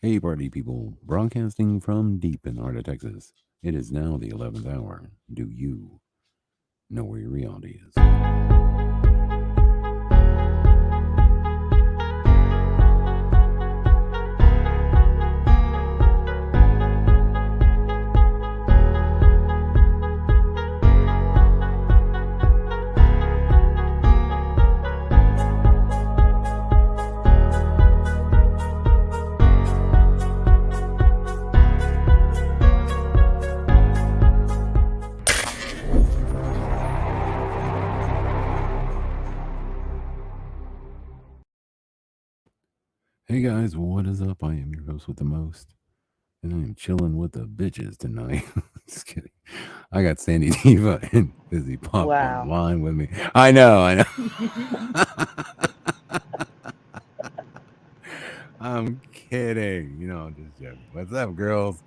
Hey, party people, broadcasting from deep in the heart of Texas. It is now the 11th hour. Do you know where your reality is? Hey guys, what is up? I am your host with the most, and I am chilling with the bitches tonight. Just kidding. I got Sandy Diva and Busy Pop on the Wow. line with me. I know, I know. I'm kidding. I'm just joking. What's up, girls?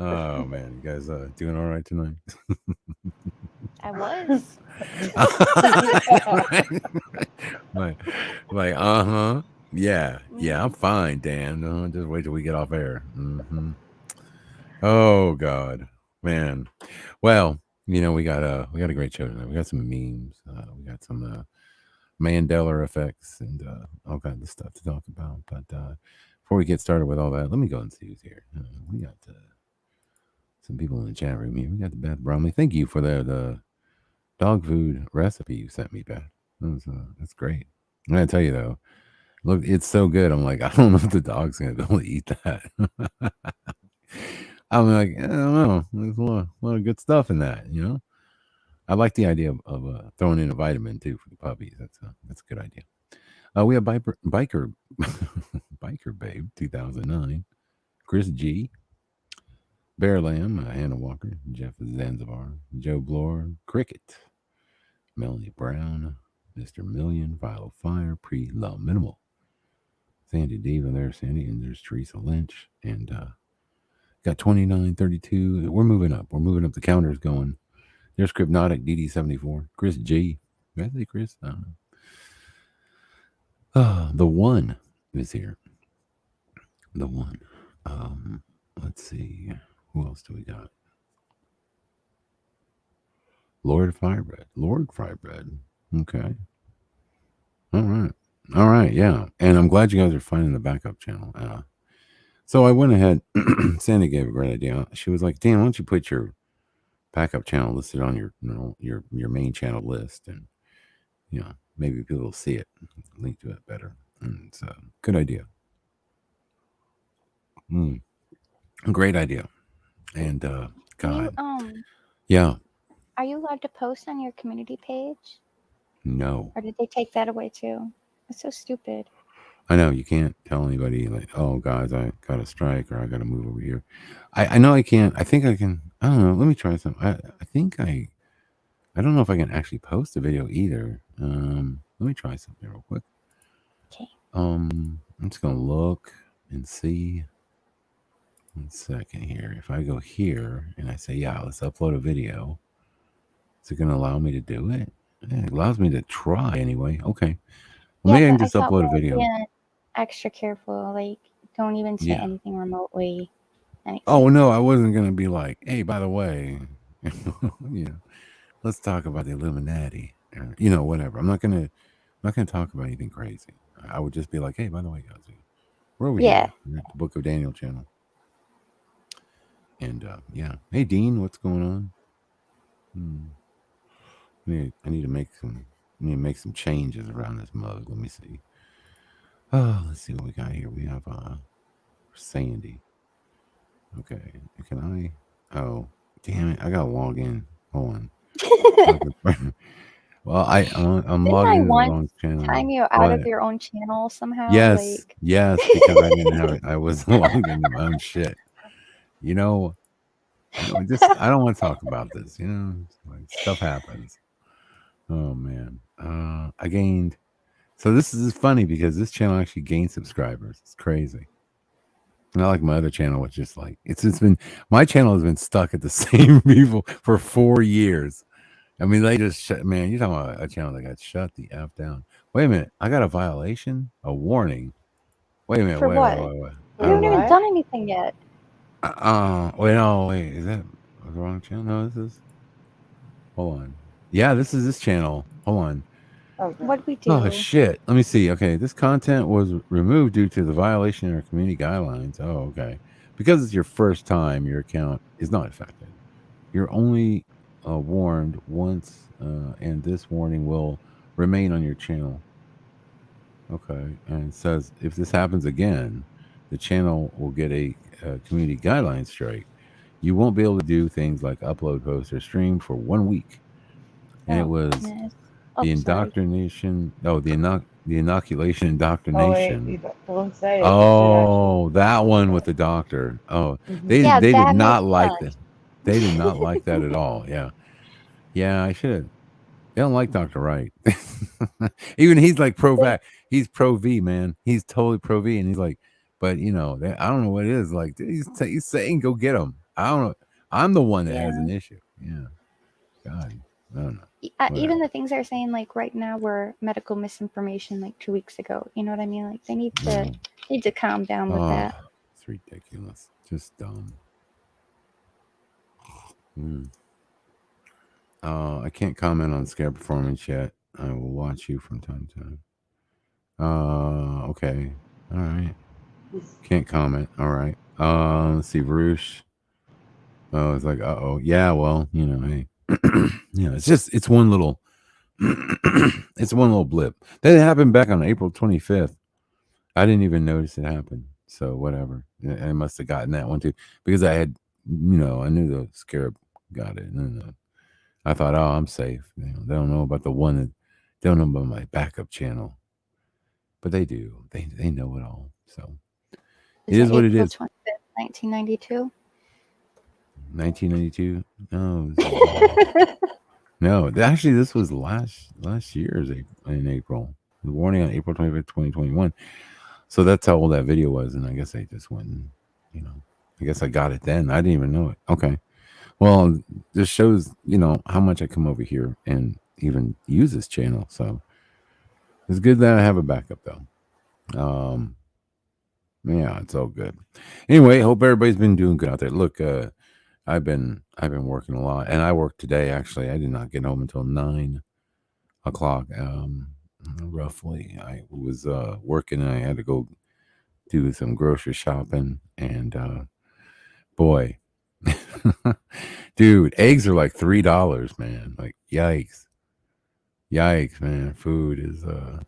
Oh man, you guys doing all right tonight? I was. Right, right. Like, yeah, I'm Mhm. fine, Dan. Just wait till we get off air. Oh God, man. Well, we got a great show tonight. We got some memes. We got some Mandela effects and all kinds of stuff to talk about. But before we get started with all that, let me go and see who's here. We got some people in the chat room here. We got the Beth Bromley. Thank you for the dog food recipe you sent me, Beth. That's great. I gotta tell you though, look, it's so good. I'm like, I don't know if the dog's gonna be able to eat that. I'm like, I don't know. There's a lot of good stuff in that. I like the idea of throwing in a vitamin too for the puppies. That's a good idea. We have biker biker babe 2009, Chris G, Bear Lamb, Hannah Walker, Jeff Zanzibar, Joe Bloor, Cricket, Melanie Brown, Mr. Million, Violet Fire, Pre Love Minimal, Sandy Diva, there's Sandy, and there's Teresa Lynch, and got 2932. We're moving up. We're moving up. The counter's going. There's Crypnotic DD74, Chris G. Did I say Chris? I don't know. The one is here. The one. Um, let's see. Who else do we got? Lord Firebread. Lord Firebread. Okay. All right. All right. Yeah. And I'm glad you guys are finding the backup channel. So I went ahead. Sandy gave a great idea. She was like, "Dan, why don't you put your backup channel listed on your main channel list, and maybe people will see it, link to it better." And it's a good idea. Mm, great idea. And Can you God, yeah, are you allowed to post on your community page? no. Or did they take that away too? It's so stupid. I know you can't tell anybody like, "Oh, guys, I got a strike or I got to move over here." I know I can't. I think I can. I don't know. Let me try something. I think I don't know if I can actually post a video either. Let me try something real quick. Okay. I'm just gonna look and see. 1 second here. If I go here and I say, "Yeah, let's upload a video," is it gonna allow me to do it? Yeah, it allows me to try anyway. Okay. Well, Yeah, maybe I but can I just thought upload we a were video. being extra careful. Like, don't even say Yeah. anything remotely. Oh Anything. no, I wasn't gonna be like, "Hey, by the way, you know, let's talk about the Illuminati," or whatever. I'm not gonna talk about anything crazy. I would just be like, "Hey, by the way, guys, we're over Yeah. here. We're at the Book of Daniel channel." And yeah, hey Dean, what's going on? Hmm. I need to make some. I need to make some changes around this mug. Let me see. Oh, let's see what we got here. We have Sandy. Okay, can I? Oh, damn it! I gotta log in. Hold on. So I can, well, I'm Didn't logged I into the once wrong channel. time you out of What? your own channel somehow? Yes, Like, yes, because I didn't have it. I was logged into my own shit. You know, just I don't want to talk about this. Like stuff happens. Oh man, I gained. So this is funny because this channel actually gained subscribers. It's crazy. Not like my other channel, which just like it's been my channel has been stuck at the same people for 4 years. I mean, they just shut. Man, you're talking about a channel that got shut the f down. Wait a minute, I got a violation, a warning. Wait a minute, for wait, wait, what? wait, wait. I We don't haven't know. even what? done anything yet. Wait, no, wait, is that the wrong channel? No, this is. Hold on. Yeah, this is this channel. Hold on. Okay. What'd we Oh do? shit. Let me see. Okay, this content was removed due to the violation of our community guidelines. Oh, okay. Because it's your first time, your account is not affected. You're only warned once, and this warning will remain on your channel. Okay, and it says if this happens again, the channel will get a community guideline strike. You won't be able to do things like upload, post, or stream for 1 week. And it Oh was goodness. the Oh, sorry. indoctrination. No, the inoculation Oh wait, indoctrination. don't say it. Don't say actually. Oh, that one Okay. with the doctor. Oh, Hmm. Yeah, they did that not makes like that. sense. They did not like that at all. Yeah, yeah. I should have. They don't like Doctor Wright. Even he's like pro They, vac. He's pro V, man. He's totally pro V, and he's like, but you know, I don't know what it is. Like he's saying, go get him. I don't know. I'm the one that has yeah. an issue. Yeah, God, I don't know. Even Whatever. the things they're saying like right now were medical misinformation like 2 weeks ago. You know what I mean? Like they No. need to calm down with Oh, that. it's ridiculous. Just dumb. Mm. I can't comment on scare performance yet. I will watch you from time to time. Okay. All right. Can't comment. All right. Let's see. Roosh. Oh, it's like, oh, yeah. Well, hey, it's one little, it's one little blip that happened back on April 25th. I didn't even notice it happened. So whatever. I must have gotten that one too because I had, I knew the scarab got it, and I thought, oh, I'm safe. They don't know about the one that they don't know about my backup channel, but they do. They know it all. So Is it it is what it April is. 25th, 1992? 1992. No, this is no. Actually, this was last year's in April. The warning on April 25th, 2021. So that's how old that video was, and I guess I just went and you know, I guess I got it then. I didn't even know it. Okay. Well, this shows how much I come over here and even use this channel. So it's good that I have a backup though. Um, yeah, it's all good. Anyway, hope everybody's been doing good out there. Look, I've been working a lot, and I worked today. Actually, I did not get home until 9 o'clock. Roughly, I was working, and I had to go do some grocery shopping, and boy, dude, eggs are like $3, man. Like, yikes. Yikes, man! Food is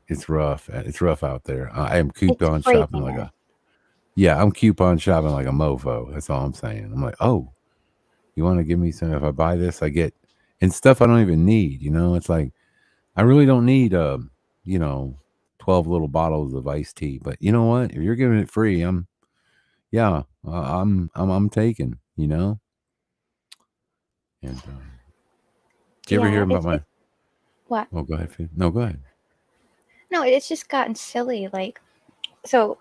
it's rough. It's rough out there. I am It's coupon shopping like craziness. a yeah. I'm coupon shopping like a mofo. That's all I'm saying. I'm like, oh, you want to give me some? If I buy this, I get and stuff I don't even need. It's like I really don't need you know 12 little bottles of iced tea. But you know what? If you're giving it free, yeah, I'm taking. And did you ever hear Yeah, about my? it's what? Oh, go ahead. No, go ahead. No, it's just gotten silly. Like, so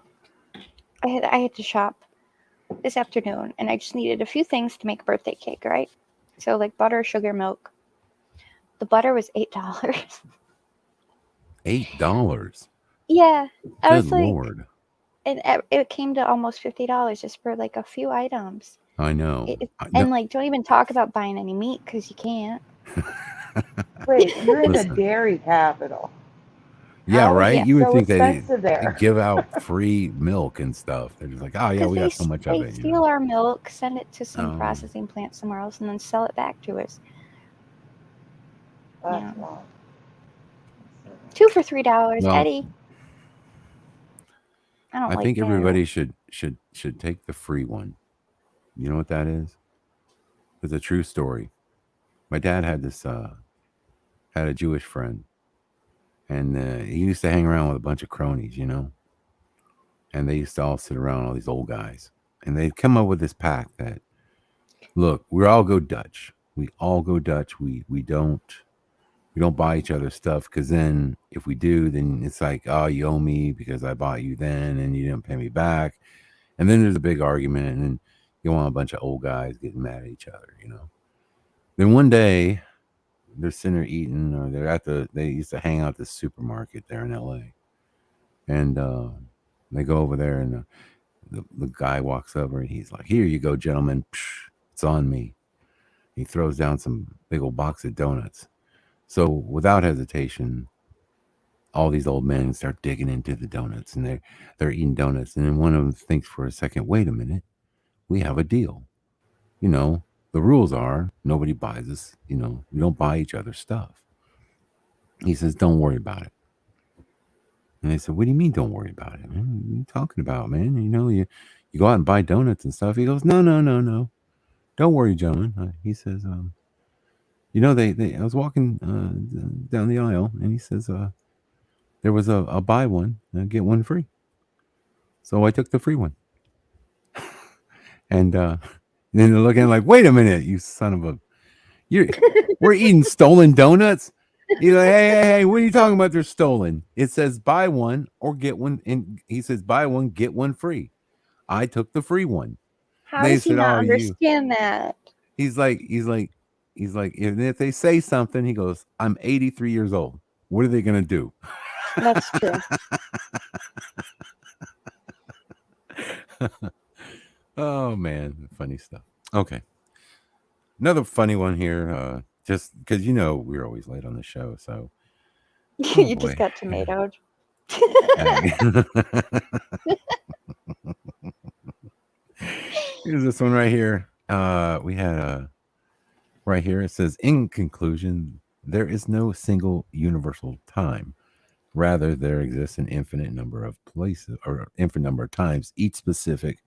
I had to shop this afternoon, and I just needed a few things to make a birthday cake, right? So like butter, sugar, milk. The butter was $8. $8. Yeah, I Good was like, lord. and it came to almost $50 just for like a few items. I know. No, And like, don't even talk about buying any meat because you can't. Wait, you're in the listen. dairy capital. Yeah, How is right. Yeah, it You would so think expensive they there? give out free milk and stuff. They're just like, oh yeah, because we got so much of they it. steal our milk, send it to some Oh processing plant somewhere else, and then sell it back to us. That's Yeah, wrong. two for $3, well, Eddie. I don't I like think that. everybody should take the free one. You know what that is? It's a true story. My dad had this had a Jewish friend, and he used to hang around with a bunch of cronies, and they used to all sit around all these old guys, and they'd come up with this pact that look, we all go Dutch. We all go Dutch. We don't buy each other stuff because then if we do, then it's like, oh, you owe me because I bought you then and you didn't pay me back. And then there's a big argument, and then you want a bunch of old guys getting mad at each other. Then one day they're sitting there eating, or they used to hang out at the supermarket there in LA. And they go over there, and the guy walks over and he's like, "Here you go, gentlemen. Psh, it's on me." He throws down some big old box of donuts. So without hesitation, all these old men start digging into the donuts, and they're eating donuts. And then one of them thinks for a second, "Wait a minute, we have a deal. You know, the rules are nobody buys us. You know, we don't buy each other stuff." He says, "Don't worry about it." And they said, "What do you mean, don't worry about it, man? What are you talking about, man? You go out and buy donuts and stuff." He goes, "No, no, no, no. Don't worry, gentlemen." He says, they I was walking down the aisle, and he says, there was a buy one, get one free. So I took the free one. And then they're looking like, "Wait a minute, you son of a, you're, we're eating stolen donuts." He's like, "Hey, what are you talking about? They're stolen. It says buy one or get one." And he says, "Buy one, get one free." I took the free one. How They does he said, not "Oh, you." understand that? He's like, if they say something, he goes, "I'm 83 years old. What are they gonna do?" That's true. Oh man, funny stuff. Okay, another funny one here. Just because we're always late on the show, so oh You just boy. got tomatoed. Here's this one right here. We had right here. It says, "In conclusion, there is no single universal time. Rather, there exists an infinite number of places or infinite number of times, each specific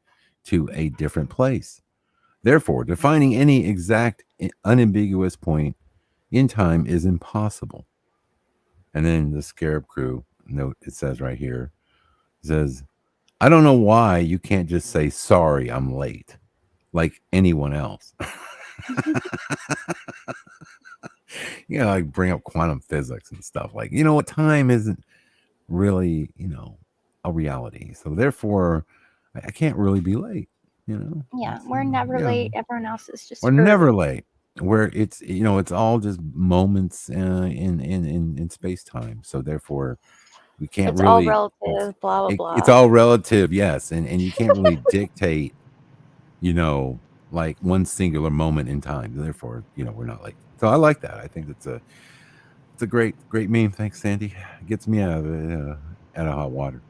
to a different place. Therefore, defining any exact unambiguous point in time is impossible." And then the Scarab Crew note, it says right here, it says, "I don't know why you can't just say sorry, I'm late, like anyone else." Like bring up quantum physics and stuff. Like, what time isn't really, a reality. So therefore, I can't really be late. Yeah, It's, we're never yeah, late. Everyone else is or just never early. late. Where it's all just moments in space time. So therefore, we can't It's all really. relative, blah, blah, It's blah. all relative, yes, and you can't really dictate, like one singular moment in time. Therefore, we're not late. So I like that. I think it's a great meme. Thanks, Sandy. It gets me out of hot water.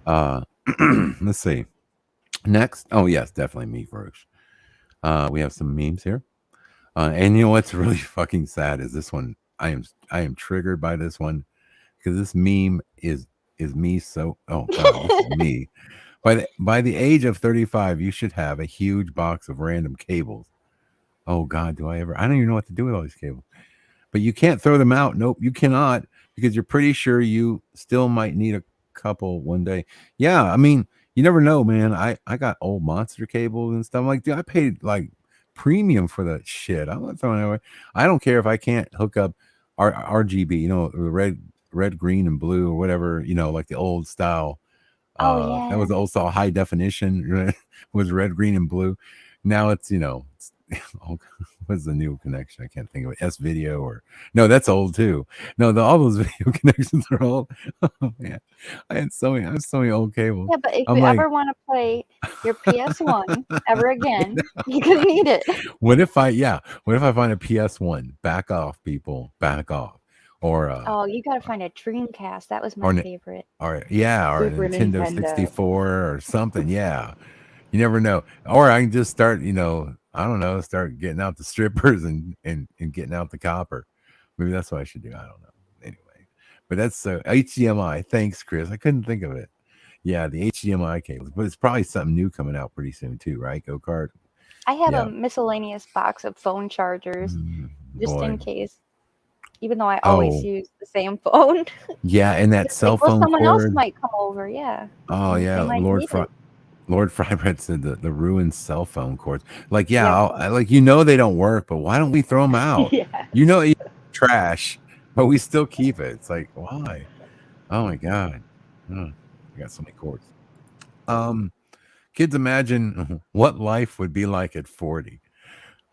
Uh, let's see. Next, oh yes, definitely me, Verge. We have some memes here. And you know what's really fucking sad is this one. I am triggered by this one because this meme is me. So, oh god, this is me. By the age of 35, you should have a huge box of random cables. Oh god, do I ever? I don't even know what to do with all these cables. But you can't throw them out. Nope, you cannot, because you're pretty sure you still might need a couple one day. Yeah, I mean, you never know, man. I got old monster cables and stuff. Like, dude, I paid like premium for that shit. I'm not throwing it away. I don't care if I can't hook up RGB, the red, green, and blue, or whatever, like the old style. Oh, That yeah. was also high definition. Was red, green, and blue. Now it's oh, what's the new connection? I can't think of it. S video, or no, that's old too. No, all those video connections are old. Oh man, I have so many old cables. Yeah, but if I'm you like, ever want to play your PS1 ever again, you're going to need it. what if I find a PS1? Back off, people, back off, or Oh, you got to find a Dreamcast. That was my or favorite. or a Super Nintendo Nintendo. 64 or something. Yeah, you never know. Or I can just start, I don't know, start getting out the strippers and getting out the copper. Maybe that's what I should do. I don't know. Anyway, but that's HDMI. Thanks, Chris. I couldn't think of it. Yeah, the HDMI cables, but it's probably something new coming out pretty soon too, right? Go kart. I have a Yeah. miscellaneous box of phone chargers just Boy. in case, even though I always Oh, use the same phone. yeah, and that It's like, cell well, phone someone else cord. might come over. Yeah. Oh And yeah, they might need it. Lord Frybread said the ruined cell phone cords. Like, yeah, Yep. like they don't work, but why don't we throw them out? Yeah. It's trash, but we still keep it. It's like, why? Oh my god, I got so many cords. Um, Kids, imagine what life would be like at 40.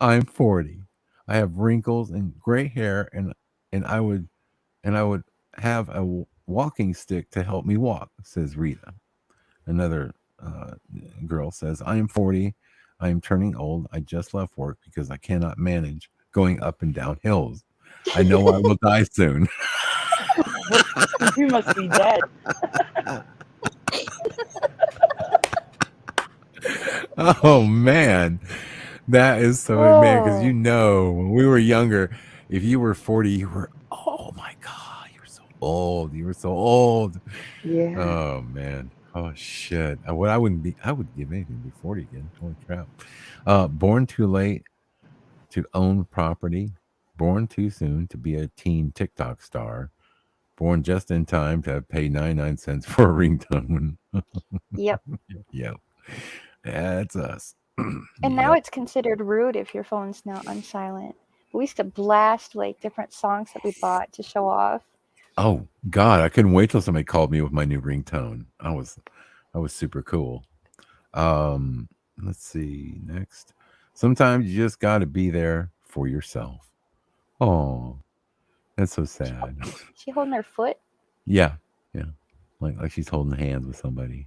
I'm 40. I have wrinkles and gray hair, and I would have a walking stick to help me walk, says Rita. Another uh, girl says, I am 40. I am turning old. I just left work because I cannot manage going up and down hills. I know I will die soon. You must be dead. Oh man, that is so man. Because Oh, when we were younger, if you were 40, you were oh my god, you were so old. You were so old. yeah. Oh man. Oh shit. What I wouldn't be. I would give anything to be 40 again. Holy crap. Born too late to own property. Born too soon to be a teen TikTok star. Born just in time to pay 99 cents for a ringtone. Yep. Yep. That's us. And now Yep. it's considered rude if your phone's now on silent. We used to blast like different songs that we bought to show off. Oh God, I couldn't wait till somebody called me with my new ringtone. I was super cool. Um, let's see next. Sometimes you just got to be there for yourself. Oh, that's so She, sad. she holding her foot. Yeah, yeah, like she's holding hands with somebody.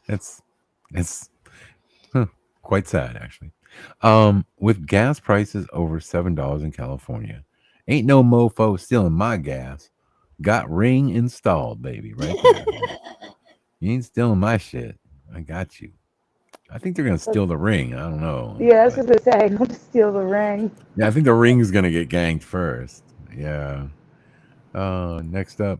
It's it's huh, quite sad actually. With gas prices over $7 in California, ain't no mofo stealing my gas. Got ring installed, baby, right there. You ain't stealing my shit. I got you. I think they're gonna steal the ring. I don't know, Yeah, I was but just gonna say, don't steal the ring. yeah, I think the ring's gonna get ganked first. Yeah. Next up,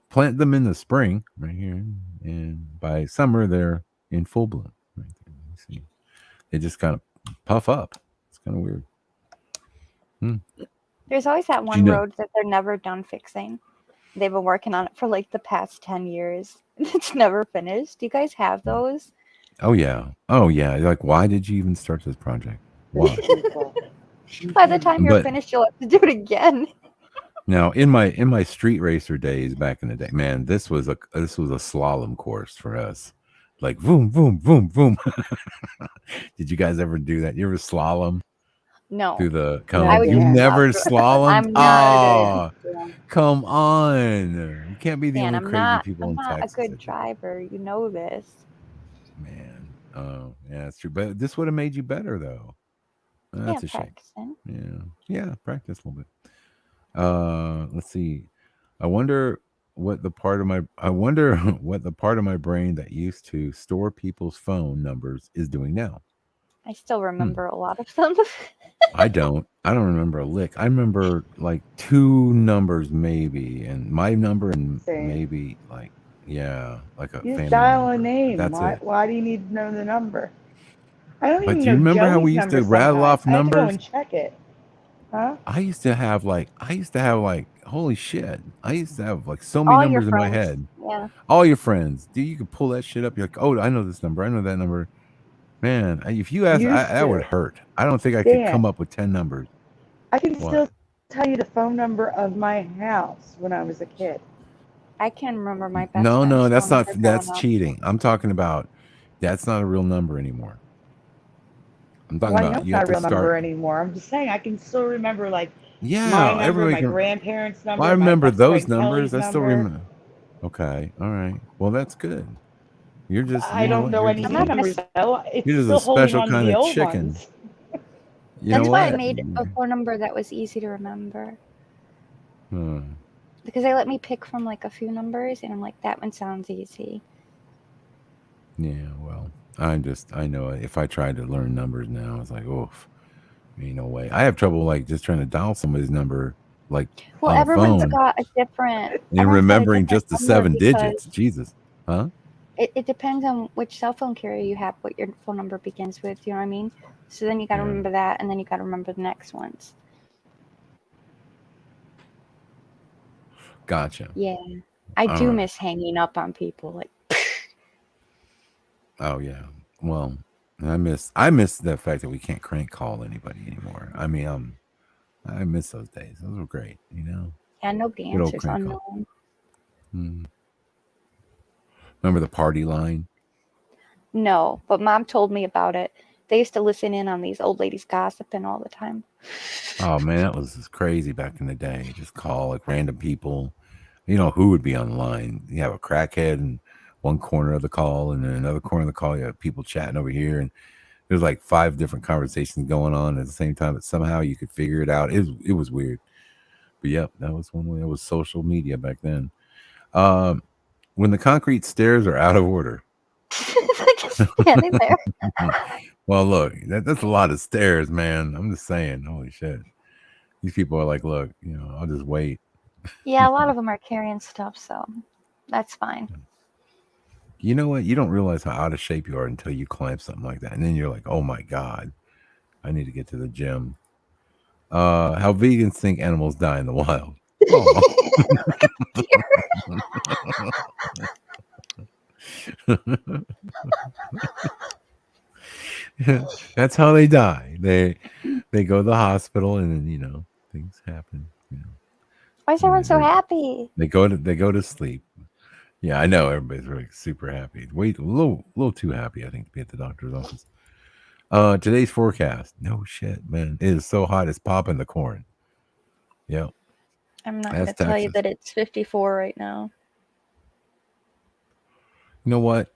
plant them in the spring, right here, and by summer they're in full bloom. Right there, you see, they just kind of puff up. It's kind of weird. Hmm. There's always that Do you one know? road that they're never done fixing. They've been working on it for like the past 10 years. It's never finished. Do you guys have those? Oh yeah, oh yeah. Like, why did you even start this project? Those Why? people. By the time you're But finished, you'll have to do it again. now, in my street racer days back in the day, man, this was a slalom course for us. Like boom, boom, boom, boom. Did you guys ever do that? You ever slalom through No. the No, I cones? would You've just Dan. stop. never slalomed? I'm not a good Oh, Yeah. come on. You can't be the Dan. only I'm crazy not people I'm in not a Texas good that do that. driver. You know this. Man. Oh, yeah, that's true. But this would have made you better though. Yeah, That's a shame. practicing. Yeah. Yeah, practice a little bit. Let's see. I wonder I wonder what the part of my brain that used to store people's phone numbers is doing now. I still Hmm. remember a lot of them. I don't. I don't remember a lick. I remember like two numbers maybe, and my number and Same. maybe like yeah, like a You just family dial a number. name. That's it. Why do you need to know the number? I don't But even do you know remember how we Joey's used number to rattle sometimes. off I have to go numbers? and check it. Huh? I used to have like holy shit. I used to have like so many All your numbers in my friends. head. Yeah. All your friends, dude, you could pull that shit up. You're like, oh, I know this number. I know that number. Man, if you ask, Used that would to. hurt. I don't think I could Dan, come up with 10 numbers. I can What? still tell you the phone number of my house when I was a kid. I can remember my best No, no, friend's that's phone not. number growing That's up. cheating. I'm talking about. That's not a real number anymore. I'm talking Well, I know about it's you have not a to real number start. anymore. I'm just saying I can still remember like my Yeah, number, everybody my can. grandparents' Well, I number, my remember best those friend numbers. Kelly's I still number. remember. Okay, all right. Well, that's good. You're just, I you know don't what? know You're any just I'm new not a, gonna. numbers though. It's you're just still a holding special on to kind the of old chicken. ones. You know That's why I what? made a phone number that was easy to remember Hmm. because they let me pick from like a few numbers, and I'm like, that one sounds easy. Yeah. Well, I know if I tried to learn numbers now, it's like, oof, ain't no way. I have trouble like just trying to dial somebody's number like Well, on a everyone's phone got a different. and Everyone's got a remembering different just the number seven digits. because Jesus. Huh? it depends on which cell phone carrier you have, what your phone number begins with. You know what I mean? So then you got to Yeah. remember that, and then you got to remember the next ones. Gotcha. Yeah, I All do right. miss hanging up on people. Like, Oh yeah. Well, I miss the fact that we can't crank call anybody anymore. I mean, I miss those days. Those were great. yeah, nobody Good old answers crank call. unknown. Hmm. Remember the party line? No, but mom told me about it. They used to listen in on these old ladies gossiping all the time. Oh man, that was just crazy back in the day. Just call like random people. You know who would be on the line? You have a crackhead and one corner of the call, and then another corner of the call, you have people chatting over here, and there's like 5 different conversations going on at the same time. But somehow you could figure it out. It was weird. But yep, that was one way. It was social media back then. Um, when the concrete stairs are out of order. Like just standing there. Well, look, that's a lot of stairs, man. I'm just saying, holy shit. These people are like, look, I'll just wait. Yeah, a lot of them are carrying stuff, so that's fine. You know what? You don't realize how out of shape you are until you climb something like that. And then you're like, oh my God, I need to get to the gym. How vegans think animals die in the wild. Oh. That's how they die. They go to the hospital and then, things happen. Why is everyone so happy? They go to sleep. Yeah, I know everybody's really super happy. Wait, a little too happy, I think, to be at the doctor's office. Today's forecast. No shit, man. It is so hot it's popping the corn. Yep. I'm not That's going to tell you Texas. that it's 54 right now. You know what?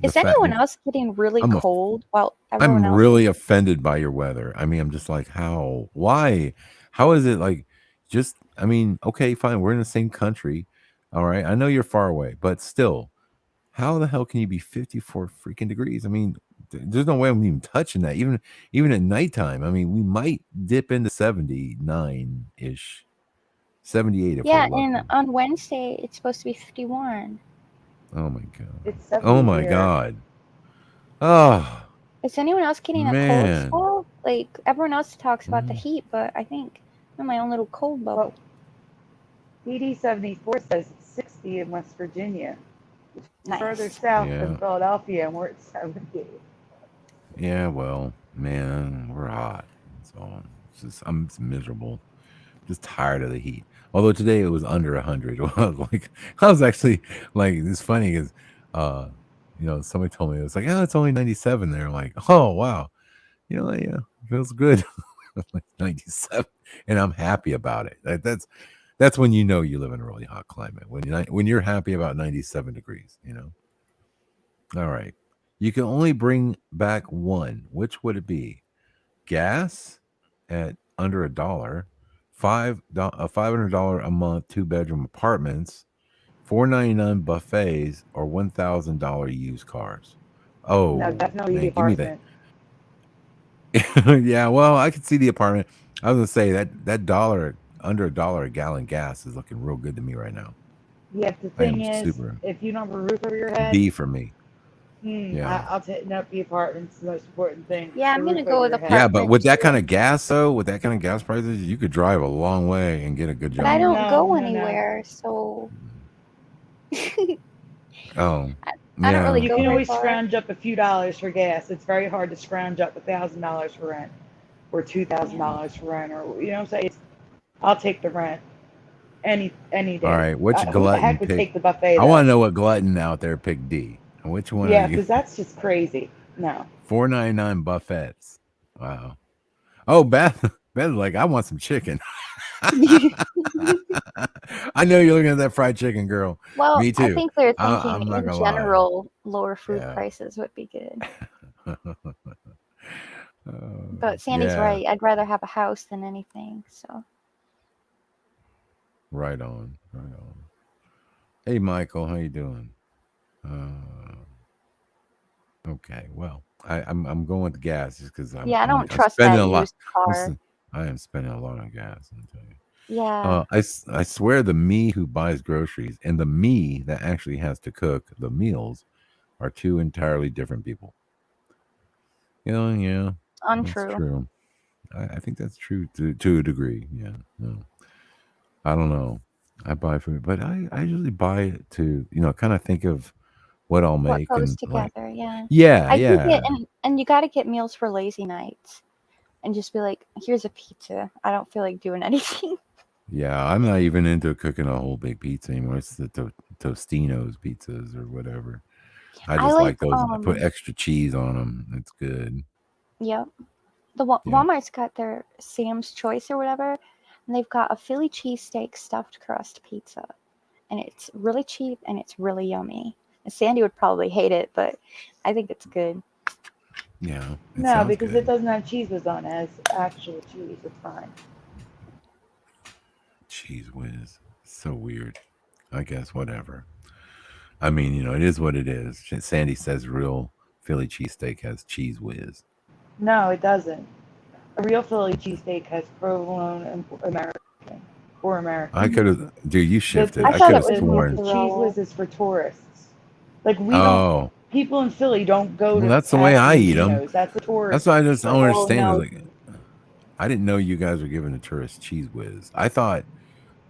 Is anyone else getting really I'm a cold while everyone I'm else is? really offended by your weather. I mean, I'm just like, how? Why? How is it like just I mean, okay, fine. We're in the same country. All right. I know you're far away, but still, how the hell can you be 54 freaking degrees? I mean, there's no way I'm even touching that. Even at nighttime. I mean, we might dip into 79-ish. 78 if we're Yeah, lucky. and on Wednesday it's supposed to be 51. Oh my god. It's Oh 70 my here. god. Oh Is anyone else getting a cold man. spell? Like, everyone else talks about the Mm. heat, but I think I'm in my own little cold bubble. Well, PD 74 says it's 60 in West Virginia, which is further Nice. south Yeah. than Philadelphia, and we're at 70. Yeah, well, man, we're hot. So I'm just miserable. Just tired of the heat. Although today it was under 100. I was actually like, it's funny because, somebody told me it was like, oh, it's only 97 there. I'm like, oh wow, yeah, feels good. Like 97, and I'm happy about it. That's when you know you live in a really hot climate. When you're happy about 97 degrees. All right. You can only bring back one. Which would it be? Gas at under $1, $500 a month 2-bedroom apartments, $4.99 buffets, or $1,000 used cars. No, Oh definitely the man, give me that. apartment. Yeah, well, I could see the apartment. I was gonna say that dollar under $1 a gallon gas is looking real good to me right now. Yeah, the I thing am is, super if you don't have a roof over your head, B for me. Yeah. I'll take no, the apartment's the most important thing. Yeah, The I'm roof gonna go over with your head. Yeah, but apartment with that kind too. of gas though, with that kind of gas prices, you could drive a long way and get a good But I job. don't No, go no, no. anywhere, so Oh, I don't really yeah. You go can very always far. scrounge up a few dollars for gas. It's very hard to scrounge up $1,000 for rent, or two thousand Yeah. dollars for rent, or you know what I'm saying. I'll take the rent any All day. right, which Who the glutton heck would pick? take the buffet I want though? to know what glutton out there picked D. And which one are Yeah, you? because that's just crazy. No. $4.99 buffets. Wow. Oh, Beth's like, I want some chicken. I know you're looking at that fried chicken, girl. Well, Me I too. think they're I, thinking I'm not in gonna lie. general lower food Yeah. prices would be good. But Sandy's Yeah. right. I'd rather have a house than anything. So Right on. Right on. Hey, Michael, how you doing? Uh, okay. Well, I'm going with gas just because I'm yeah, I I'm don't like I'm trust spending that a lot. used car. I am spending a lot on gas. I'm telling you. Yeah, I swear the me who buys groceries and the me that actually has to cook the meals are two entirely different people. Yeah, that's untrue. true. I think that's true to a degree. Yeah, no, I don't know. I buy food, but I usually buy it to kind of think of what I'll What make goes and like together? Yeah, yeah, I do get yeah, and you got to get meals for lazy nights and just be like, here's a pizza. I don't feel like doing anything. yeah. I'm not even into cooking a whole big pizza anymore. It's the Tostino's pizzas or whatever. I I just like like those. I put extra cheese on them. It's good. yep. The Yeah. Walmart's got their Sam's Choice or whatever, and they've got a Philly cheesesteak stuffed crust pizza, and it's really cheap and it's really yummy. And Sandy would probably hate it, but I think it's good. Yeah, it No, sounds because it good. doesn't have cheese whiz on it. It has actual cheese. It's fine. Cheese whiz. So weird. I guess whatever. I mean, it is what it is. Sandy says real Philly cheesesteak has cheese whiz. No, it doesn't. A real Philly cheesesteak has provolone and American for I Americans. could have, dude. You The shifted. I I the thought could it have was sworn. the cheese mozzarella. whiz is for tourists. Like we don't. Oh, People in Philly don't go well, to that's the way I Patsy's and eat them. Geno's. That's a That's tourist why I just don't place. Oh understand. Is no, like, I didn't know you guys were giving the tourists cheese whiz. I thought,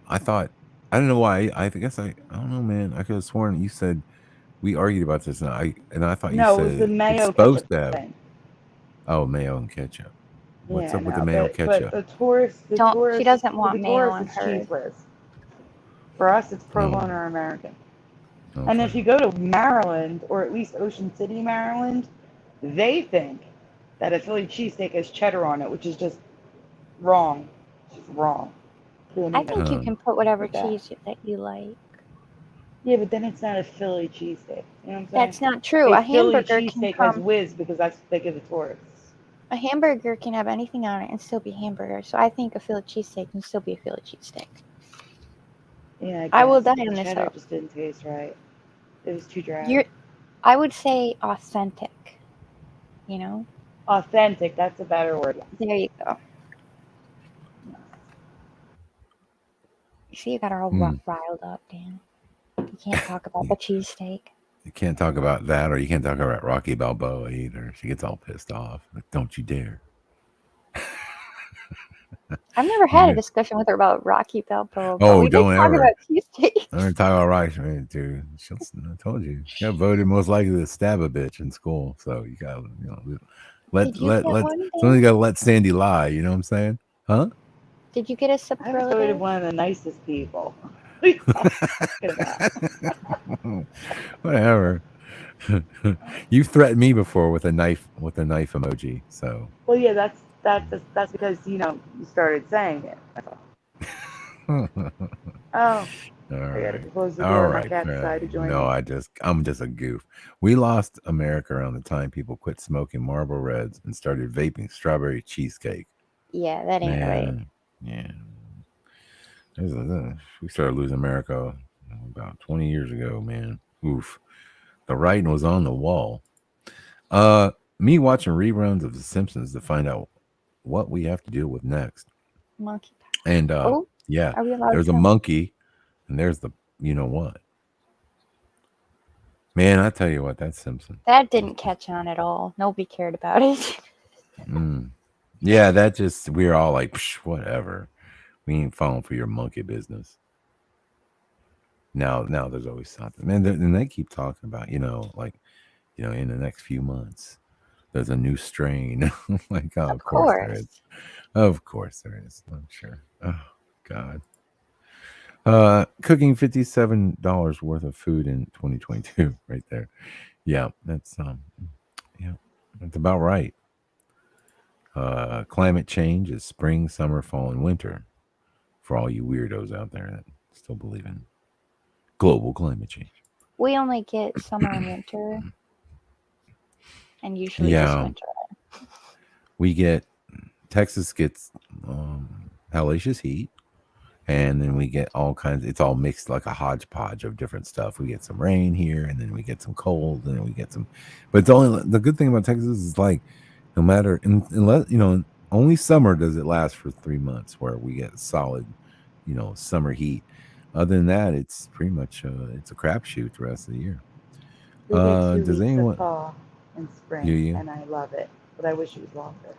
I don't know why. Guess I don't know, man. I could have sworn you said we argued about this, and I thought you No, it was the said it's mayo supposed ketchup to have thing. mayo and ketchup. What's Yeah, up with the no, mayo but ketchup? the don't. She tourists doesn't for the want mayo tourists on it's cheese hers. whiz. For us, it's Oh, provolone or American. And okay. if you go to Maryland, or at least Ocean City, Maryland, they think that a Philly cheesesteak has cheddar on it, which is just wrong. It's just wrong. Can't I even think you Um, can put whatever with that. cheese that you like. Yeah, but then it's not a Philly cheesesteak. You know what I'm saying? That's not true. A A Philly hamburger can cheesesteak has come. whiz because that's what they give the tourists. A hamburger can have anything on it and still be hamburger. So I think a Philly cheesesteak can still be a Philly cheesesteak. Yeah, I I will guess, die but the on this cheddar hill. just didn't taste right. It was too dry. You're. I would say authentic. You know. Authentic, that's a better word. There you go. You see, you got her all hmm. riled up, Dan. You can't talk about You, the cheesesteak. you can't talk about that, or you can't talk about Rocky Balboa either. She gets all pissed off. Like, don't you dare! I've never had a You, discussion with her about Rocky Balboa, but oh, we did don't talk ever. about cheesesteak. I'm gonna talk about rice, man, dude. I told you, she got voted most likely to stab a bitch in school. So you gotta, Did you get let one, Dan? somebody gotta let Sandy lie. You know what I'm saying? Huh? Did you get a I was voted superlative? one of the nicest people. What are you talking about? Whatever. You threatened me before with a knife emoji. So Well, yeah, that's because you started saying it. That's all. all Oh, I gotta right. close the All door. My right. cat decided to join No, me. I'm just a goof. We lost America around the time people quit smoking Marlboro Reds and started vaping strawberry cheesecake. Yeah, that ain't right. Man, yeah. We started losing America about 20 years ago, man. Oof. The writing was on the wall. Me watching reruns of The Simpsons to find out what we have to deal with next. Monkey. And Oh, yeah, are we allowed there's a to? monkey and there's the you know what. Man, I tell you what, that Simpson. That didn't catch on at all. Nobody cared about it. Mm. Yeah, that just we're all like, psh, whatever. We ain't falling for your monkey business. Now there's always something. Man, and they keep talking about, like, in the next few months, there's a new strain. Like, oh, Of of course there is. course. Of course there is. I'm sure. Oh God. Cooking $57 worth of food in 2022, right there. Yeah, yeah, that's about right. Climate change is spring, summer, fall, and winter. For all you weirdos out there that still believe in global climate change. We only get summer and winter, and usually just Yeah, winter. we get Texas gets hellacious heat, and then we get all kinds. It's all mixed like a hodgepodge of different stuff. We get some rain here, and then we get some cold, and then we get some. But it's only the good thing about Texas is like no matter unless only summer does it last for 3 months where we get solid, summer heat. Other than that, it's pretty much it's a crapshoot the rest of the year. We get two Does weeks of anyone fall and hear spring, you? and I love it. But I wish it was longer.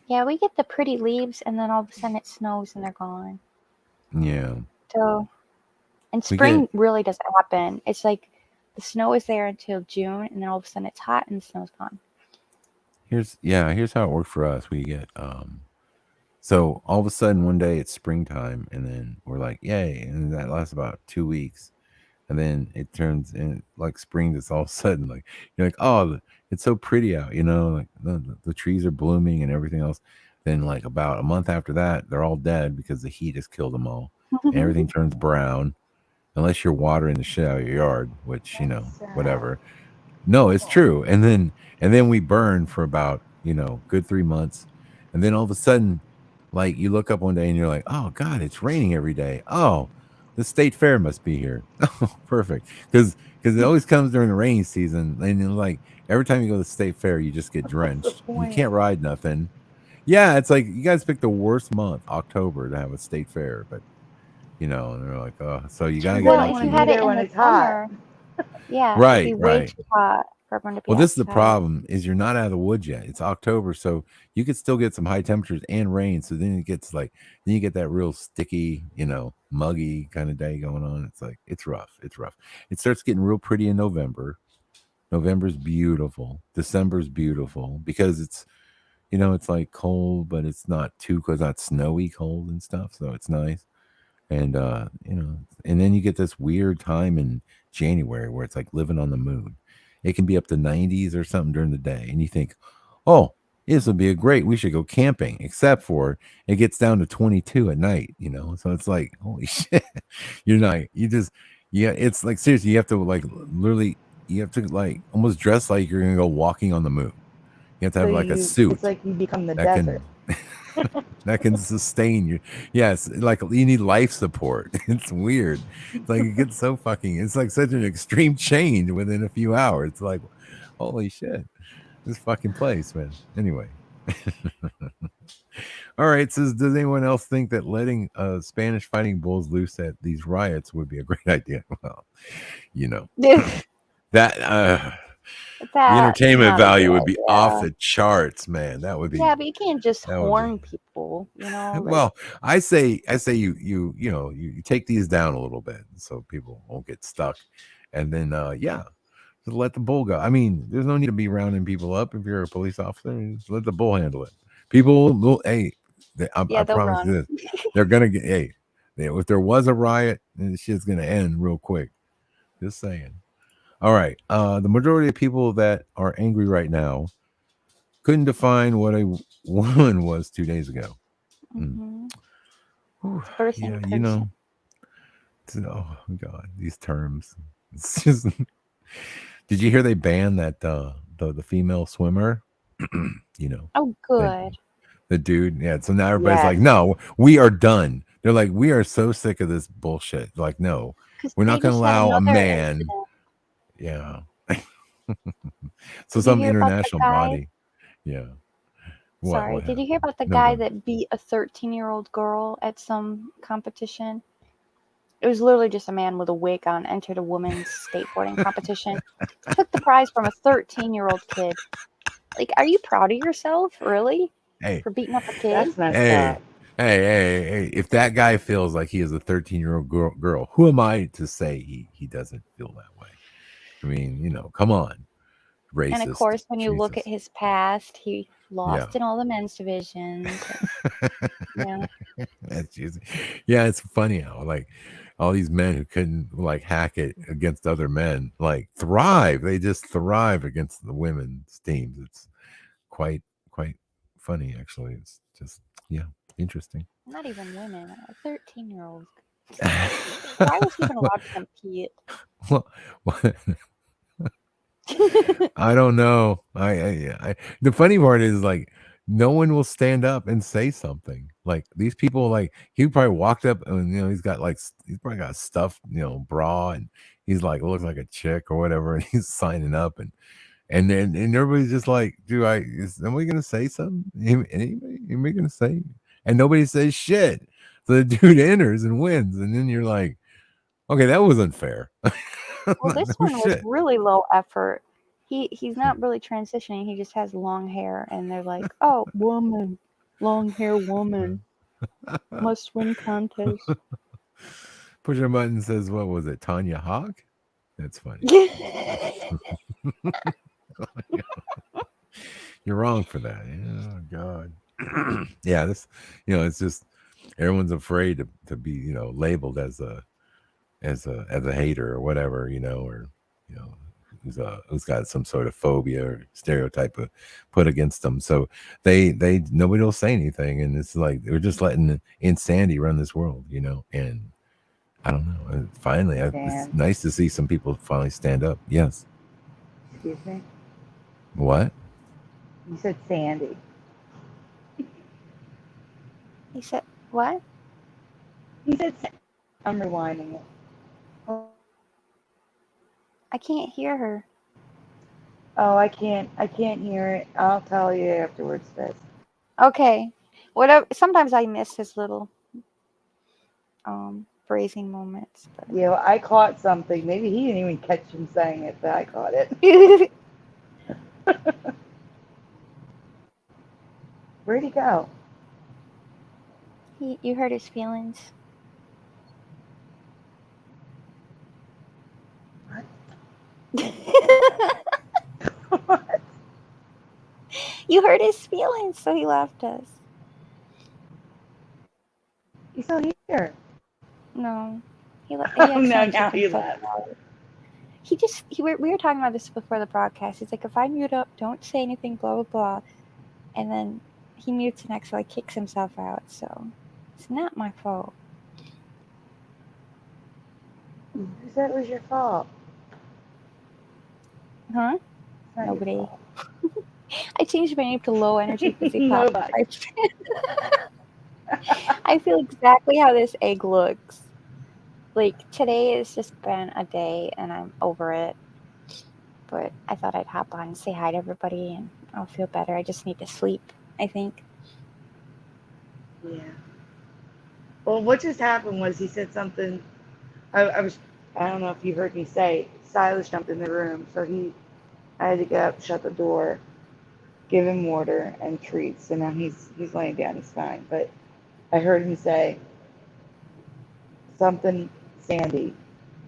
Yeah, we get the pretty leaves, and then all of a sudden it snows and they're gone. Yeah, So, and we get spring really doesn't happen. It's like the snow is there until June, and then all of a sudden it's hot and the snow's gone. here's how it worked for us. We get so all of a sudden one day it's springtime, and then we're like, yay, and that lasts about 2 weeks, and then it turns in like spring. That's all of a sudden like you're like, oh, it's so pretty out, like the trees are blooming and everything else. Then like about a month after that, they're all dead because the heat has killed them all, and everything turns brown. unless you're watering the shit out of your yard, which That's sad. whatever. No, it's Oh, true. And then we burn for about, good 3 months. And then all of a sudden, like you look up one day and you're like, oh God, it's raining every day. Oh, the state fair must be here. Oh, perfect. Because it always comes during the rainy season. And like every time you go to the state fair, you just get what's the drenched. You point? can't ride nothing. Yeah, it's like you guys picked the worst month, October, to have a state fair, but and they're like, oh, so you gotta Turns get out Well, I if want you to lucky. be had it there in when the it's hot. summer, yeah, it'd be Right, way right. too hot for everyone to be Well, this is the outside. problem is you're not out of the woods yet. It's October, so you could still get some high temperatures and rain. So then it gets like then you get that real sticky, muggy kind of day going on. It's like it's rough. It's rough. It starts getting real pretty in November. November's beautiful. December's beautiful because it's like cold, but it's not too because not snowy cold and stuff. So it's nice. And then you get this weird time in January where it's like living on the moon. It can be up to 90s or something during the day, and you think, oh, this would be a great, we should go camping, except for it gets down to 22 at night. So it's like, holy shit. You're not you just yeah, it's like seriously, you have to like literally you have to like almost dress like you're gonna go walking on the moon. You have to So have like a it's suit like you become the that desert. can that can sustain you. Yes, like you need life support. It's weird. It's like it gets so fucking. It's like such an extreme change within a few hours. It's like, holy shit, this fucking place, man. Anyway, all right. Says, does anyone else think that letting Spanish fighting bulls loose at these riots would be a great idea? Well, you know that the That's entertainment not a value good would be off idea. the charts, man. That would be Yeah, but you can't just that would be horn people, like, well, I say you take these down a little bit so people won't get stuck, and then yeah, just let the bull go. I mean, there's no need to be rounding people up if you're a police officer. Just let the bull handle it. People will, hey, I yeah, they'll promise you run. this, they're gonna get if there was a riot, then the shit's gonna end real quick. Just saying. All right, the majority of people that are angry right now couldn't define what a woman was 2 days ago. Mm. Hmm. Whew, It's a person yeah, person. oh God, these terms. It's just. Did you hear they banned that the female swimmer? you know, Oh, that good. the dude. Yeah. So now everybody's like, Yes. no, we are done. They're like, we are so sick of this bullshit. Like, no, Because we're they not going to just had allow a another man. incident. Yeah. So Did you some hear about the international guy? body. Yeah. What? Sorry, What did you happened? hear about the No, go guy ahead. that beat a 13-year-old girl at some competition? It was literally just a man with a wig on entered a women's skateboarding competition, took the prize from a 13-year-old kid. Like, are you proud of yourself, really, Hey, for beating up a kid? That's messed hey, up. hey. If that guy feels like he is a 13-year-old girl, who am I to say he doesn't feel that way? I mean, come on, And of racist. course, when you look at Jesus. his past, he Yeah. lost in all the men's divisions. Yeah, That's just, yeah, it's funny how like all these men who couldn't like hack it against other men like thrive. They just thrive against the women's teams. It's quite funny actually. It's just yeah, interesting. not even women. A 13-year-old. Why was he even allowed to compete? well, well, I don't know. The funny part is like no one will stand up and say something. Like these people, like he probably walked up and he's got like he's probably got a stuffed bra and he's like looks like a chick or whatever and he's signing up and then and everybody's just like, is somebody gonna say something? Anybody gonna say? And nobody says shit. So the dude enters and wins, and then you're like, okay, that was unfair. Well, this No one was shit. really low effort. He's not really transitioning. He just has long hair, and they're like, "Oh, woman, long hair woman must win contest." Push a button says, what was it, Tanya Hawk? That's funny. You're wrong for that. Oh God. Yeah, this it's just everyone's afraid to be, labeled as a hater or whatever, or you know, who's got some sort of phobia or stereotype put against them. So they nobody will say anything, and it's like they're just letting insanity run this world, and I don't know. Finally, it's Dan, nice to see some people finally stand up. Yes. excuse me. What? You said Sandy. He said, what? He said Sandy. I'm rewinding it. I can't hear her. Oh, I can't hear it. I'll tell you afterwards, Fizz. Okay. Whatever. Sometimes I miss his little phrasing moments, but Yeah, well, I caught something. Maybe he didn't even catch him saying it, but I caught it. Where'd he go? you hurt his feelings. What? You hurt his feelings, so he left us. He's still here. No, he Oh, no, accidentally now kicked he himself left. out. We were talking about this before the broadcast. He's like, if I mute up, don't say anything, blah blah blah, and then he mutes and accidentally kicks himself out. So it's not my fault. Who said it was your fault? Huh? It's not your Nobody. fault. I changed my name to Low Energy Pussy Pop. Nobody. I feel exactly how this egg looks. Like today has just been a day, and I'm over it. But I thought I'd hop on and say hi to everybody, and I'll feel better. I just need to sleep, I think. Yeah. Well, what just happened was he said something. I don't know if you heard me say, Silas jumped in the room, so I had to get up, shut the door, give him water and treats, and now he's laying down, he's fine. But I heard him say something, Sandy,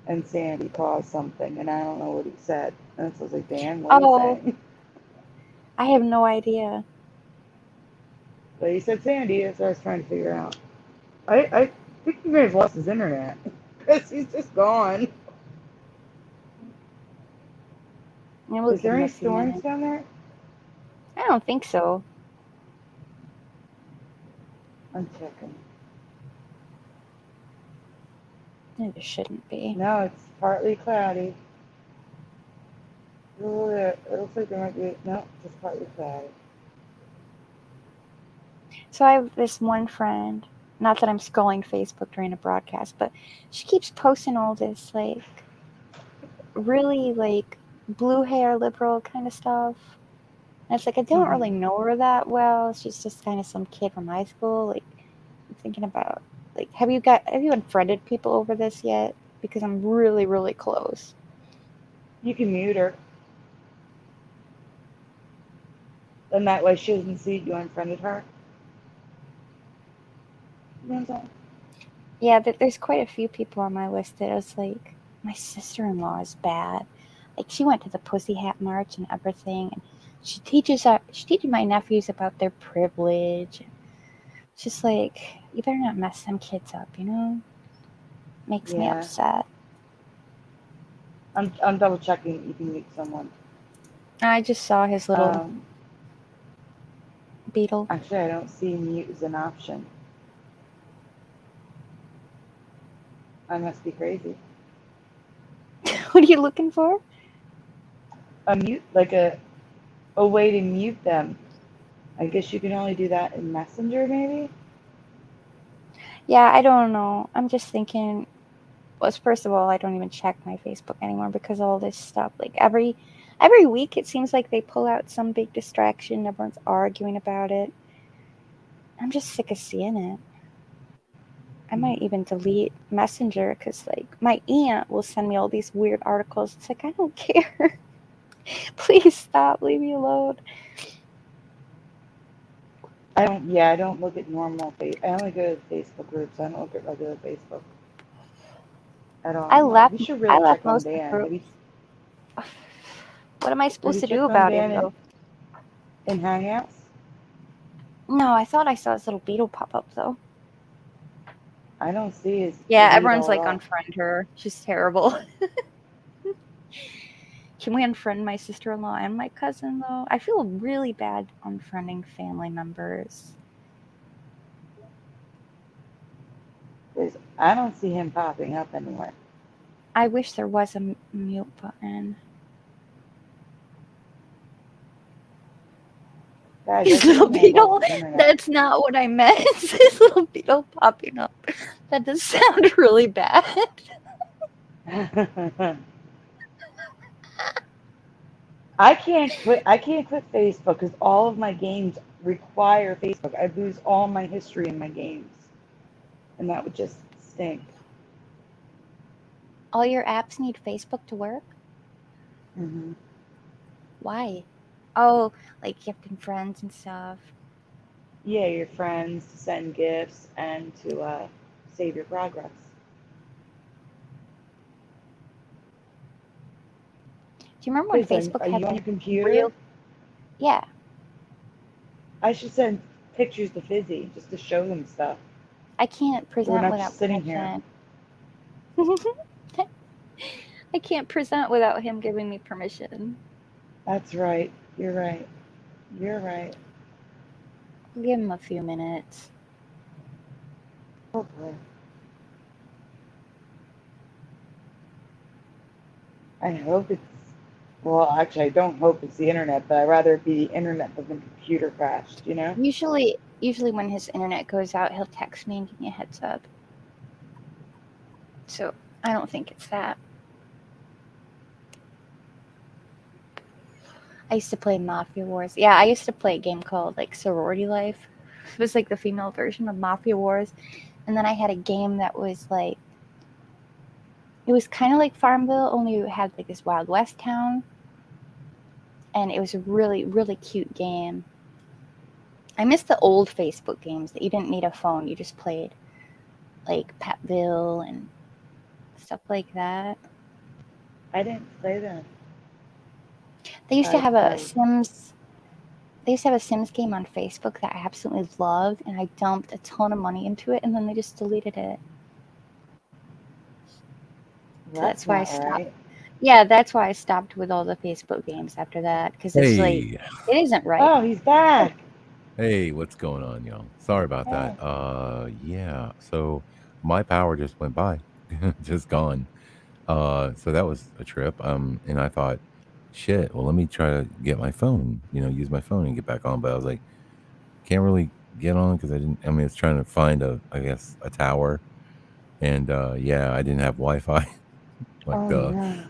and Sandy caused something, and I don't know what he said. And so I was like, Dan, what are you Oh, saying? I have no idea. But he said Sandy, that's what I was trying to figure out. I think he may have lost his internet, because he's just gone. We'll Is give there him any a few storms minutes. down there? I don't think so. I'm checking. There shouldn't be. No, it's partly cloudy. Oh, it looks like there might be, no, just partly cloudy. So I have this one friend, not that I'm scrolling Facebook during a broadcast, but she keeps posting all this like really like blue hair liberal kind of stuff. And it's like I don't really know her that well. She's just kind of some kid from high school. Like I'm thinking about like have you unfriended people over this yet? Because I'm really, really close. You can mute her, and that way she doesn't see you unfriended her. You know what I'm saying? Yeah, there's quite a few people on my list that I was like, my sister-in-law is bad. Like she went to the Pussy Hat March and everything, and she teaches my nephews about their privilege. It's just like you better not mess some kids up, you know? Makes me Yeah. upset. I'm double checking that you can mute someone. I just saw his little Um, beetle. Actually, I don't see mute as an option. I must be crazy. What are you looking for? A mute, like a way to mute them. I guess you can only do that in Messenger, maybe? Yeah, I don't know. I'm just thinking. Well, first of all, I don't even check my Facebook anymore because of all this stuff. Like every week, it seems like they pull out some big distraction. Everyone's arguing about it. I'm just sick of seeing it. I might even delete Messenger because, like, my aunt will send me all these weird articles. It's like I don't care. Please stop. Leave me alone. I don't look at normal I only go to Facebook groups. I don't look at regular Facebook at all I anymore. left. You should I really left check on most of the Dan. group. What am I Have supposed you to do checked on about him, Dan though? in Hangouts? No, I thought I saw his little beetle pop up, though. I don't see his Yeah, everyone's beetle at like, all. unfriend her. She's terrible. Can we unfriend my sister-in-law and my cousin, though? I feel really bad unfriending family members. I don't see him popping up anywhere. I wish there was a mute button. Guys, I His think little I may have lost beetle. his internet. That's not what I meant. It's his little beetle popping up. That does sound really bad. I can't quit Facebook because all of my games require Facebook. I'd lose all my history in my games, and that would just stink. All your apps need Facebook to work? Hmm. Why? Oh, like gifting friends and stuff. Yeah, your friends to send gifts and to save your progress. Do you remember when Because Facebook are had you on like your computer? real? Yeah, I should send pictures to Fizzy just to show them stuff. I can't So we're present not without just sitting here. permission. I can't present without him giving me permission. That's right. You're right. You're right. I'll give him a few minutes. Oh boy. I hope it's. Well, actually, I don't hope it's the internet, but I'd rather it be the internet than the computer crashed. You know? Usually when his internet goes out, he'll text me and give me a heads up. So I don't think it's that. I used to play Mafia Wars. Yeah, I used to play a game called like Sorority Life. It was like the female version of Mafia Wars. And then I had a game that was like it was kind of like Farmville, only it had like this Wild West town, and it was a really really cute game. I miss the old Facebook games that you didn't need a phone; you just played like Petville and stuff like that. I didn't play that. They used to I have a played. Sims. They used to have a Sims game on Facebook that I absolutely loved, and I dumped a ton of money into it, and then they just deleted it. Well, So that's that's why I not stopped. right. Yeah, that's why I stopped with all the Facebook games after that because it's like Hey, it isn't right. Oh, he's back. hey, what's going on, y'all? Sorry about that. Hey. Yeah. So my power just went by, just gone. So that was a trip. And I thought, shit. Well, let me try to get my phone. Use my phone and get back on. But I was like, can't really get on because I didn't. I mean, it's trying to find I guess, a tower. And yeah, I didn't have Wi-Fi. Like Oh no.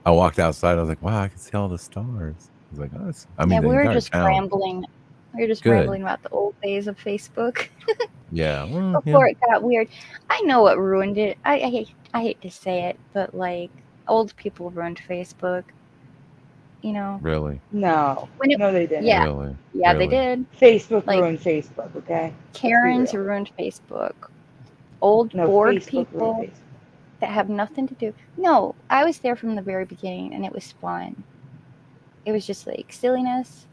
I walked outside. I was like, wow, I can see all the stars. I was like, oh, I Yeah, mean, the we were entire just town. rambling. We were just Good. rambling about the old days of Facebook Yeah. Well, yeah. before it got weird. I know what ruined it. I hate to say it, but like old people ruined Facebook. You know Really, No. when it. No, they didn't. Yeah, really, yeah, they really. did. Facebook Like ruined Facebook. Okay. Let's be Karens real. ruined Facebook. Old No, bored Facebook ruined people Facebook. that have nothing to do. No, I was there from the very beginning, and it was fun. It was just like silliness,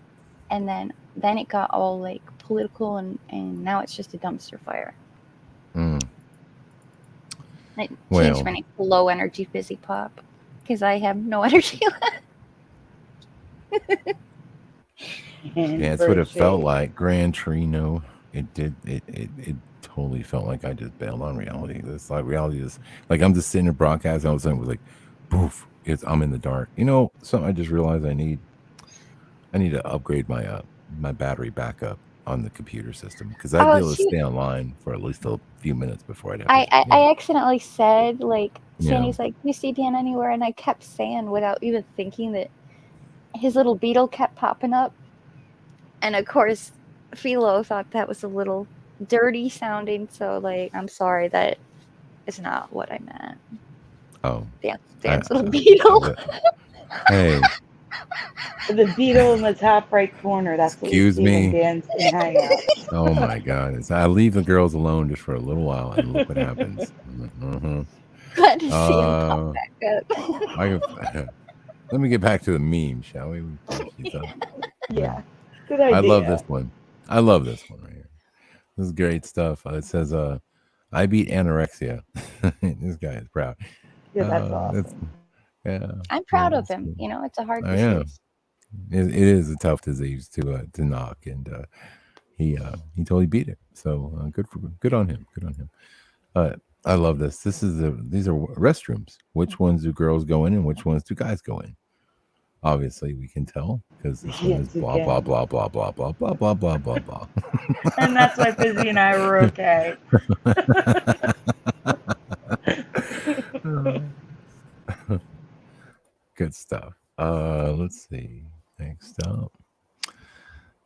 and then it got all like political, and now it's just a dumpster fire. Mm. I changed my Well, name to Low Energy Fizzy Pop because I have no energy left. And yeah, it's for what a it felt shade. like. Gran Torino. It did. It totally felt like I just bailed on reality. This like reality is like I'm just sitting there broadcasting. All of a sudden, it was like, poof! I'm in the dark. Something I just realized I need. I need to upgrade my battery backup on the computer system because I'd be Oh able to shoot! stay online for at least a few minutes before I'd have to. I accidentally said like Yeah. Sandy's like, "Do you see Dan anywhere?" And I kept saying without even thinking that his little beetle kept popping up, and of course, Philo thought that was a little dirty sounding. So like, I'm sorry, that is not what I meant. Oh, I, Dan's little I beetle. bet. Hey, The beetle in the top right corner. That's what we excuse see when me. Dan's in Hangouts. Oh my God! I leave the girls alone just for a little while, and look what happens. Mm-hmm. Glad to see him pop Uh, back up. I can, let me get back to the meme, shall we? She's Yeah. um, Good I love this idea. one. I love this one right here. This is great stuff. It says, "I beat anorexia." This guy is proud. Yeah, that's That's awesome. yeah, I'm yeah, proud of that's him. cool. You know, it's a hard I am. disease. It is a tough disease to knock, and he totally beat it. So good on him. Good on him. I love this. These are restrooms. Which ones do girls go in and which ones do guys go in? Obviously, we can tell because this one is Yes, you blah blah can. blah blah blah blah blah blah blah blah blah. And that's why Fizzy and I were okay. Good stuff. Let's see. Next up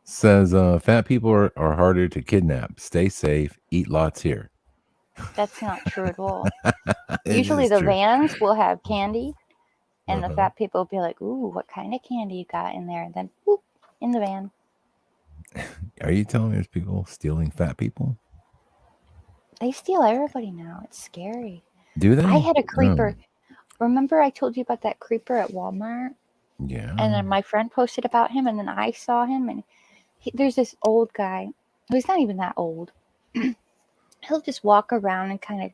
says fat people are harder to kidnap. Stay safe. Eat lots here. That's not true at all. It Usually is the true. vans will have candy, and the Uh-huh. fat people will be like, "Ooh, what kind of candy you got in there?" And then, whoop, in the van. Are you telling me there's people stealing fat people? They steal everybody now. It's scary. Do I they? had a Oh, creeper. Remember I told you about that creeper at Walmart? And yeah. then my friend posted about him, and then I saw him, and there's this old guy who's not even that old. He'll just walk around and kind of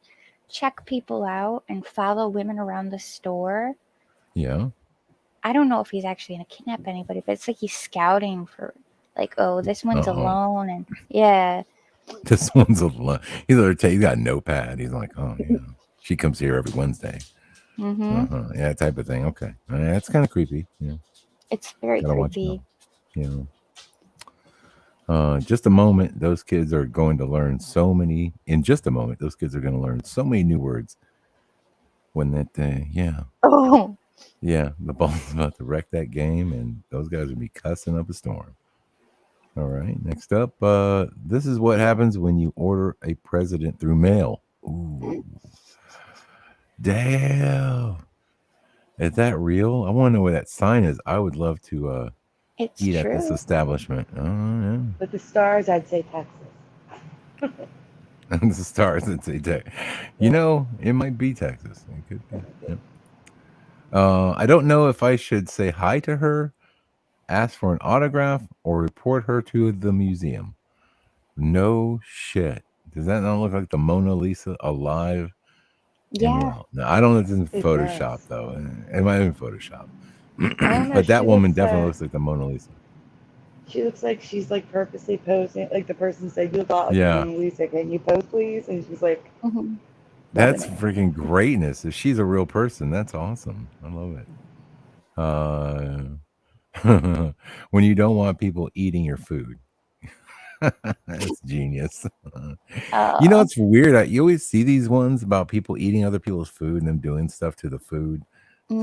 check people out and follow women around the store. Yeah. I don't know if he's actually going to kidnap anybody, but it's like he's scouting for, like, oh, this one's Uh-oh. alone. And yeah. This one's a lot. He's got a notepad. He's like, oh yeah. She comes here every Wednesday. Mm-hmm. Uh-huh. Yeah, type of thing. Okay. That's kind of creepy. Yeah. It's very Gotta watch creepy. out. Yeah. Just a moment, those kids are going to learn so many. In just a moment, those kids are going to learn so many new words. When that, Oh, the ball's about to wreck that game, and those guys will be cussing up a storm. All right, next up, this is what happens when you order a president through mail. Ooh, damn! Is that real? I want to know where that sign is. I would love to it's eat at this true. establishment. Oh yeah. With the stars, I'd say Texas. And the stars and say Texas. You Yeah. know, it might be Texas. It could be. Yep. I don't know if I should say hi to her, ask for an autograph, or report her to the museum. No shit. Does that not look like the Mona Lisa alive and Yeah. well? No, I don't know if it's in It Photoshop does. though. It might have been Photoshop. I don't know. But that woman definitely looks like the Mona Lisa. She looks like she's like purposely posing. Like the person said, "You look a lot like the Yeah. Mona Lisa. Can you pose, please?" And she's like, Mm-hmm. loving That's it. freaking greatness. If she's a real person, that's awesome. I love it. When you don't want people eating your food. That's genius. You know, Uh, it's weird. You always see these ones about people eating other people's food and them doing stuff to the food.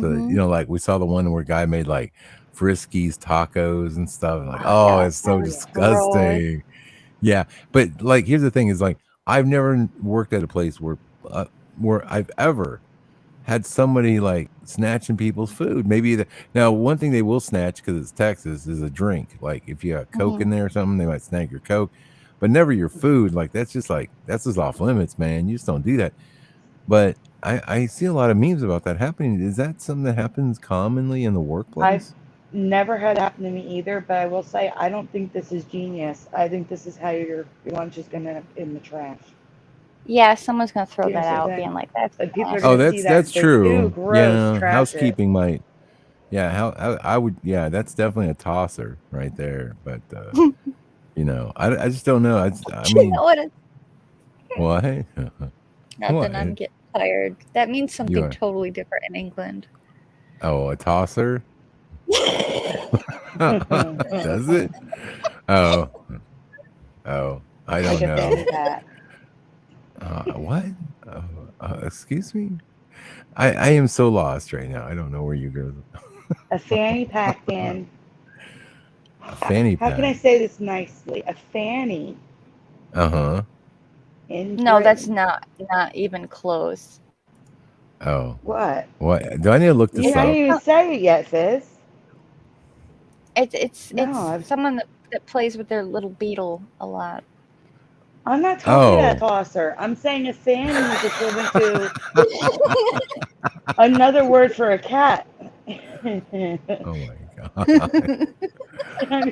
So, mm-hmm. like we saw the one where a guy made like Friskies tacos and stuff. And like, Oh oh, yeah. it's so Oh yeah. Gross. disgusting. Yeah. But like, here's the thing is like, I've never worked at a place where I've ever had somebody like snatching people's food. Maybe now one thing they will snatch because it's Texas is a drink. Like if you got Coke Mm-hmm. in there or something, they might snag your Coke, but never your food. That's just off limits, man. You just don't do that. But I see a lot of memes about that happening. Is that something that happens commonly in the I've workplace? never had it happen to me either, but I will say I don't think this is genius. I think this is how your lunch is gonna end up in the trash. Yeah, someone's gonna throw Do you that understand what out, I'm saying? being like, "That's Like people are Oh, gonna nasty." see that's that like, ew, true. gross, Yeah, trash it. housekeeping might. Yeah, I would. Yeah, that's definitely a tosser right there. But I just don't know. I You know mean, what? what? Nothing. I'm What? getting tired. That means You something are? totally different in England. Oh, a tosser? Does Like it? Oh, oh, I don't a know. fanny pack. What? Excuse me? I am so lost right now. I don't know where you girls. A fanny pack, Dan. A fanny How can I pack. say this nicely? A fanny Uh huh. in No, that's Britain. not even close. Oh, What? what? Do I need to look You this It's haven't up? even said it yet, Fizz. No, it's someone that plays with their little beetle a lot. I'm not talking about a Oh, tosser. I'm saying a fanny is equivalent to another word for a cat. You oh my God.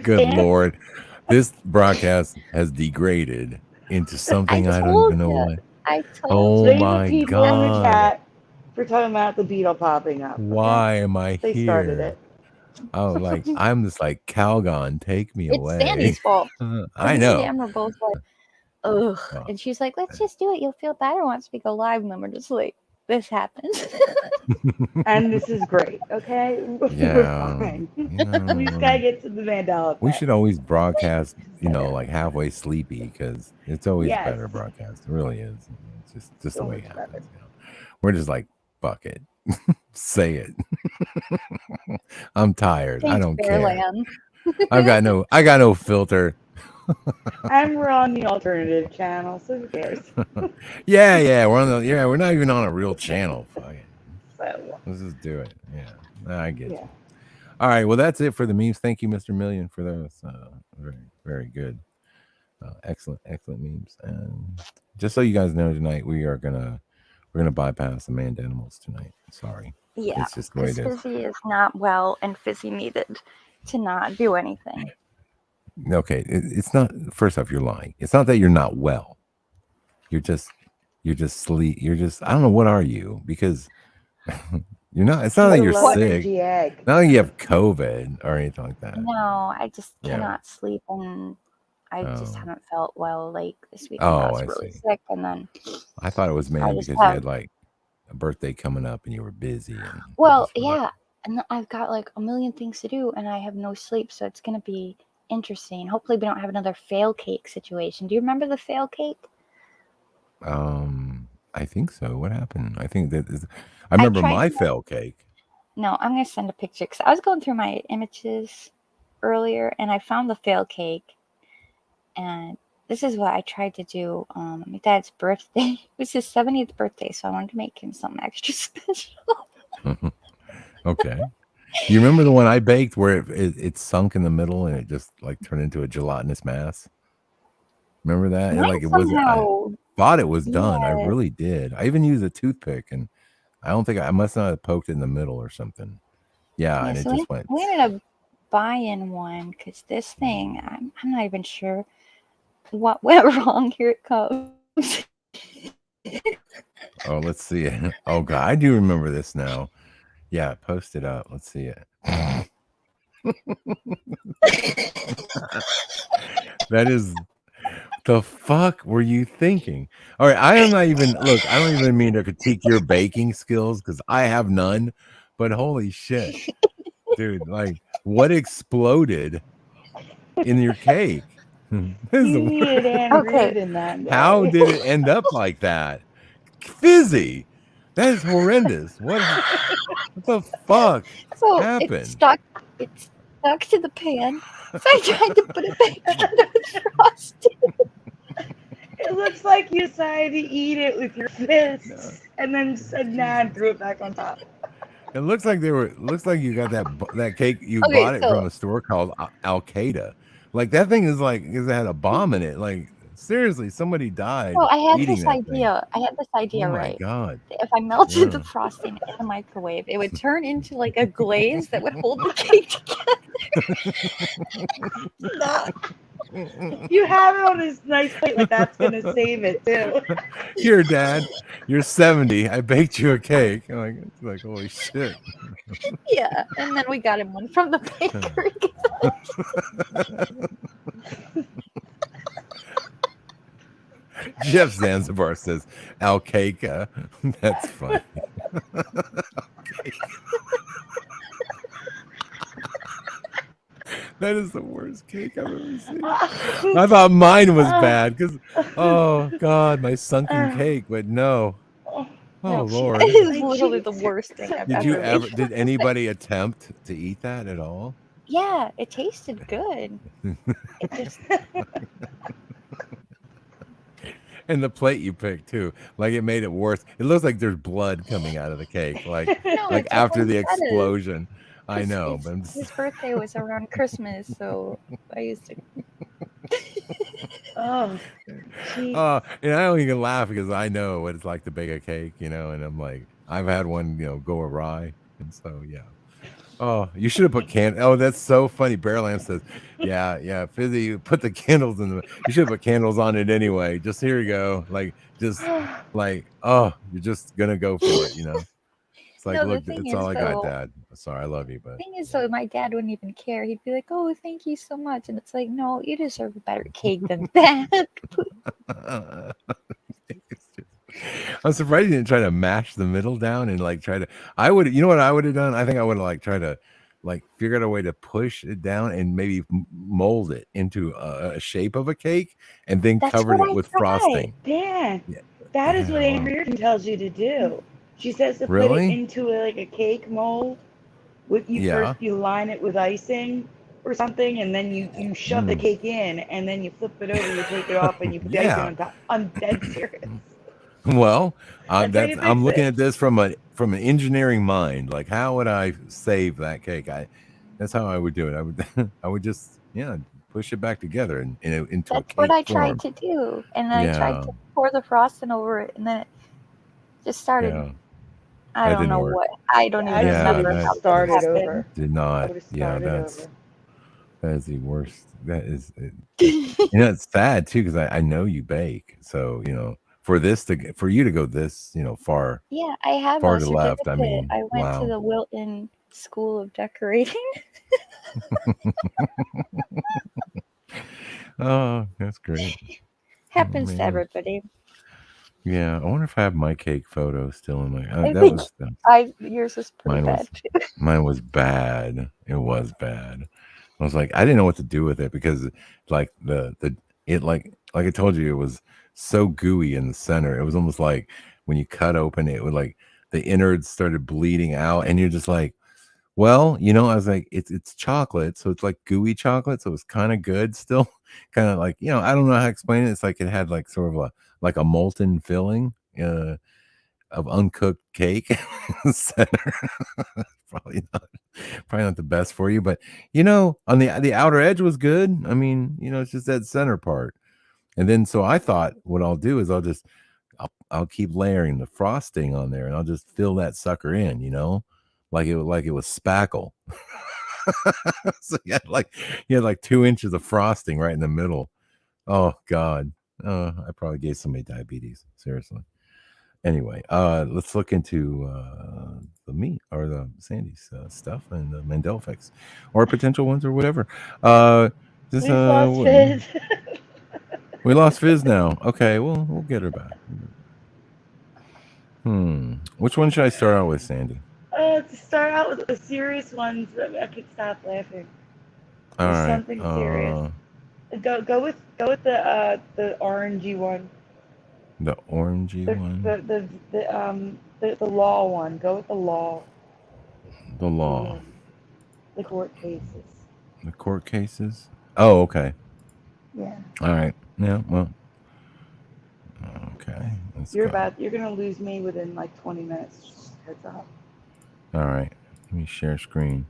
Good understand? Lord. This broadcast has degraded into I something I don't told even know you. what. I told Oh you. Blame the my people in the God. chat for talking about the beetle popping up, okay? Why am I They started here? it. Oh, like I'm just like Calgon, take me It's away. Sandy's fault. I Me and know. Dan were both like, ugh. Oh, And she's like, let's just do it. You'll feel better once we go live. And then we're just like, this happens. And this is great. Okay, we're yeah. fine. We just gotta Yeah. get to the Mandela We effect. should always broadcast, Just get there. like halfway sleepy because it's always Yes, better broadcast. It really is. It's just the so way it much better. happens. We're just like, fuck it, say it. I'm tired. I Thanks, don't care. Bearland. I got no filter. And we're on the alternative channel, so who cares? Yeah. We're not even on a real channel. Fuck it. So Let's just do it. Yeah. I get yeah, you. All right. Well, that's it for the memes. Thank you, Mr. Million, for those. Very, very good. Excellent memes. And just so you guys know, tonight we're gonna bypass the manned animals tonight. Sorry, Yeah, it's just the way because it is. Fizzy is not well, and Fizzy needed to not do anything. Okay, it's not. First off, you're lying. It's not that you're not well. You're just sleep. You're just. I don't know what are you because you're not. It's not she's that a you're low What? sick. energy egg. Not that you have COVID or anything like that. No, I just Yeah. cannot sleep, and I just Oh. haven't felt well. Like this weekend, I Oh, was I really see. sick, and then I thought it was I mainly just because you have. had like a birthday coming up and you were busy and you Well, just were like, yeah, and then I've got like a million things to do, and I have no sleep, so it's gonna be interesting. Hopefully, we don't have another fail cake situation. Do you remember the fail cake? I think so. What happened? I think that is, I I remember tried my to. fail cake. No, I'm gonna send a picture because I was going through my images earlier, and I found the fail cake, and this is what I tried to do. My dad's birthday. It was his 70th birthday, so I wanted to make him something extra special. Okay. You remember the one I baked where it sunk in the middle and it just like turned into a gelatinous mass? Remember that? It like Mine it wasn't. I somehow, thought it was done. I yeah, really did. I even used a toothpick and I don't think I must not have poked it in the middle or something. Yeah, yeah. and it So we, just went. we ended up buying one because this thing, I'm not even sure what went wrong. Here it comes. Oh, let's see it. Oh God, I do remember this now. Yeah, post it up. Let's see it. That is the fuck were you thinking? All right, I am not even look. I don't even mean to critique your baking skills because I have none. But holy shit, dude! Like, what exploded in your cake? This is He the needed worst. Anne Okay, Reed in that How day. did it end up like that? Fizzy. That is horrendous. What the fuck so it happened? stuck. It stuck to the pan. So I tried to put it back under the frosting. It looks like you decided to eat it with your No, fists and then said nah Jesus. and threw it back on top. It looks like they were. Looks like you got that cake. You Okay, bought it from so a store called Al Qaeda. Like that thing is like it had a bomb in it. Like seriously, somebody so died I had eating this that thing. idea. I had this Oh idea, my right? god. If I melted the Yeah. frosting in the microwave, it would turn into like a glaze that would hold the cake together. No, you have it on this nice plate, like that's gonna save it too. Here, Dad, you're 70. I baked you a cake. I'm like, it's like holy shit. Yeah, and then we got him one from the bakery. Jeff Zanzibar says Al Qaeda. That's funny. That is the worst cake I've ever seen. I thought mine was bad because, oh God, my sunken cake. But no, oh No, She, it Lord, is my literally the cheeks are worst thing so I've did you ever made. ever? Did anybody attempt to eat that at all? Yeah, it tasted good. It just And the plate you picked too, like it made it worse. It looks like there's blood coming out of the cake, no, like it's a after the vendetta. explosion. I Because know, it's but I'm just, his birthday was around Christmas, so I used to. Oh, cheeks. and I don't even laugh because I know what it's like to bake a cake, and I'm like, I've had one, go awry, and so yeah. Oh, you should have put Oh, that's so funny. Bearland says, "Yeah, Fizzy, you put the candles in the. You should have put candles on it anyway. Just here you go. Like, just like, oh, you're just gonna go for it, It's like, No, the look, thing it's is all I got, though, Dad. Sorry, I love you, but thing is though, my dad wouldn't even care. He'd be like, "Oh, thank you so much," and it's like, no, you deserve a better cake than that. I'm surprised you didn't try to mash the middle down and like try to. I would, you know what I would have done? I think I would have like tried to like figure out a way to push it down and maybe mold it into a shape of a cake and then That's covered what it I with tried. frosting. Dan, Yeah, that is what yeah. Anne Well, Reardon tells you to do. She says to put it really? into like a cake mold. With you first, Yeah. you line it with icing or something, and then you shove the Mm. cake in, and then you flip it over, you take it off, and you put the icing Yeah. on top. I'm dead serious. Well, That's how you I'm fix looking it. at this from an engineering mind. Like, how would I save that cake? That's how I would do it. I would I would just push it back together into a That's what cake I tried form. to do, and then I tried Yeah, to pour the frosting over it, and then it just started. yeah, I that don't didn't know work. what. I don't even I Yeah, would remember have how that this started happened. over. did I not. would have Yeah, started over. that is the worst. That is, it's sad too because I know you bake, so for you to go this far Yeah, I have far a to the left. I certificate. mean, I went to wow. the Wilton School of Decorating. Oh, that's great. Oh Happens to man. everybody. Yeah, I wonder if I have my cake photo still in my. I That think was I yours is pretty mine bad was too. mine was bad. It was bad. I was like, I didn't know what to do with it because like the it like I told you, it was so gooey in the center. It was almost like when you cut open it would like the innards started bleeding out, and you're just like, well, I was like, it's chocolate, so it's like gooey chocolate, so it's kind of good still, kind of like I don't know how to explain it. It's like it had like sort of a molten filling of uncooked cake in the center. probably not, probably not the best for you, but on the outer edge was good. I mean, it's just that center part, and then so I thought what I'll do is I'll keep layering the frosting on there, and I'll just fill that sucker in, like it was spackle. So you had like 2 inches of frosting right in the middle. Oh God, I probably gave somebody diabetes. Seriously. Anyway, let's look into the meat or the Sandy's stuff and the Mandela effects, or potential ones or whatever. This We've lost Fizz. we lost Fizz now. Okay, we'll get her back. Which one should I start out with, Sandy? To start out with the serious ones, I could stop laughing. All There's right. something serious. Go with the orangey one. The orangey The one. the law one. Go with the law. The The law. the court cases. The court cases. Oh, okay. Yeah. All right. Yeah. Well. Okay. Let's go. You're gonna lose me within like 20 minutes. Just heads up. All right. Let me share screen.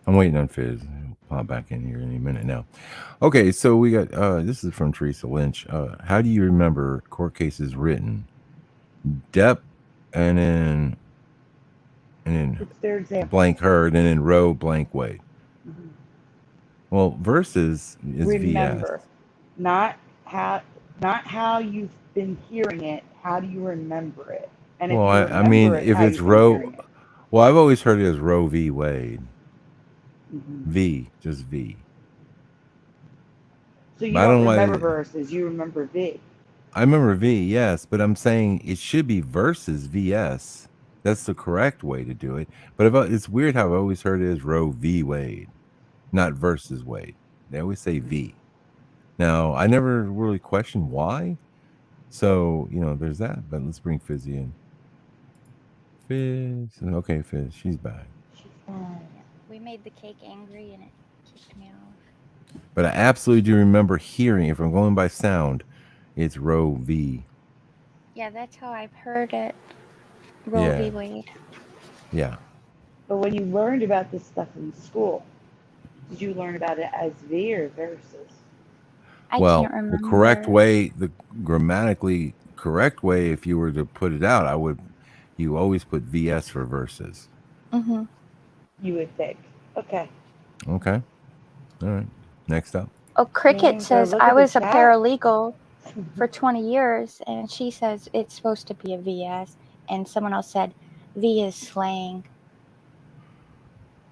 I'm waiting on Fizz. He'll pop back in here any minute now. Okay, so we got this is from Teresa Lynch. How do you remember court cases written? Depp and then It's their example. blank Heard and then Roe blank Wade. Mm-hmm. Well, versus is VS. Remember, not how not how you've been hearing it. How do you remember it? And if Well, you I mean, remember it, if how it's you've been Roe, hearing it. well, I've always heard it as Roe v. Wade. Mm-hmm. V, just V. So you But I don't don't know remember why. verses. You remember V. I remember V, yes, but I'm saying it should be versus VS. That's the correct way to do it. But it's weird how I've always heard it as Roe v. Wade, not versus Wade. They always say V. Now, I never really questioned why. So, there's that. But let's bring Fizzy in. Fizz. Okay, Fizz, she's back. She's fine. We made the cake angry and it kicked me off. But I absolutely do remember hearing, if I'm going by sound, it's Roe v. Yeah, that's how I've heard it. Roe v. Yeah. Wade. Yeah. But when you learned about this stuff in school, did you learn about it as V or versus? I Well, can't the correct remember. way, the grammatically correct way, if you were to put it out, you always put VS for verses. Mm-hmm. You would think. Okay. Okay. All right. Next up. Oh, Cricket Man, go says look I at the was a chat. paralegal for 20 years, and she says it's supposed to be a VS. And someone else said, V is slang.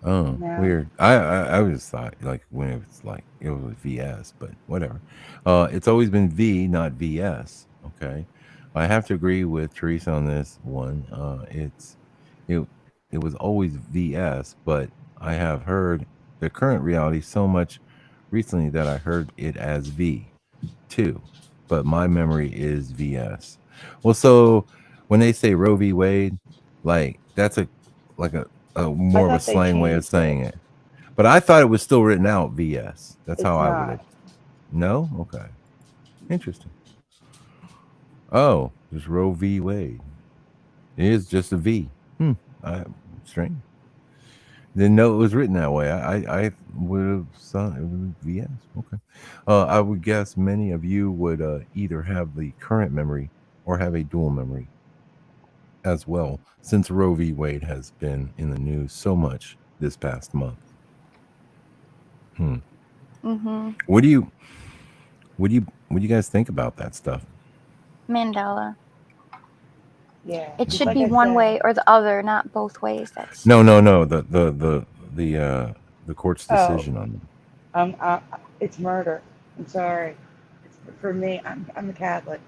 Oh, No, weird. I was thought like when it was like it was VS, but whatever. It's always been V, not VS. Okay, I have to agree with Teresa on this one. It it was always VS, but I have heard the current reality so much recently that I heard it as V too, but my memory is VS. Well, so when they say Roe v. Wade, like that's like a I more of a thought they slang way of changed it. saying it. But I thought it was still written out VS. That's how It's I would not. have. No, okay, interesting. Oh, just Roe v. Wade. It is just a V. Hmm. I strange. Didn't know it was written that way. I would have thought it was VS. Okay. I would guess many of you would either have the current memory or have a dual memory as well, since Roe v. Wade has been in the news so much this past month. Hmm. Mm-hmm. What do you what do you guys think about that stuff? Mandela. Yeah, It because should like be I one said, way or the other, not both ways. That's No. The court's oh, decision on them. it's murder. I'm sorry. It's for me. I'm a Catholic.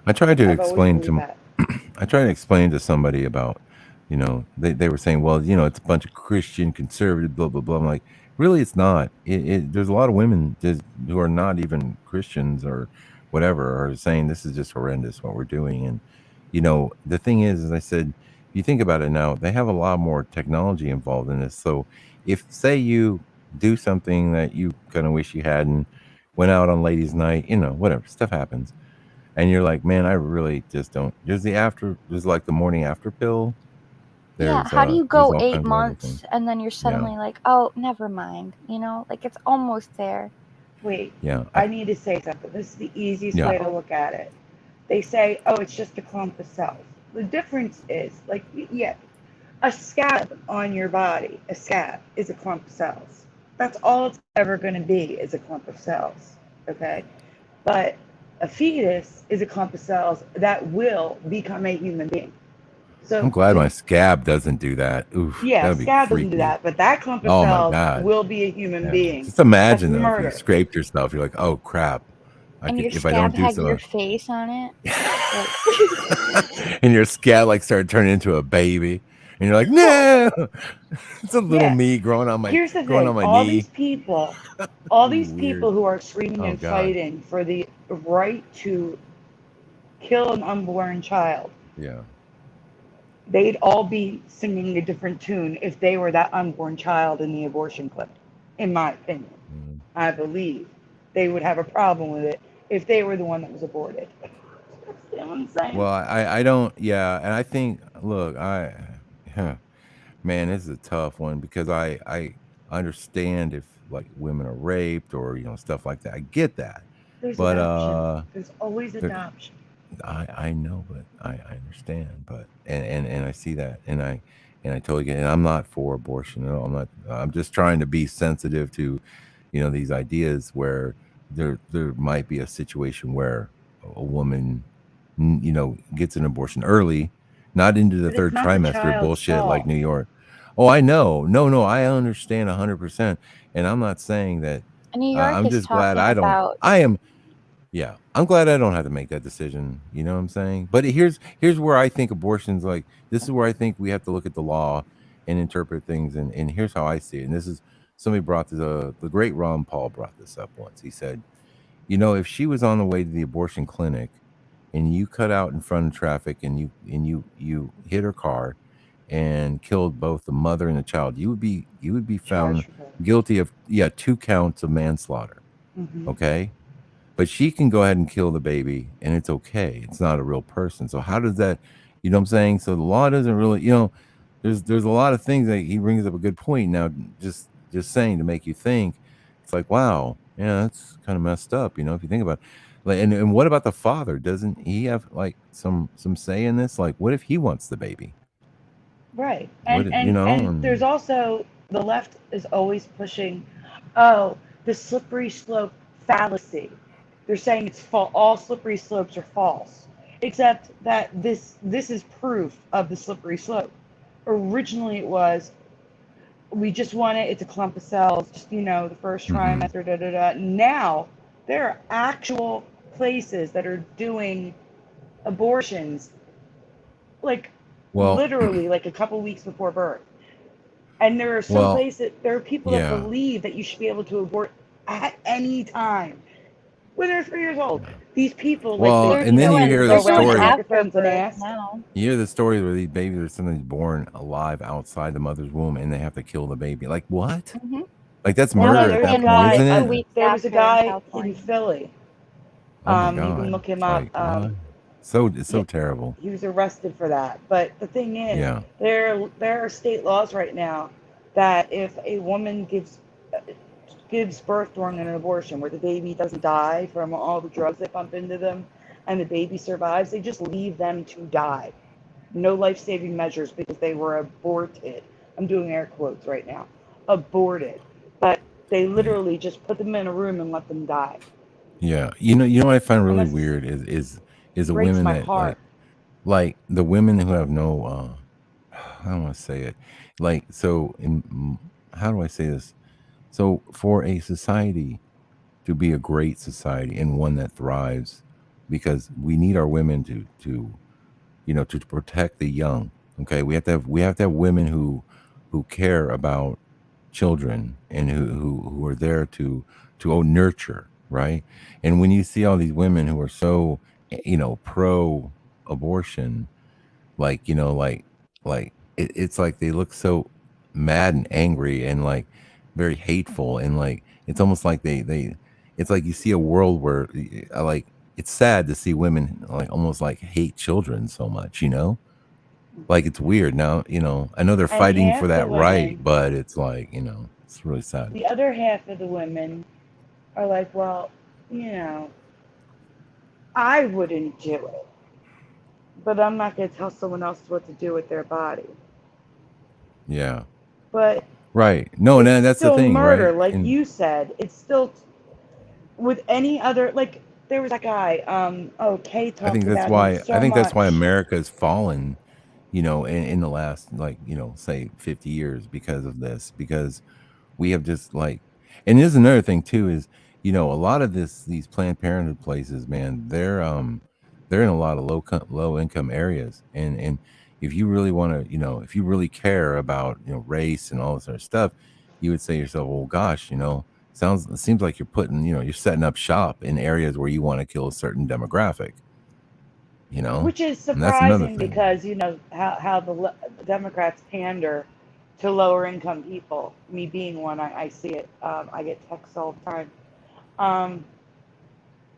I tried to I've always explain believed to that. I tried to explain to somebody about, they were saying, well, it's a bunch of Christian conservative, blah, blah, blah. I'm like, really, it's not. There's a lot of women just who are not even Christians or whatever are saying this is just horrendous what we're doing. And, the thing is, as I said, if you think about it now, they have a lot more technology involved in this. So if, say, you do something that you kind of wish you hadn't, went out on ladies' night, whatever, stuff happens and you're like, man, I really just don't. There's like the morning after pill. yeah. There's How do you there's go all eight kinds of other things. months and then you're Yeah, suddenly like, oh, never mind? Like it's almost there. Wait, yeah, I need to say something. This is the easiest yeah. way Uh to oh. look at it. They say, oh, it's just a clump of cells. The difference is, like, yeah, a scab on your body, a scab is a clump of cells. That's all it's ever going to be is a clump of cells. Okay? But a fetus is a clump of cells that will become a human being. I'm So, glad my scab doesn't do that. Oof, yeah, that'd be scab doesn't do freaky. that, but that clump of Oh my cells god. will be a human Yeah. being. Just That's imagine though if you murder. scraped yourself, you're like, oh crap. I And could your if I don't scab do had your so. face on it. Like, And your scab like started turning into a baby, and you're like, Well, no, it's a little yeah, me here's the growing thing on my all these knee. people, all Ooh, these weird. people who are screaming Oh and god. fighting for the right to kill an unborn child, Yeah. they'd all be singing a different tune if they were that unborn child in the abortion clip, in my opinion. Mhm. I believe they would have a problem with it if they were the one that was aborted. You know what I'm saying? Well, I don't. Yeah, and I think look, huh, man, this is a tough one because I understand if like women are raped or stuff like that. I get that, There's but adoption. There's always there, adoption. I know, but I understand, but and I see that, and I totally get it. And I'm not for abortion at all. I'm not. I'm just trying to be sensitive to, these ideas where there might be a situation where a woman, gets an abortion early, not into the But it's third not the trimester child's bullshit like fault. New York. Oh, I know. No, I understand 100%, and I'm not saying that. New York I'm is just glad talking I don't. about. I am yeah, I'm glad I don't have to make that decision. You know what I'm saying? But here's where I think abortion's like. This is where I think we have to look at the law and interpret things. And here's how I see it. And this is somebody brought this. The great Ron Paul brought this up once. He said, if she was on the way to the abortion clinic, and you cut out in front of traffic, and you hit her car, and killed both the mother and the child, you would be found Charged for both. guilty of 2 counts of manslaughter. Mm-hmm. Okay, but she can go ahead and kill the baby and it's okay. It's not a real person. So how does that, what I'm saying? So the law doesn't really, there's a lot of things that he brings up a good point. Now, just saying to make you think, it's like, wow, yeah, that's kind of messed up, if you think about it. Like, and what about the father? Doesn't he have like some say in this? Like, what if he wants the baby? Right. What, And there's and also the left is always pushing, oh, the slippery slope fallacy. They're saying it's all slippery slopes are false, except that this is proof of the slippery slope. Originally, it was we just want it. It's a clump of cells, just the first Mm-hmm. trimester. Da da da. Now there are actual places that are doing abortions, like Well, literally, like a couple weeks before birth. And there are some well, places, there are people that yeah, believe that you should be able to abort at any time when they're 3 years old. yeah. These people, like, Well, they, They're and then you doing hear the they're go around doing with story. after microphones and birth ask. now. You hear the story where these babies are suddenly born alive outside the mother's womb, and they have to kill the baby. Like what? Hmm. Like that's Now No, murder they're at there's a that saying point, 1 to isn't guy. 2 it? weeks There was a after in guy in California. Philly. Oh my You can god! look him It's up. like what? It's Yeah, so terrible. he was arrested for that. But the thing is, Yeah, there are state laws right now that if a woman gives birth during an abortion where the baby doesn't die from all the drugs they pump into them and the baby survives, they just leave them to die. No life-saving measures because they were aborted. I'm doing air quotes right now. Aborted. But they yeah, literally just put them in a room and let them die. yeah. You know what I find And really this weird is the breaks women my that heart. like the women who have no I don't want to say it like so how do I say this? So for a society to be a great society and one that thrives, because we need our women to to protect the young. Okay, we have to have women who care about children and who are there to nurture, right? And when you see all these women who are so pro abortion, like it's like they look so mad and angry and like very hateful, and like it's almost like they it's like you see a world where like it's sad to see women like almost like hate children so much, like it's weird now. I know they're And fighting for half the that right, women, but it's like it's really sad. the other half of the women are like, well, you know, I wouldn't do it, but I'm not going to tell someone else what to do with their body. Yeah, But right. No, it's no, that's the still thing, murder, right? like And you said. It's still with any other, like, there was that guy, Kay I talked think that's about him why I so think that's why much. America has fallen, in the last like, say 50 years because of this, because we have just like, and there's another thing too is, a lot of these Planned Parenthood places, man, they're in a lot of low income areas. And if you really want to, if you really care about, race and all this other stuff, you would say to yourself, well, gosh, it seems like you're putting, you're setting up shop in areas where you want to kill a certain demographic, Which is and that's another surprising thing. because how the Democrats pander to lower income people. Me being one, I see it. I get texts all the time. Um,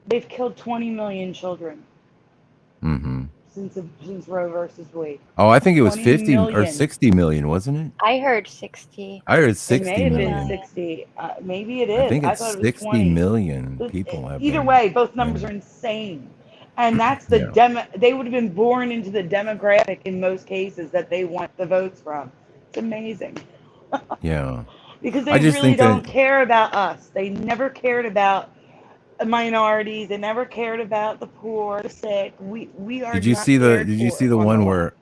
they've killed 20 million children Hmm. since Roe versus Wade. Oh, I think it was 20 50 or million. 60 million, wasn't it? I heard 60. I heard It 60 may have 60 been million. million. 60. Maybe it I is. think I it's thought it was 60 20. million people have Either been. way, both Yeah. numbers are insane. And that's Yeah. they would have been born into the demographic in most cases that they want the votes from. It's amazing. Yeah. Because I they just really think that don't care about us. They never cared about minorities. They never cared about the poor, the sick. We are not cared did you see for the on the one left. where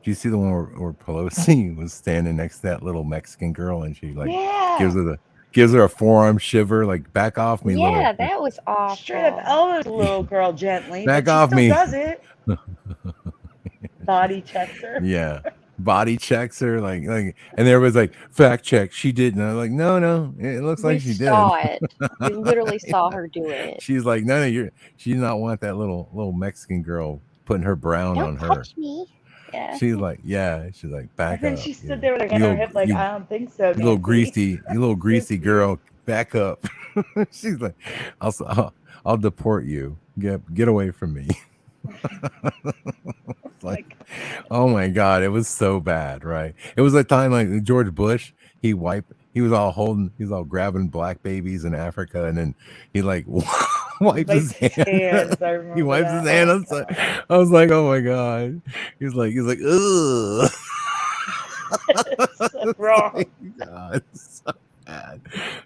did you see the one where Pelosi was standing next to that little Mexican girl and she like gives Yeah. her the gives her a forearm shiver, like back off me, Yeah, little that was Straight up awful. elbows the little girl gently, but back she off still me. does it. Body checks her. Yeah. Body checks her and everybody's like, fact check, she didn't. I'm like, no, no, it looks We like she did. saw it. We literally saw her do it. She's like, no, no, she did not want that little Mexican girl putting her brown Don't on her. touch me. Yeah. She's like, yeah. She's like, And back then up, she stood there with her hand on her hip, like, I don't think so, Nancy. you little So greasy cute. girl, back up. She's like, I'll deport you. Get away from me. It's like, Like, oh my god, it was so bad, right? It was a time like George Bush. He was all grabbing black babies in Africa, and then he like wipes his bites his hand. hands. I He remember wipes his that. hand. Oh, On. God. I was like, oh my god. He's like, ugh. It's so It's wrong. like, God, it's so bad.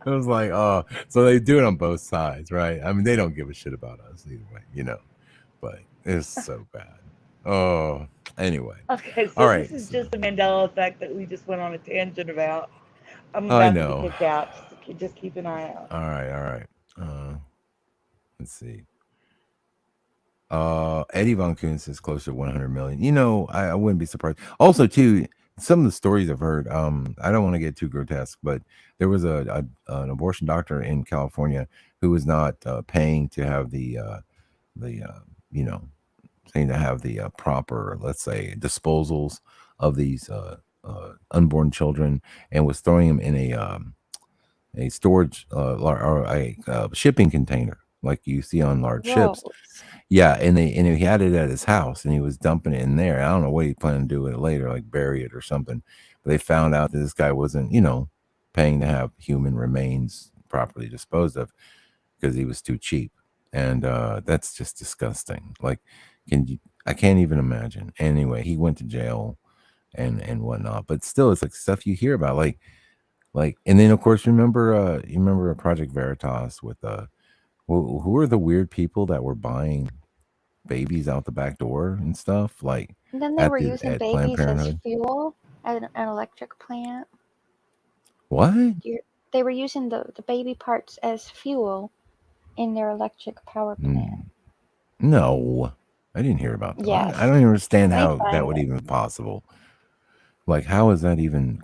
It was like, oh, so they do it on both sides, right? I mean, they don't give a shit about us either way, but it's so bad. Oh, Anyway, Okay, all so this right. is just the Mandela effect that we just went on a tangent about. I'm I about to get know. kicked out. Just keep an eye out. All right, all right. Let's see. Eddie Von Kuntz is close to 100 million. I wouldn't be surprised. Also, too, some of the stories I've heard. I don't want to get too grotesque, but there was an abortion doctor in California who was not paying to have the you know saying to have the proper, let's say, disposals of these unborn children, and was throwing them in a storage or a shipping container like you see on large ships. Gross. Yeah, and he had it at his house, and he was dumping it in there. I don't know what he planned to do with it later, like bury it or something. But they found out that this guy wasn't, paying to have human remains properly disposed of because he was too cheap, and that's just disgusting. Like, can you? I can't even imagine. Anyway, he went to jail and whatnot, but still, it's like stuff you hear about, and then of course, you remember Project Veritas with who are the weird people that were buying babies out the back door and stuff, like And then they were using at Planned babies as Parenthood. fuel at an electric plant. What? They were using the baby parts as fuel in their electric power plant. Mm, no, I didn't hear about that. I Yes. don't even understand Let me how that find would it. even be possible. Like, how is that even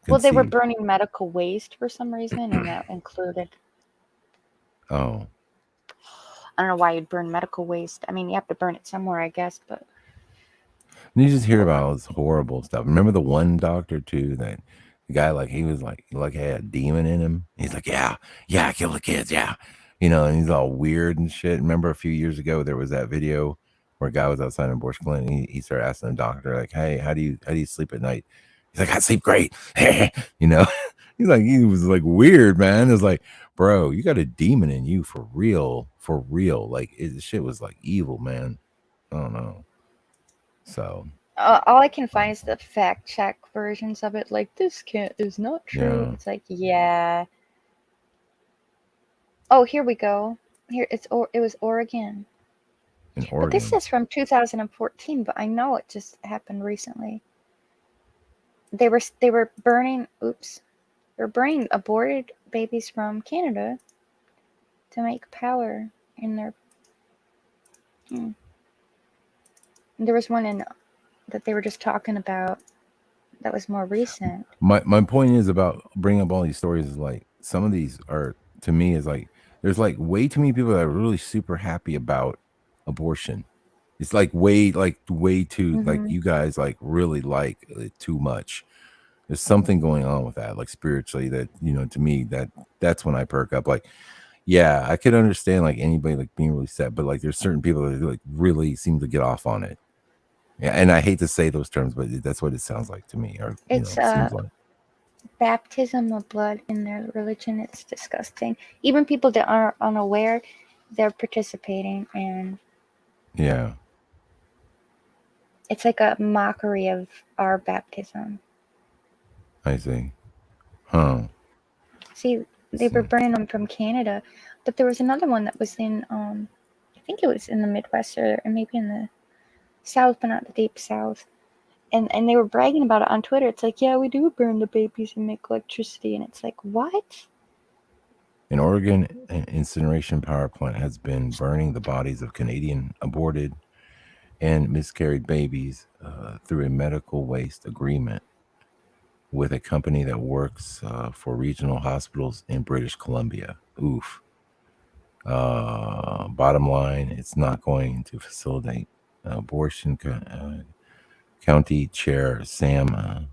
Well, they were conceived? burning medical waste for some reason, and that included. Oh, I don't know why you'd burn medical waste. I mean, you have to burn it somewhere, I guess, but and you just hear hold about on. all this horrible stuff. Remember the one doctor too that the guy, like, he was like had a demon in him. He's like, yeah, yeah, kill the kids, yeah, and he's all weird and shit. Remember a few years ago there was that video where a guy was outside an abortion clinic. And he started asking the doctor, like, hey, how do you sleep at night? He's like, I sleep great. you know, he was like weird, man. It was like, bro, you got a demon in you for real, for real. Like, shit was like evil, man. I don't know. So All I can find is the fact check versions of it. Like, this can't is not true. yeah, It's like, yeah. Oh, here we go. Here it was Oregon. in But this Oregon. is from 2014, but I know it just happened recently. They were burning, oops. They're burning aborted babies from Canada to make power in their. Hmm. There was one in that they were just talking about that was more recent. My point is about bringing up all these stories is like some of these are, to me, is like there's like way too many people that are really super happy about abortion. It's like way too, like, Hmm. you guys like really like it too much. There's something going on with that, like spiritually, that, to me, that's when I perk up. Like, yeah, I could understand like anybody like being really sad, but like there's certain people that like really seem to get off on it. Yeah, and I hate to say those terms, but that's what it sounds like to me, or It's seems like. baptism of blood in their religion. It's disgusting. Even people that are unaware, they're participating, and Yeah, it's like a mockery of our baptism. I see. Huh. See, I they were see. burning them from Canada, but there was another one that was in, I think it was in the Midwest or maybe in the South, but not the deep South. And they were bragging about it on Twitter. It's like, yeah, we do burn the babies and make electricity, and it's like, what? In Oregon, an incineration power plant has been burning the bodies of Canadian aborted and miscarried babies through a medical waste agreement with a company that works for regional hospitals in British Columbia. Oof. Bottom line, it's not going to facilitate abortion. County Chair Sam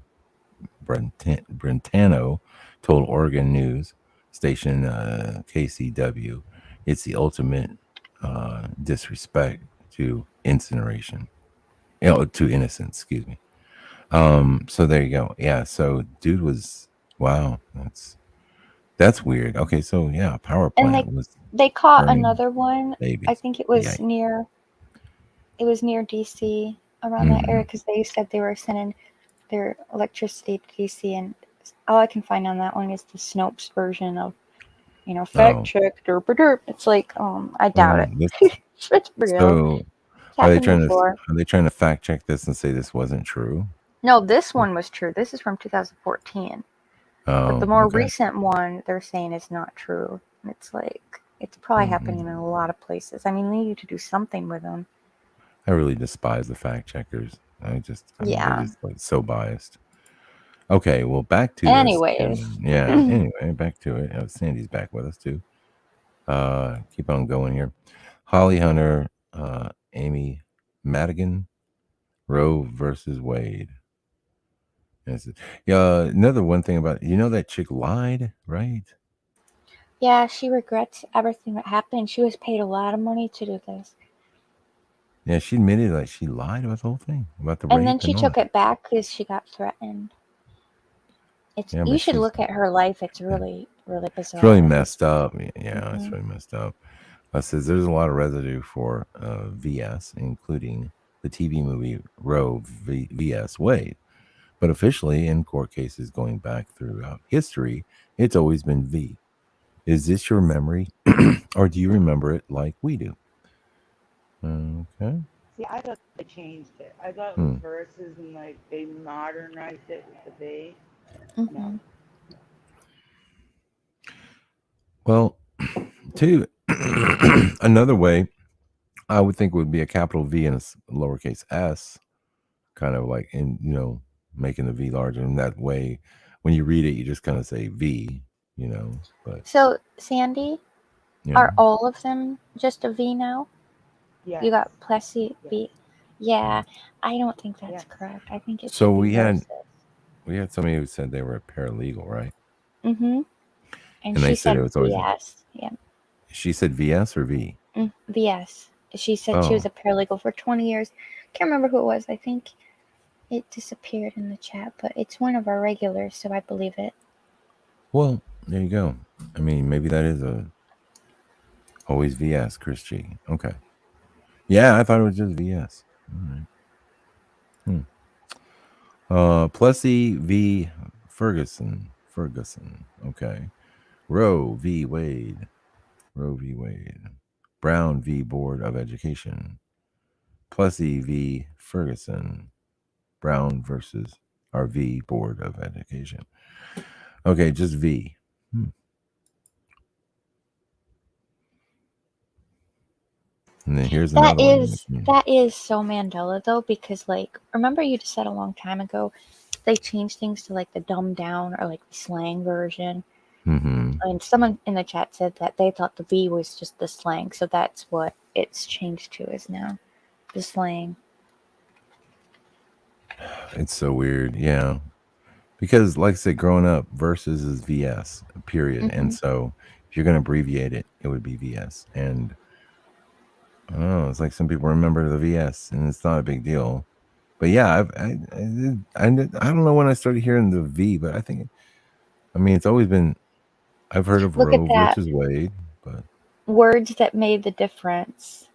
Brentano told Oregon News station KCW, it's the ultimate disrespect to incineration, to innocence. Excuse me. So there you go. Yeah. So dude was, wow. That's weird. Okay. So yeah, a power And plant was they caught burning another one. I babies. think Yeah. it was near DC around that area Hmm. because they said they were sending their electricity to DC, and all I can find on that one is the Snopes version of, fact Oh check derp derp. It's like, I doubt well, it. this It's real. so. It's happened before. are they trying to fact check this and say this wasn't true? No, this one was true. This is from 2014. But the Oh, more okay. recent one, they're saying is not true. And it's like, it's probably happening in Mm-mm. a lot of places. I mean, they need to do something with them. I really despise the fact checkers. I mean, they're Yeah. just like so biased. Okay, well, back to this. Anyways. Yeah. Anyway, back to it. Sandy's back with us too. Keep on going here. Holly Hunter, Amy Madigan, Roe versus Wade. Yeah. Another one thing about that chick lied, right? Yeah, she regrets everything that happened. She was paid a lot of money to do this. Yeah, she admitted like she lied about the whole thing about the And then rape she and all took that. it back because she got threatened. It's Yeah, you but should she's look at her life. It's yeah. really, really It's really bizarre. messed up. Yeah, it's Hmm. really messed up. Says there's a lot of residue for VS, including the TV movie VS Wade. But officially, in court cases going back throughout history, it's always been V. Is this your memory, or do you remember it like we do? Okay. See, I thought they changed it. I thought it was Hmm. verses and like they modernized it with the V. No. Hmm. Well, too, another way I would think would be a capital V and a lowercase s, kind of like making the V larger. In that way, when you read it, you just kind of say V, but So, Sandy, yeah. are all of them just a V now? You Yes. got Plessy Yes. V. Yeah, I don't think that's Yes. correct. I think it So should be versus. we had somebody who said they were a paralegal, right? Mm-hmm. And And they she said it said was always VS. Yeah. she said VS or V. VS. She said she was Oh, a paralegal for 20 years. Can't remember who it was. I think it disappeared in the chat, but it's one of our regulars, so I believe it. well, there you go. I mean, maybe that is a always VS, Chris G. Okay. Yeah, I thought it was just VS. All right. Hmm. Plessy v. Ferguson. Ferguson. Okay. Roe v. Wade. Roe v. Wade. Brown v. Board of Education. Plessy v. Ferguson. Brown versus V. Board of Education. Okay, just V. Hmm. And then here's That another one. is that is so Mandela though, because like remember you just said a long time ago they changed things to like the dumbed down or like the slang version. Mm-hmm. And someone in the chat said that they thought the V was just the slang, so that's what it's changed to is now the slang. It's so weird. Yeah. Because, like I said, growing up, versus is VS, period. And Hmm. so if you're going to abbreviate it, it would be VS. And I don't know. It's like some people remember the VS and it's not a big deal. But yeah, I don't know when I started hearing the V, but I mean, it's always been, I've heard of Look at Roe that versus Wade, but words that made the difference.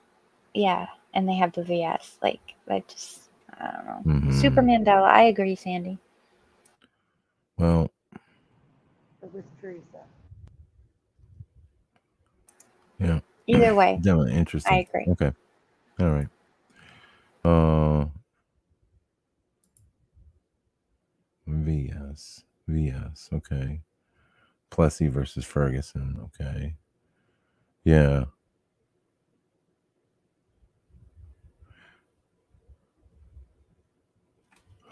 Yeah, and they have the VS. Like that just I don't know. Super mm-hmm. Mandela. I agree, Sandy. Well, It was Teresa. yeah, Either way, definitely I interesting. agree. Okay. All right. Uh, VS. VS. Okay. Plessy versus Ferguson. Okay. Yeah.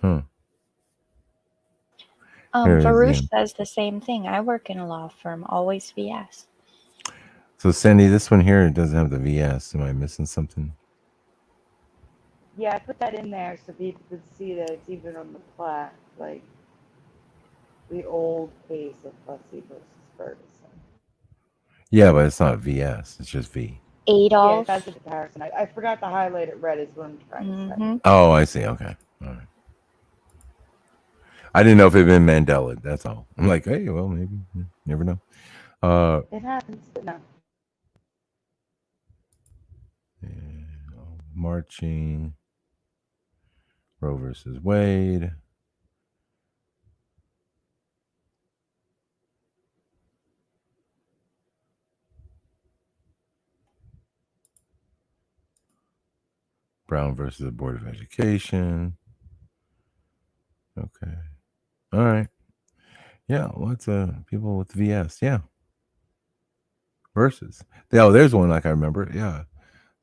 Huh. Here it is Varouche again. says the same thing. I work in a law firm, always VS. So, Sandy, this one here doesn't have the VS. Am I missing something? Yeah, I put that in there so people could see that it's even on the plat, like the old case of Plessy versus Ferguson. Yeah, but it's not VS. It's just V. Yeah, that's Adolf. a comparison. I forgot to highlight it red is what I'm trying to say. Mm-hmm. Oh, I see. Okay. All right. I didn't know if it had been Mandela. That's all. I'm like, hey, well, maybe. Never know. Uh, It happens, but no. yeah, marching. Roe versus Wade. Brown versus the Board of Education. Okay. All right. Yeah. What's people with VS? Yeah. Versus. Oh, there's one like I remember. Yeah.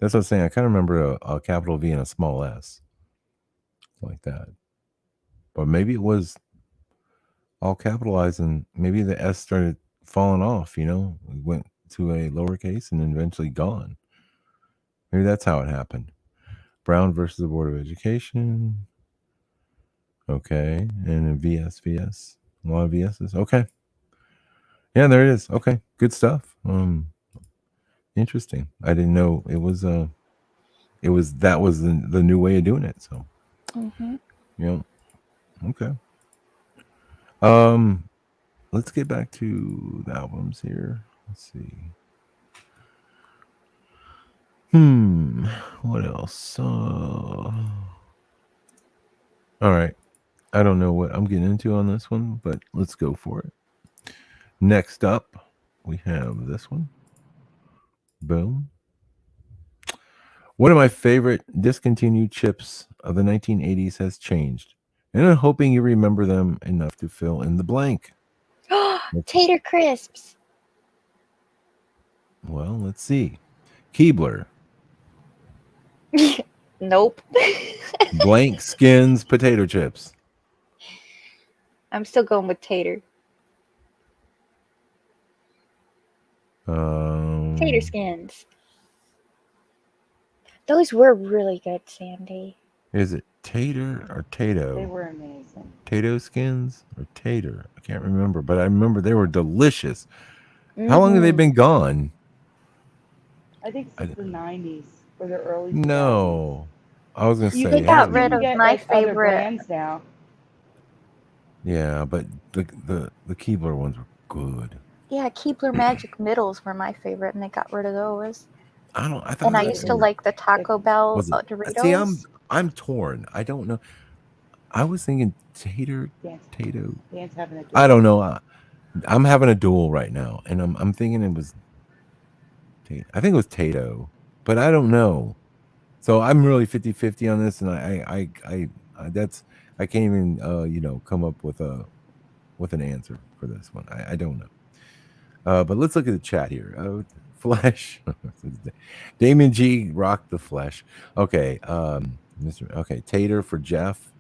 That's what I'm saying. I kind of remember a capital V and a small S like that. But maybe it was all capitalized and maybe the S started falling off, We went to a lowercase and then eventually gone. Maybe that's how it happened. Brown versus the Board of Education. Okay. And then VS. A lot of VS's. Okay. Yeah, there it is. Okay. Good stuff. Interesting. I didn't know it was that was the new way of doing it. So, Mm-hmm. you know, okay. Um, let's get back to the albums here. Let's see. Hmm. What else? All right. I don't know what I'm getting into on this one, but let's go for it. Next up, we have this one. Boom. One of my favorite discontinued chips of the 1980s has changed, and I'm hoping you remember them enough to fill in the blank. Tater crisps. Well, let's see. Keebler, Nope. blank skins potato chips. I'm still going with tater. Tater Um, skins. Those were really good, Sandy. is it tater or They tato? were amazing. Tato skins or tater? I can't remember, but I remember they were delicious. How long have they Mm-hmm. been gone? I think I, since the 90s or the early 2000s. no, I was gonna You say They it can got hasn't you rid been. can of get my like other favorite. brands now. Yeah, but the Keebler ones were good. Yeah, Keebler Magic Middles were my favorite, and they got rid of those. I don't. I And thought I But used they to were. like the the Taco Bell Was it? See, I'm Doritos. I'm torn. I don't know. I was thinking dance tato. dance having a I duel. don't know. I'm having a duel right now, and I'm thinking it was. I think it was Tato, but I don't know. So I'm really 50-50 on this, and I that's I can't even come up with an answer for this one. I don't know. But let's look at the chat here. Flesh. Damon G rocked the flesh. Okay. Mr. Okay. Tater for Jeff.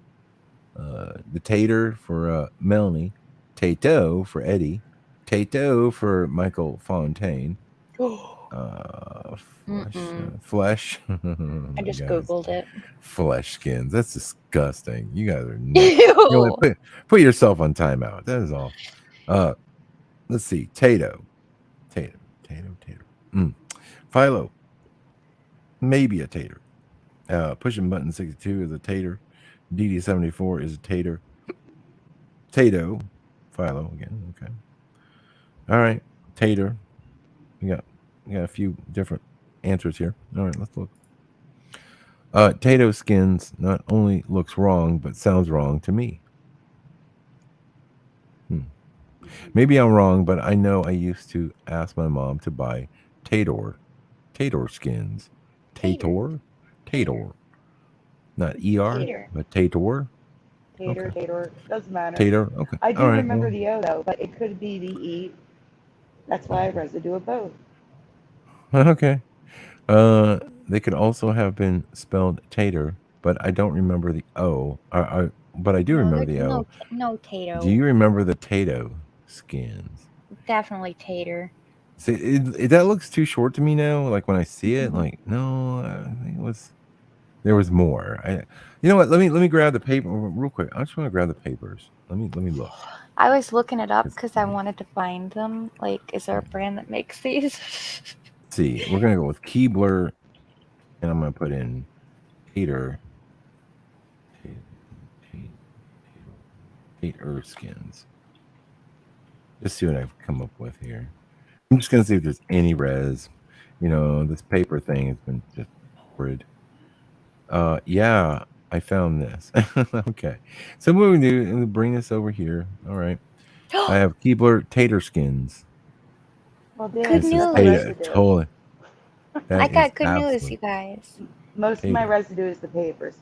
The Tater for Melanie. Tato for Eddie. Tato for Michael Fontaine. Flesh. Mm-mm. Flesh. I You just guys. Googled it. Flesh skins. That's disgusting. You guys are nuts. Ew. Put yourself on timeout. That is all. Uh, let's see. Tato. Mm. Philo, maybe a tater. Pushing button 62 is a tater. DD74 is a tater. Tato, Philo again. Okay. All right. Tater. We got a few different answers here. All right, let's look. Tato skins not only looks wrong, but sounds wrong to me. Hmm. Maybe I'm wrong, but I know I used to ask my mom to buy Tator skins. Tater. Tator? Tater. Tator. Not ER, Tater. but Tator. Tater, Okay. tater, doesn't matter. Tater. Okay. I All do right. remember Well, the O though, but it could be the E. That's why I residue of both. okay. They could also have been spelled tater, but I don't remember the O. But I do No, remember there's the O. no Do Tato. you remember the Tato skins? Definitely Tater. See, that looks too short to me now. Like when I see it, Mhm. like no, I think it was there was more. You know what? Let me grab the paper real quick. I just want to grab the papers. Let me look. I was looking it up 'Cause, because I wanted to find them. Like, is there a brand that makes these? let's see, we're gonna go with Keebler, and I'm gonna put in Tater, Tater skins. Just see what I've come up with here. I'm just gonna see if there's any res. This paper thing has been just horrid. Yeah, I found this. Okay, so what we do is bring this over here. All right, I have Keebler Tater skins. Well, Good Dan, This is that's a news. Tater. residue. Totally. I That is got good news, absolute. you guys. Most of my Tater. residue is the papers.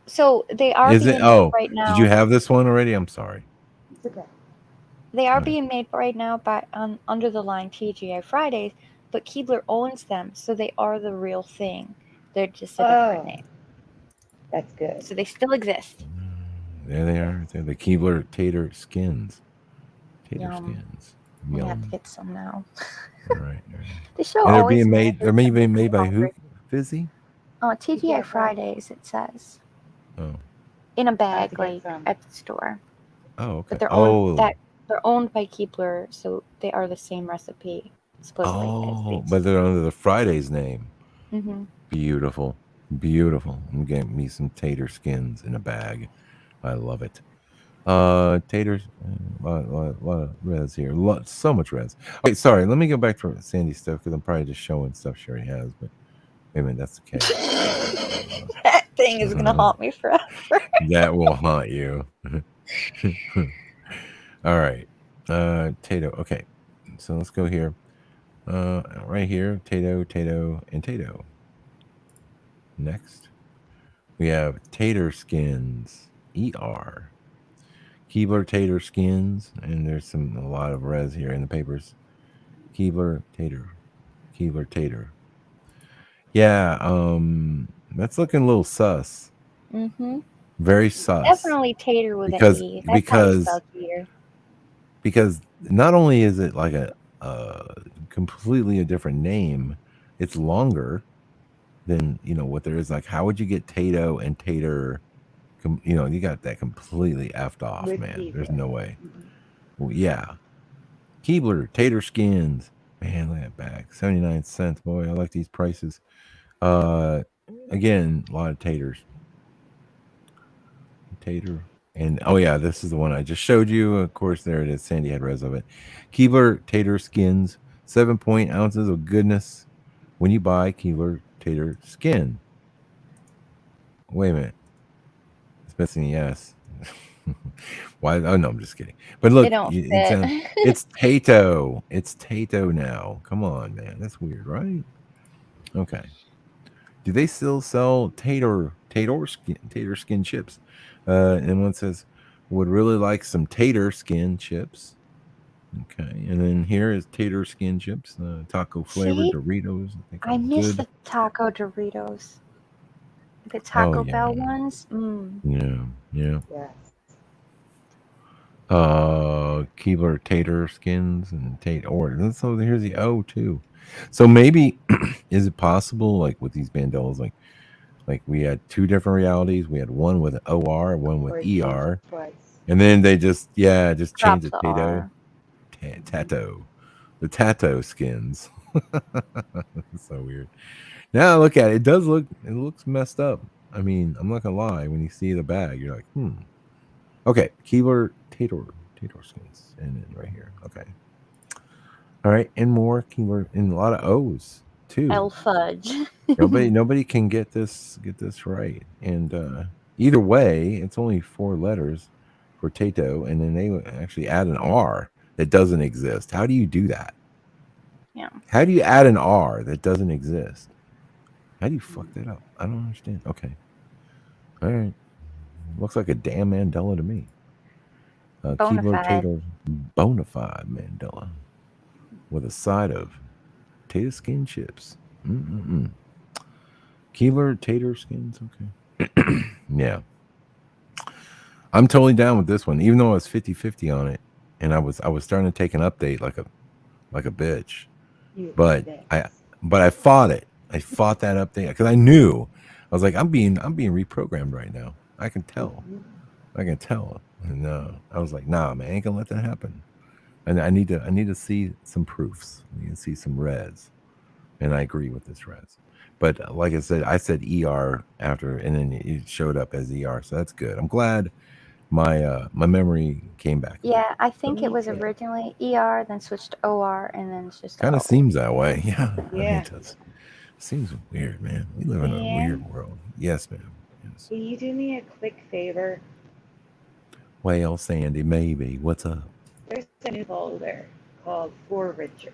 So they are Is it? being made Oh, right did you now. have this one already? I'm sorry. It's okay. They are All right. being made right now by under the line TGI Fridays, but Keebler owns them, so they are the real thing. They're just a different Oh, name. that's good. So they still exist. There they Yes. are. They're the Keebler tater skins. Tater Yum. skins. I'm gonna have to Yum. get some now. All right. All right. The show And they're always being made. They're manages to being make me made by who? hungry. Fizzy. Oh, TGI TGI Fridays. Fridays, it says. Oh. In a I have to bag, get like some. at the store. Oh. But Okay. Oh. they're owned by Keebler, so they are the same recipe, supposedly, as Oh. these. But they're under the Fridays name. Mm-hmm. Beautiful. Beautiful. I'm getting me some tater skins in a bag. I love it. Taters, lot of res here. So much res. Okay, sorry. Let me go back to Sandy's stuff because I'm probably just showing stuff she already has. But wait a minute, that's okay. That thing is gonna haunt me forever. That will haunt you. All right. Tato. Okay. So let's go here. Right here. Tato, and Tato. Next, we have tater skins. ER. Keebler tater skins, and there's a lot of res here in the papers. Keebler tater. Keebler tater. Yeah, that's looking a little sus. Mm-hmm. Very sus. Definitely Tater with an Because E. That's how you because spell Tater. because not only is it like a completely a different name, it's longer than what there is. Like, how would you get Tato and Tater? You got that completely effed off, With man. There's Keebler. no way. Mhm. Well, yeah, Keebler tater skins. Man, look at that bag. 79 cents. Boy, I like these prices. Uh Again, a lot of taters. Tater. And oh yeah, this is the one I just showed you. Of course, there it is. Sandy had res of it. Keebler tater skins. 7 ounces of goodness when you buy Keebler tater skin. Wait a minute. It's missing the S. Why? Oh no, I'm just kidding. But They look, don't fit. it's Tato. It's Tato now. Come on, man. That's weird, right? Okay. Do they still sell tater skin chips? And one says would really like some tater skin chips. Okay, and then here is tater skin chips, taco flavored See? Doritos. I think I are miss good. the taco Doritos. The Oh Taco yeah, Bell ones. Mm. yeah, yeah. Yes. Keebler tater skins and tater. Or so here's the O too. So maybe is it possible like with these bandelas like we had two different realities. We had one with OR, one with Or it changed ER, twice. and then they just Drop changed the the Tato, R. Tato, the Tato skins. So weird. Now look at it. It does look. It looks messed up. I mean, I'm not gonna lie. When you see the bag, you're like, hmm. Okay, Keebler Tato skins, and then right here. Okay. All right, and more Keebler, and a lot of O's too. El Fudge. Nobody can get this right. And either way, it's only four letters for Tato, and then they would actually add an R that doesn't exist. How do you do that? Yeah. How do you add an R that doesn't exist? How do you fuck that up? I don't understand. Okay. All right. Looks like a damn Mandela to me. Keebler Bonafide. Tato bona fide Mandela with a side of tater skin chips. Mm-mm-mm. Keebler tater skins. Okay. Yeah. I'm totally down with this one, even though I was 50-50 on it, and I was starting to take an update like a bitch, You but I bitch. but I fought it. I fought that update because I knew I was like I'm being reprogrammed right now. I can tell. Mhm. I can tell. And I was like, nah, man, I ain't gonna let that happen. And I need to see some proofs. I need to see some res, and I agree with this res. But like I said ER after, and then it showed up as ER, so that's good. I'm glad my memory came back a bit. Yeah, I So think it Me was too. originally ER, then switched to OR, and then it's just kind of O. seems that way. Yeah, I mean, Yeah. it does. Seems weird, man. We live in a weird And world. Yes, ma'am. Yes. will you do me a quick favor? Well, Sandy, maybe. What's up? There's a new folder called For Richard.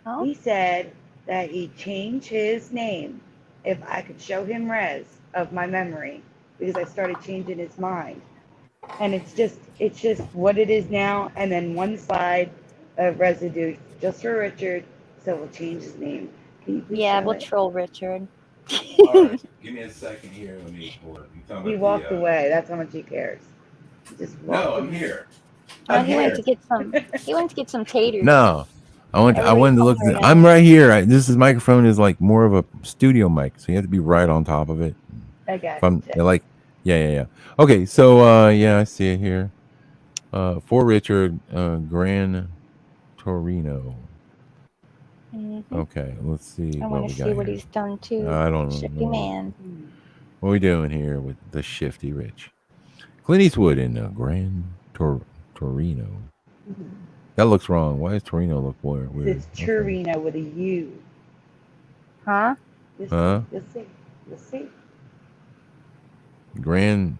Oh? He said that he changed his name if I could show him res of my memory because I started changing his mind. And it's just what it is now, and then one slide of residue just for Richard, so we'll change his name. Can you please Yeah, show we'll it? troll Richard. All right, give me a second here. Let me pull it. You talking He about the? walked away. That's how much he cares. He just No, walked I'm away. here. No, I'm he went Okay. to here. get some. He went to get some taters. No, I Everybody's wanted to look. hungry I'm now. right here. This is microphone is like more of a studio mic, so you have to be right on top of it. I If I'm gotcha. like, yeah, yeah, yeah. Okay, so yeah, I see it here. For Richard, Gran Torino. Hmm. Okay, let's see I what want we to see got what here. he's done too. I don't Shifty know man. Hmm. what we doing here with the shifty rich. Clint Eastwood in Torino. Hmm. That looks wrong. Why does Torino look weird? It's Okay. Torino with a U. Huh? You'll see. Huh? You'll see. You'll see. Gran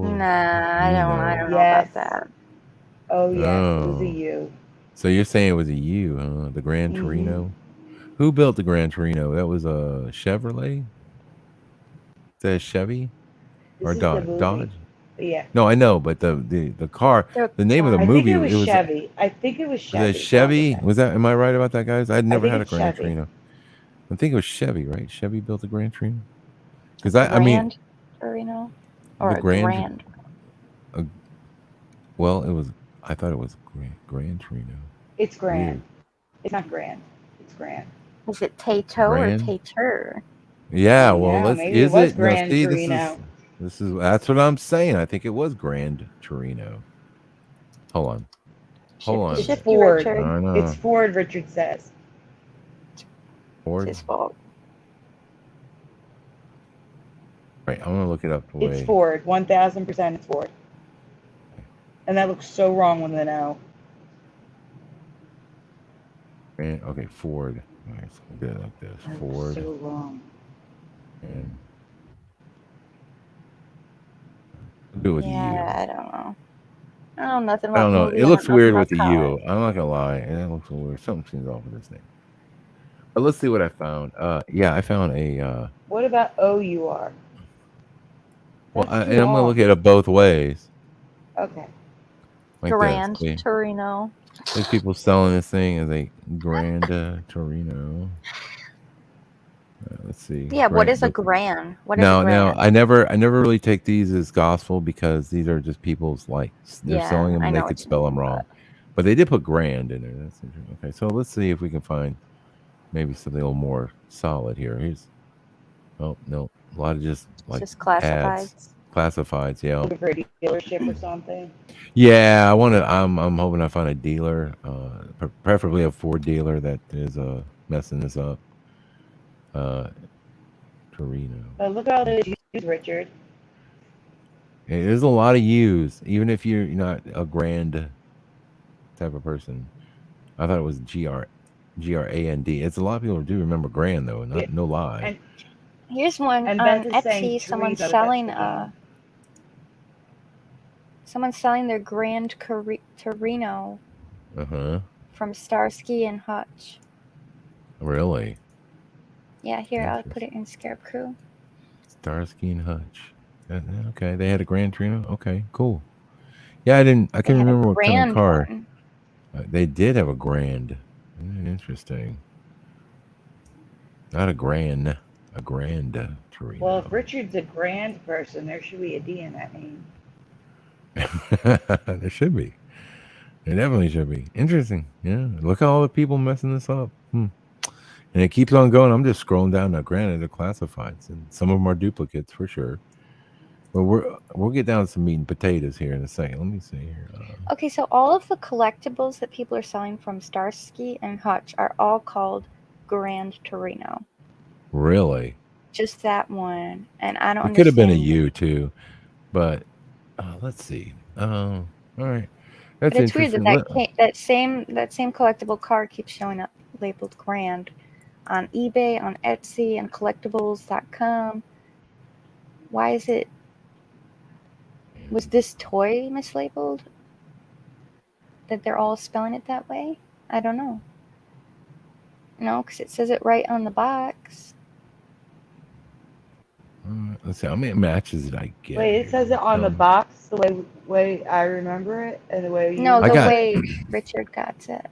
Nah, I don't Torino. know about Yes. that. Oh yes, it was a Oh. U. So you're saying it was a U, huh? The Gran Mm-hmm. Torino? Who built the Gran Torino? That was a Chevrolet? Is that a Chevy? Or This is the movie. Dodge? Yeah. No, I know, but the car, The the name of the I car. think movie, it was it Chevy. I think it was was that Chevy. Go with Chevy? that. Was that? Am I right about that, guys? I'd I never think had a it's Gran Chevy. Torino. I think it was Chevy, right? Chevy built the Gran Torino A because I mean, grand Torino or the a Grand. grand. Uh, well, it was. I thought it was Gran Torino. It's grand. Weird. It's not grand. It's grand. Is it Tato or Grand. Tater? I Yeah. don't Well, know. let's. Maybe it Is was it? No. Grand See, Torino. this is. That's what I'm saying. I think it was Grand Torino. Hold on. Hold Shifty, on a It's sec. shifty Ford. Richard. I It's know. Ford, Richard says. It's Ford. his fault. Right. I'm gonna look it up the It's way. Ford. 1000% it's Ford. And that looks so wrong with an O. Okay. Ford. All right. So we'll get it like this. That looks Ford. so wrong. And we'll do it with a U. Yeah, I don't know. I don't know nothing I about don't know. It movie. I looks don't know nothing weird about with the cars. U. I'm not gonna lie. It looks weird. Something seems off with this name. But let's see what I found. Yeah, I found a. What about OUR? Well, That's too and I'm gonna look long. at it both ways, Okay. like this. Grand See, Torino. there's people selling this thing as a Grand Torino. Let's see, Yeah, what Grand. is a But grand? What is a now, grand? I never really take these as gospel because these are just people's like they're selling Yeah, them I and they know could what you spell them mean, wrong, but but they did put Grand in there. That's interesting. Okay, so let's see if we can find maybe something a little more solid here. Here's oh no, a lot of just it's like just ads, classifieds. classifieds. Yeah, Looking for a dealership or something. yeah. I want to. I'm hoping I find a dealer, preferably a Ford dealer that is messing this up. Uh, Torino. But look at all those U's, Richard. There's a lot of U's, even if you're not a grand type of person. I thought it was Grand. It's a lot of people do remember grand though. Yeah. Not no lie. And Here's one and on Beth is saying Etsy. Teresa, but that's the game. Someone's selling their Grand Torino Uh huh. from Starsky and Hutch. Really Yeah, here I'll put interesting. it in Scarab Crew. Starsky and Hutch. Okay, they had a Grand Torino. Okay, cool. Yeah, I didn't. I They can't had a remember what kind of grand car. one. They did have a Grand. Interesting. Not a Grand. A Grand Well, if Torino. Richard's a grand person, there should be a D in that name. There should be. There definitely should be. Interesting. Yeah. Look at all the people messing this up. And it keeps on going. I'm just scrolling down. Now, granted, they're classifieds, and some of them are duplicates for sure. But we'll get down to some meat and potatoes here in a second. Let me see here. Okay, so all of the collectibles that people are selling from Starsky and Hutch are all called Grand Torino. Really, Just that one. And I don't it could have been a understand. U too, but let's see. All right, But that's it's weird that interesting. that same collectible card keeps showing up labeled Grand on eBay, on Etsy, on collectibles.com. Why is it? Was this toy mislabeled? That they're all spelling it that way? I don't know. No, because it says it right on the box. let's see how many matches did I get Wait, it here. says it on Tell the me. box the way I remember it and the way No, you. I the got way Richard got it.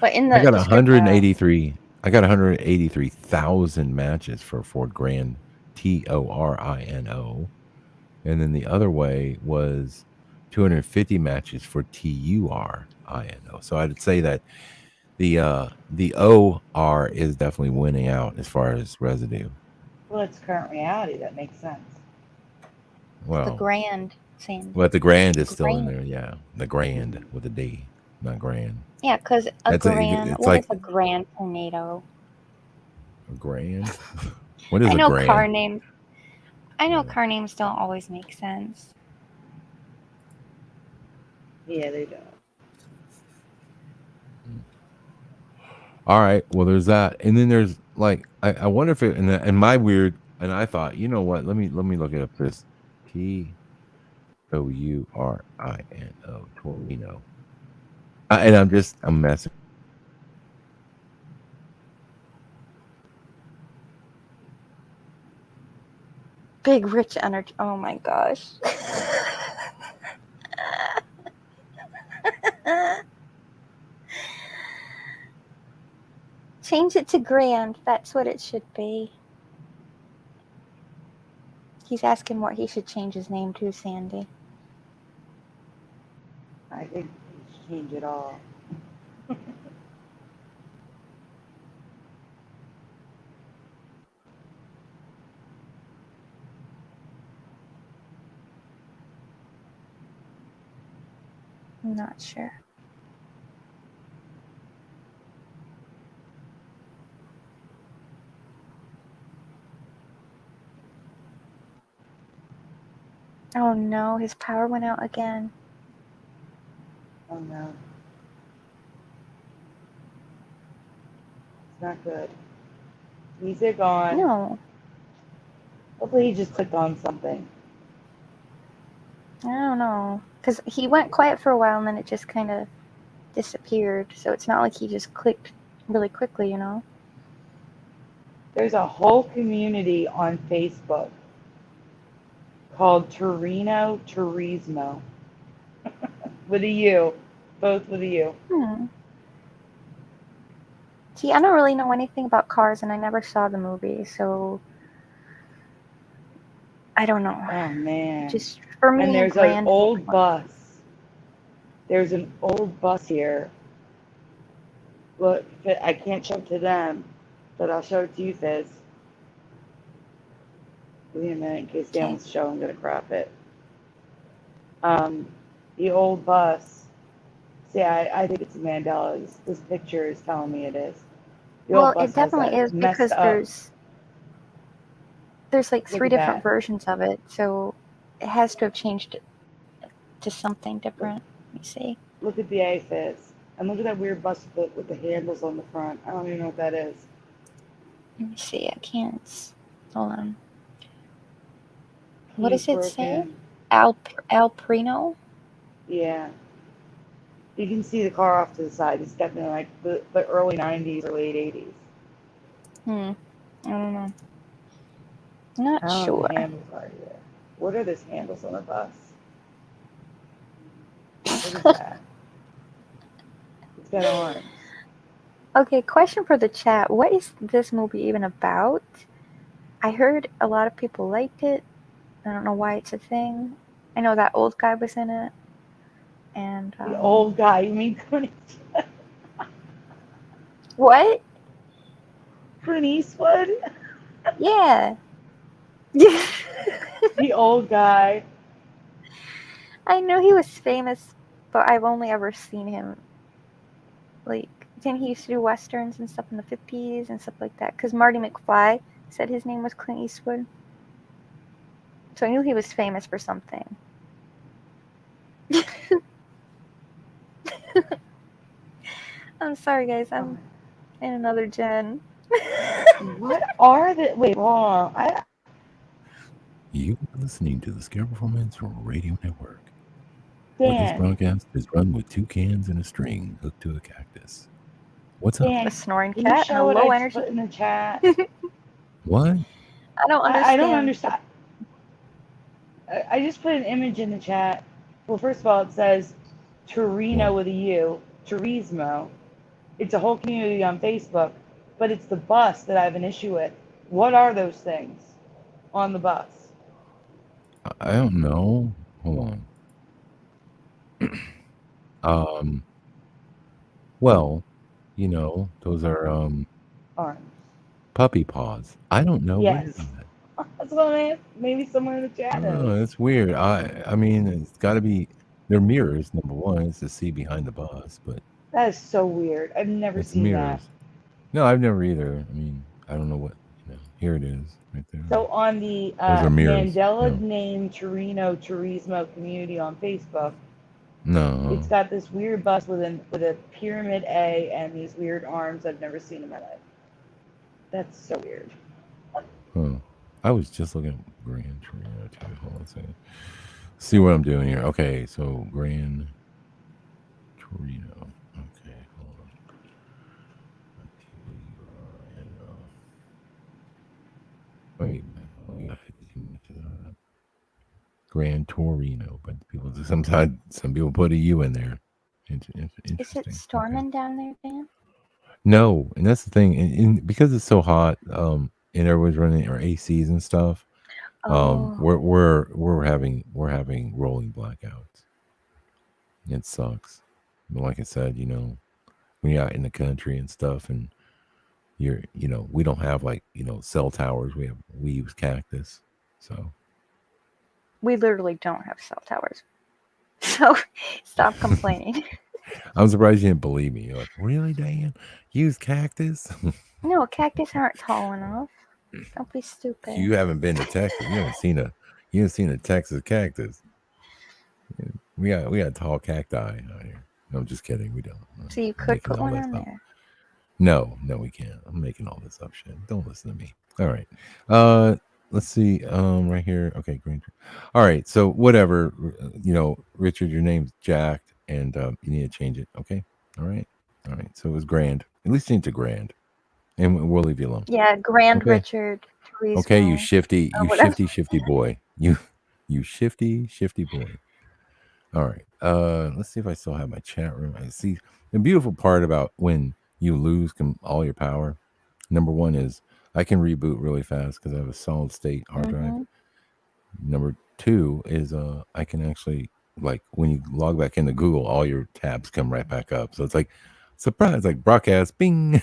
But in I the got description, 183. I got 183,000 matches for Ford Grand Torino, and then the other way was 250 matches for Turino. So I'd say that the OR is definitely winning out as far as residue. Well, it's current reality. That makes sense. the Well, grand Sandy. but the grand The is still in grand. there. Yeah, the grand Mhm. with a D, not grand. Yeah, because a That's a, grand. it's What is like a grand tornado? a grand. What is I a know car grand? names. I know Yeah. car names don't always make sense. Yeah, they don't. Mm. All right. Well, there's that, and then there's like I wonder if it and my weird and I thought, you know what? Let me look it up. This Torino, and I'm messing. Big rich energy. Oh my gosh. Change it to grand. That's what it should be. He's asking what he should change his name to, Sandy. I think you should change it all. I'm not sure. Oh no, his power went out again. Oh no, it's not good. Music on. No, Hopefully, he just clicked on something. I don't know. Because he went quiet for a while and then it just kind of disappeared. So it's not like he just clicked really quickly, you know? There's a whole community on Facebook called Torino Turismo with a U, both with a U. Hmm. See, I don't really know anything about cars and I never saw the movie, so I don't know. Oh man. Just for And me, there's an grand is old one. bus. There's an old bus here. Look, I can't show it to them, but I'll show it to you, Fizz. Give me a minute in case Dan Okay. wants to show. I'm gonna crop it. Um, the old bus. See, I think it's Mandela's. This picture is telling me it is. The old Well, bus it has definitely that is messed because up. there's like Look three at different that. versions of it, so it has to have changed to something Look, different. Let me see. look at the aphids. And look at that weird bus with the handles on the front. I don't even know what that is. Let me see. I can't. Hold on. What Keys does it say? broken. Al Prino? Yeah. You can see the car off to the side. It's definitely like the early 90s or late 80s. Hmm. I don't know. I Not don't know what sure. the handles are here. What are those handles on the bus? What is that? It's got arms. Okay, question for the chat. What is this movie even about? I heard a lot of people liked it. I don't know why it's a thing. I know that old guy was in it. And, The old guy, you mean what? Clint Eastwood? Yeah. The old guy. I know he was famous, but I've only ever seen him like didn't he used to do westerns and stuff in the 50s and stuff like that? Because Marty McFly said his name was Clint Eastwood, so I knew he was famous for something. I'm sorry, guys. Oh, I'm in another gen. what are the? Wait, hold on. You are listening to the Scare Performance Radio Network, where this Dan, broadcast is run with two cans and a string hooked to a cactus. What's up? A Dan, snoring can you cat and a show what low I just energy. put in the chat? I What? don't I don't understand. understand. I just put an image in the chat. Well, first of all, it says Torino What? with a U, Turismo. It's a whole community on Facebook, but it's the bus that I have an issue with. What are those things on the bus? I don't know. Hold on. Um. Well, those are Arms. puppy paws. I don't know. What is Yes. that? That's what I'm asking. Maybe someone in the chat Oh, knows. that's weird. I mean, it's got to be. They're mirrors. Number one is to see behind the bus, but That is so weird. I've never it's seen that. mirrors. No, I've never either. I mean, I don't know what. Here it is, right there. So on the Those are mirrors. Mandela No, named Torino Turismo community on Facebook, it's no. got this weird bus with a pyramid A and these weird arms I've never seen in my life. That's so weird. Huh. I was just looking at Gran Torino too. Hold on a second. See what I'm doing here. Okay, so Gran Torino. Okay, hold on. Wait. Gran Torino, but people sometimes some people put a U in there. Is it Interesting. Okay. storming down there, Dan? No, and that's the thing, and because it's so hot, and everyone's running our ACs and stuff. Oh, We're having rolling blackouts. It sucks. But like I said, when you're out in the country and stuff, and we don't have like cell towers. We use cactus. So we literally don't have cell towers. So stop complaining. I'm surprised you didn't believe me. You're like, really, Dan? Use cactus? No, cactus aren't tall enough. Don't be stupid. You haven't been to Texas. You haven't seen a Texas cactus. We got tall cacti out here. No, I'm just kidding. We don't. So you I'm could making put all one that on up. there. No, we can't. I'm making all this up shit. Don't listen to me. All right. Let's see. Right here. Okay, green. All right. So whatever. Richard, your name's jacked, and you need to change it. Okay. All right. All right. So it was grand. At least change to grand, and we'll leave you alone. Yeah, Grand Okay. Richard Okay. You Turismo shifty. or You whatever. shifty boy. You shifty boy. All right. Let's see if I still have my chat room. I see the beautiful part about when you lose all your power. Number one is I can reboot really fast because I have a solid state hard drive. Hmm. Number two is I can actually, like, when you log back into Google, all your tabs come right back up. So it's like surprise, like broadcast, bing,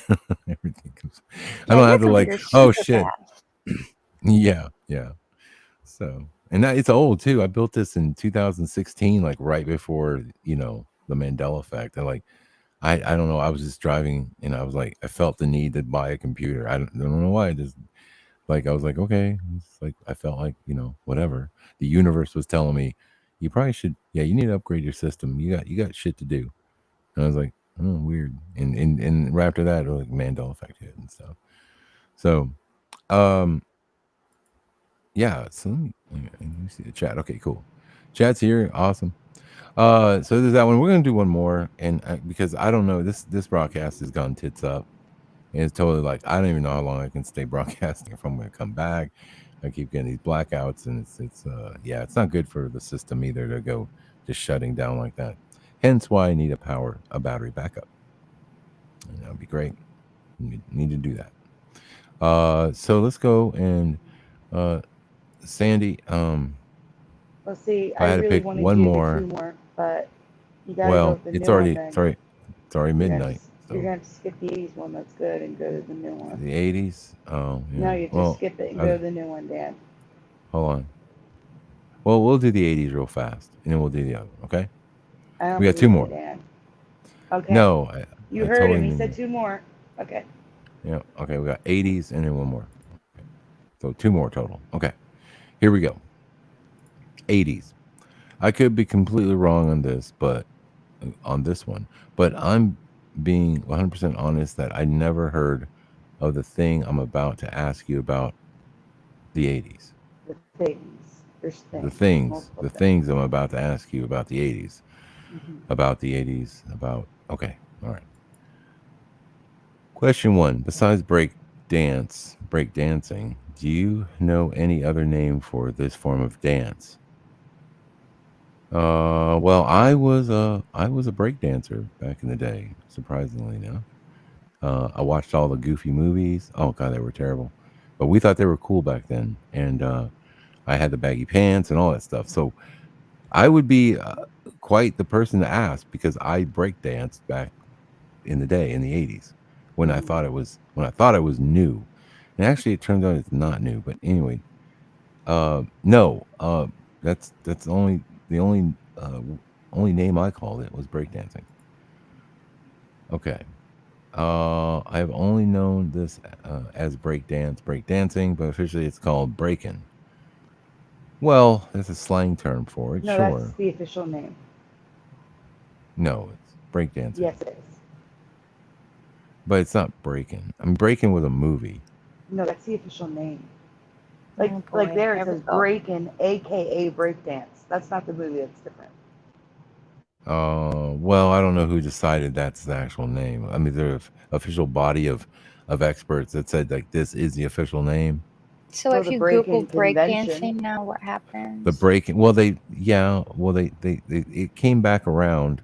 everything comes. I Yeah, don't your have to like, computer's oh super shit, fast. yeah, yeah. So, and it's old too. I built this in 2016, like right before the Mandela effect. I don't know. I was just driving, and I was like, I felt the need to buy a computer. I don't know why. I just like I was like, okay. It's like I felt like whatever. The universe was telling me, you probably should. Yeah, you need to upgrade your system. You got shit to do. And I was like, oh, weird. And right after that, like Mandela effect hit and stuff. So, um, yeah. So let me see the chat. Okay, cool. Chat's here. Awesome. So there's that one. We're gonna do one more, and because I don't know, this broadcast has gone tits up. And it's totally like I don't even know how long I can stay broadcasting if I'm gonna come back. I keep getting these blackouts, and it's it's not good for the system either to go just shutting down like that. Hence why I need a battery backup. And that would be great. Need to do that. So let's go and Sandy. Let's see. If I I had to really pick wanted one you to do two more, more, but you got to go well, with the it's new one already then. sorry, it's already midnight. You're So gonna have to skip the 80s one. That's good, and go to the new one. the 80s. Oh No, yeah. you have to Well, skip it and I, go to the new one, Dan. hold on. Well, we'll do the 80s real fast, and then we'll do the other one, okay? I don't We got two believe you, more. Dan. Okay. No, You I heard totally him. He mean said that. two more. Okay. Yeah, okay, we got 80s and then one more. Okay. So two more total. Okay, here we go. 80s. I could be completely wrong on this, but on this one, but I'm being 100% honest that I never heard of the thing I'm about to ask you about the 80s. The things. There's The things. things, Multiple the things. things I'm about to ask you about the 80s. Hmm. About the 80s, okay, all right. Question one: besides break dancing, do you know any other name for this form of dance? Well, I was a break dancer back in the day. Surprisingly enough, I watched all the Goofy movies. Oh god, they were terrible, but we thought they were cool back then. And I had the baggy pants and all that stuff. So I would be quite the person to ask because I break danced back in the day in the '80s Mm. when I thought it was new, and actually it turns out it's not new. But anyway, no, that's the only name I called it was breakdancing. Okay. I've only known this as breakdancing, but officially it's called breaking. Well, that's a slang term for it, No, that's sure. the official name. No, it's breakdancing, Yes, it is. but it's not breaking. I'm breaking with a movie. No, that's the official name. Oh Like boy, there it here we says go. Breakin', aka Breakdance. That's not the movie. That's different. Well, I don't know who decided that's the actual name. I mean, there's official body of experts that said like this is the official name. So Well, if the you Google Breakin' convention. breakdancing now, what The happens? breaking. Well, they it came back around.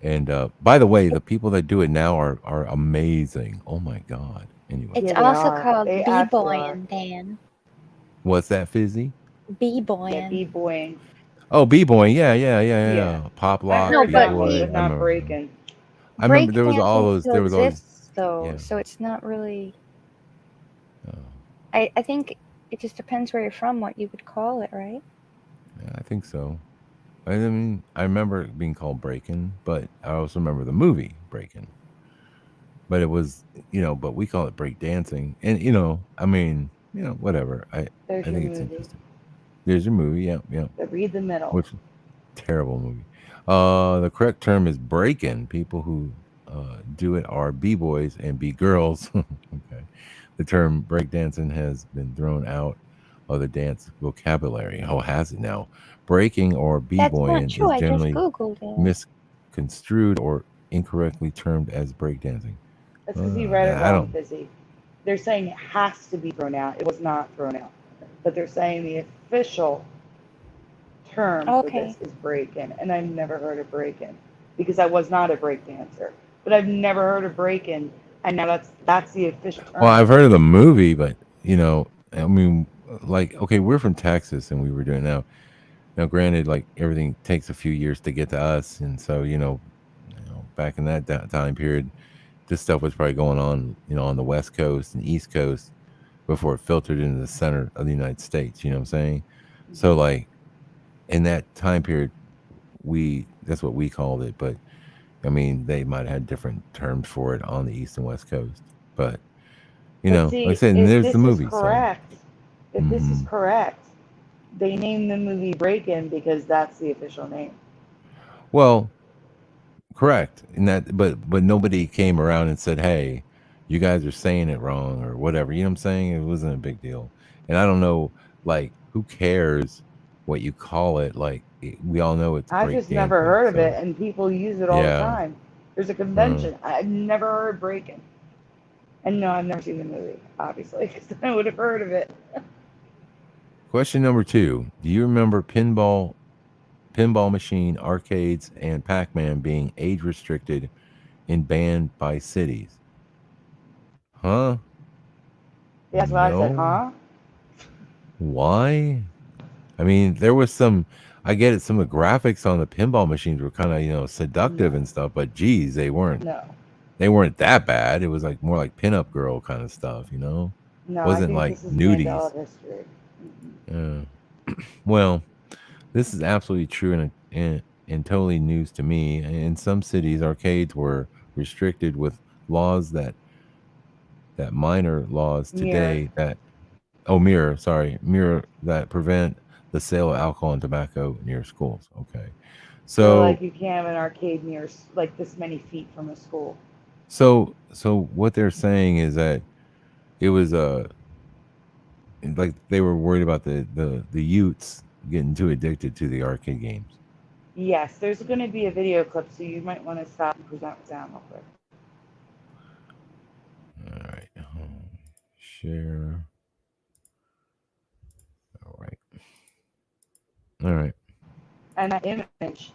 And by the way, the people that do it now are amazing. Oh my god. Anyway, It's Yeah, they also are. called They absolutely are. b-boying, Dan. what's that fizzy? Yeah, B-boying. b-boying. Oh, b-boy. Yeah, yeah, yeah, Yeah, yeah. Pop I've lock, No, heard but that one, b-boy. see, but I not remember. breaking. I remember there was all breakdancing those. still There was always. exists though, Yeah. so it's not really. Oh, I think it just depends where you're from, what you would call it, right? yeah, I think so. I mean, I remember it being called Breakin', but I also remember the movie Breakin'. But it was, but we call it break dancing, and I mean, whatever. I There's your think it's movie. interesting. There's your movie. Yeah, yeah. But read the middle. Which terrible movie. The correct term is breaking. People who do it are b boys and b girls. Okay, the term breakdancing has been thrown out of the dance vocabulary. Oh, has it now? Breaking or b That's not boying true. is I just generally Googled it. misconstrued or incorrectly termed as breakdancing. That's because you read it I wrong, don't. Fizzy. They're saying it has to be thrown out. It was not thrown out. But they're saying the official term for Okay. this is break-in, and I've never heard of break-in because I was not a break dancer. But I've never heard of break-in, and now that's the official Well, term. I've heard of the movie, but I mean, like, okay, we're from Texas, and we were doing now. Now, granted, like everything takes a few years to get to us, and so back in that time period, this stuff was probably going on, on the West Coast and East Coast before it filtered into the center of the United States. You know what I'm saying? So, like in that time period, we that's what we called it, but I mean, they might have had different terms for it on the East and West Coast, but But like I see, said, and if there's the this is movie, so. correct, if this is Hmm. correct, they named the movie Break-In because that's the official name. Well, correct. And that, but nobody came around and said, "Hey, you guys are saying it wrong" or whatever. You know what I'm saying? It wasn't a big deal. And I don't know, like, who cares what you call it? Like, we all know it's I've break just never dancing. heard of So it, and people use it all the yeah. time. There's a Uh, convention. I've never heard Break-In. And no, I've never seen the movie, obviously, because I would have heard of it. question number two: do you remember pinball machine, arcades, and Pac-Man being age restricted and banned by cities? Huh? Yeah, that's what I said, No. huh? Why? I mean, there was some. I get it. Some of the graphics on the pinball machines were kind of seductive No, and stuff, but geez, they weren't. no, They weren't that bad. It was like more like pinup girl kind of stuff. no. I Wasn't think like this is nudies. Mandela history. Mm-mm. Uh, well, this is absolutely true and totally news to me. In some cities, arcades were restricted with laws that minor laws Mirror. today that mirror that prevent the sale of alcohol and tobacco near schools. Okay. So, like, So you can't have an arcade near, like, this many feet from a school. so what they're saying is that it was like they were worried about the youths getting too addicted to the arcade games. Yes, there's going to be a video clip, so you might want to stop and present sound real quick. All right. Share. All right. All right. and that image.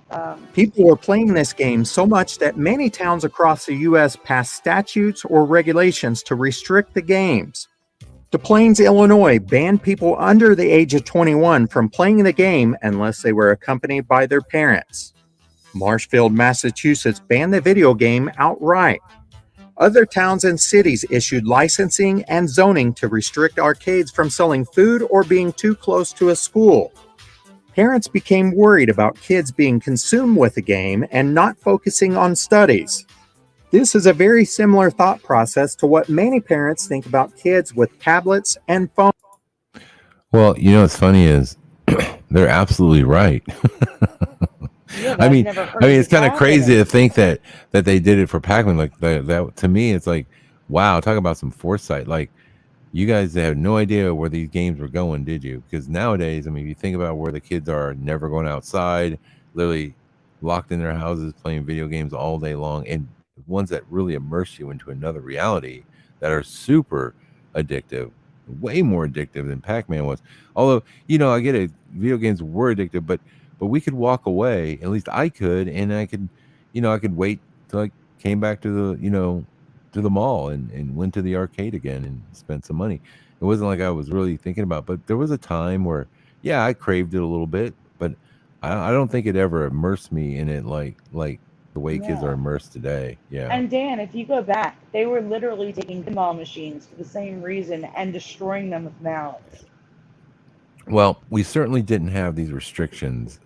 People were playing this game so much that many towns across the U.S. passed statutes or regulations to restrict the games. Des Plaines, Illinois banned people under the age of 21 from playing the game unless they were accompanied by their parents. Marshfield, Massachusetts banned the video game outright. Other towns and cities issued licensing and zoning to restrict arcades from selling food or being too close to a school. Parents became worried about kids being consumed with the game and not focusing on studies. This is a very similar thought process to what many parents think about kids with tablets and phones. Well, what's funny is they're absolutely right. Yeah, but I I've mean, never I heard mean, of it's this kind of crazy happening. to think that they did it for Pac-Man. Like that to me, it's like, wow, talk about some foresight. Like you guys had no idea where these games were going, did you? Because nowadays, I mean, if you think about where the kids are, never going outside, literally locked in their houses playing video games all day long, and ones that really immerse you into another reality that are super addictive, way more addictive than Pac-Man was. Although, I get it, video games were addictive, but we could walk away. At least I could, and I could, I could wait till I came back to to the mall and went to the arcade again and spent some money. It wasn't like I was really thinking about, but there was a time where, yeah, I craved it a little bit, but I don't think it ever immersed me in it like the way kids are No. immersed today. Yeah. And Dan, if you go back, they were literally taking pinball machines for the same reason and destroying them with mallets. Well, we certainly didn't have these restrictions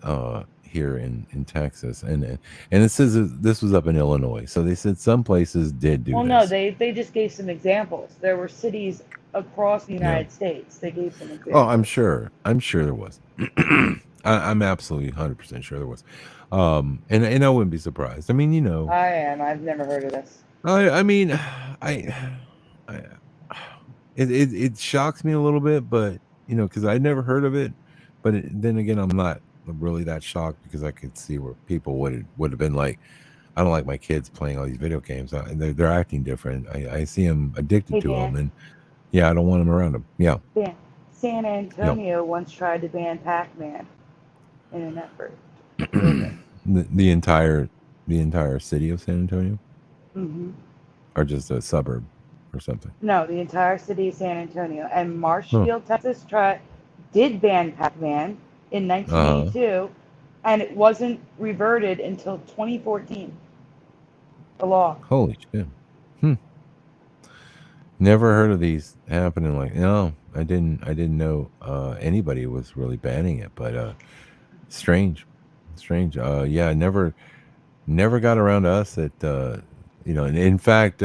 here in Texas, and this was up in Illinois, so they said some places did do Well, no, this. they just gave some examples. There were cities across the Yeah. United States. They gave some Oh, I'm examples. sure. I'm sure there was. I'm absolutely 100% sure there was. And I wouldn't be surprised. I mean, I am. I've never heard of this. I mean, I, I it shocks me a little bit, but because I'd never heard of it. But then again, I'm not really that shocked because I could see where people would have been like, I don't like my kids playing all these video games, and they're acting different. I see them addicted Hey, to them, Dan. and yeah, I don't want them around them. Yeah, Dan. San no. Antonio once tried to ban Pac-Man in an effort to prove it. The entire city of San Antonio, Hmm. or just a suburb or something. No, the entire city of San Antonio. And Huh. Marshfield, Texas, did ban Pac-Man in Uh-huh. 1982, and it wasn't reverted until 2014. The law. Holy shit. Hmm. Never heard of these happening. Like, no, I didn't know anybody was really banning it, but strange. Strange. Yeah, never got around to us that and in fact,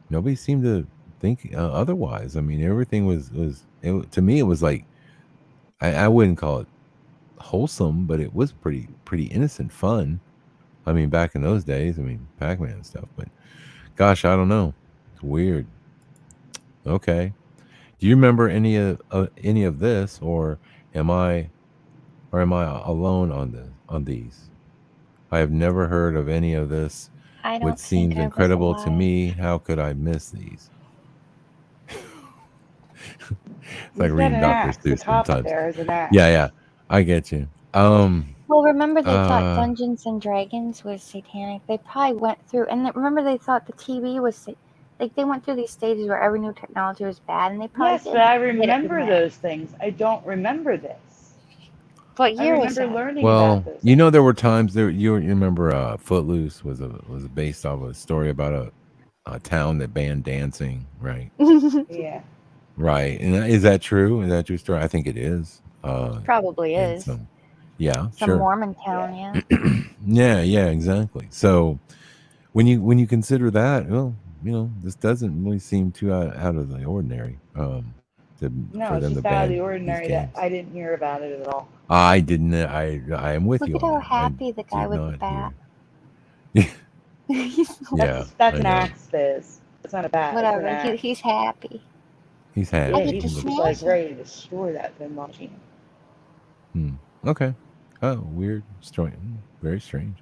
nobody seemed to think otherwise. I mean, everything to me it was like, I wouldn't call it wholesome, but it was pretty innocent fun. I mean, back in those days, I mean, Pac-Man and stuff, but gosh, I don't know. It's weird. Okay. Do you remember any of this, or am I alone on these? I have never heard of any of this, I which don't think seems I was incredible to alive. me. How could I miss these? It's like He's got reading an Dr. axe. The Seuss top sometimes. there is an Yeah, axe. yeah. I get you. Well, remember they thought Uh Dungeons and Dragons was satanic. They probably went through, and remember they thought the TV was like they went through these stages where every new technology was bad, and they probably Yes, but did I get it from remember there. those things. I don't remember this. What I year was remember that? learning about well, those things. there were times there you remember Footloose was based off a story about a town that banned dancing, right? Yeah. Right. And is that true? Is that true story? I think it is. Probably And is. so, yeah, Some sure. Mormon Yeah. town, yeah. Yeah, yeah, exactly. So when you consider that, well, this doesn't really seem too out of the ordinary. No, For it's them to just out of the ban these ordinary that games. I didn't hear about it at all. I didn't. I am with Look you at on how that. I happy the guy did with the not bat. hear. He's Yeah, That's I an know. axe, Fizz. It's not a bat. It's an whatever. axe. He's happy. He's I Yeah, happy. get He to he's looks smash like him. ready to destroy that pinball machine. hmm. Okay. Oh, weird. Strange. Very strange.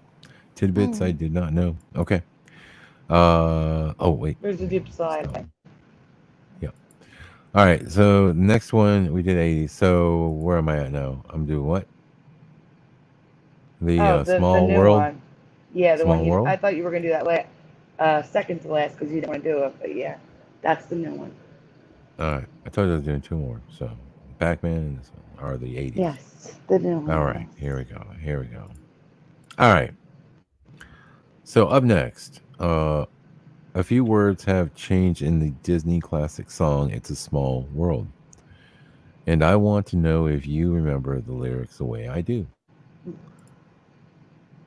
Tidbits I Mm. did not know. Okay. Oh wait. There's a deep side. Stop. Yeah. All right. So next one we did 80. So where am I at now? I'm doing what? The Oh, the small new world, one. Yeah, the one small you. world. I thought you were gonna do that second to last because you didn't want to do it, but yeah, that's the new one. All right, I told you I was doing two more. So Pac-Man and this one are the '80s. Yes, the new All one. right, here Yes. we go. Here we go. All right. So up next, a few words have changed in the Disney classic song "It's a Small World," and I want to know if you remember the lyrics the way I do.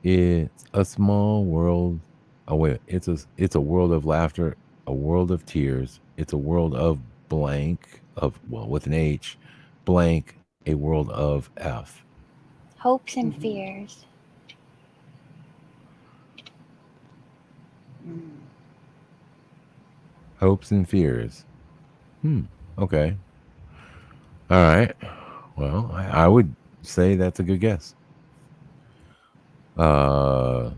It's a small world. Oh wait, it's a world of laughter, a world of tears. It's a world of blank of well with an H, blank, a world of F. Hopes and Mm-hmm. fears. Mm. Hopes and fears. Hmm. Okay. All right. Well, I would say that's a good guess. Uh,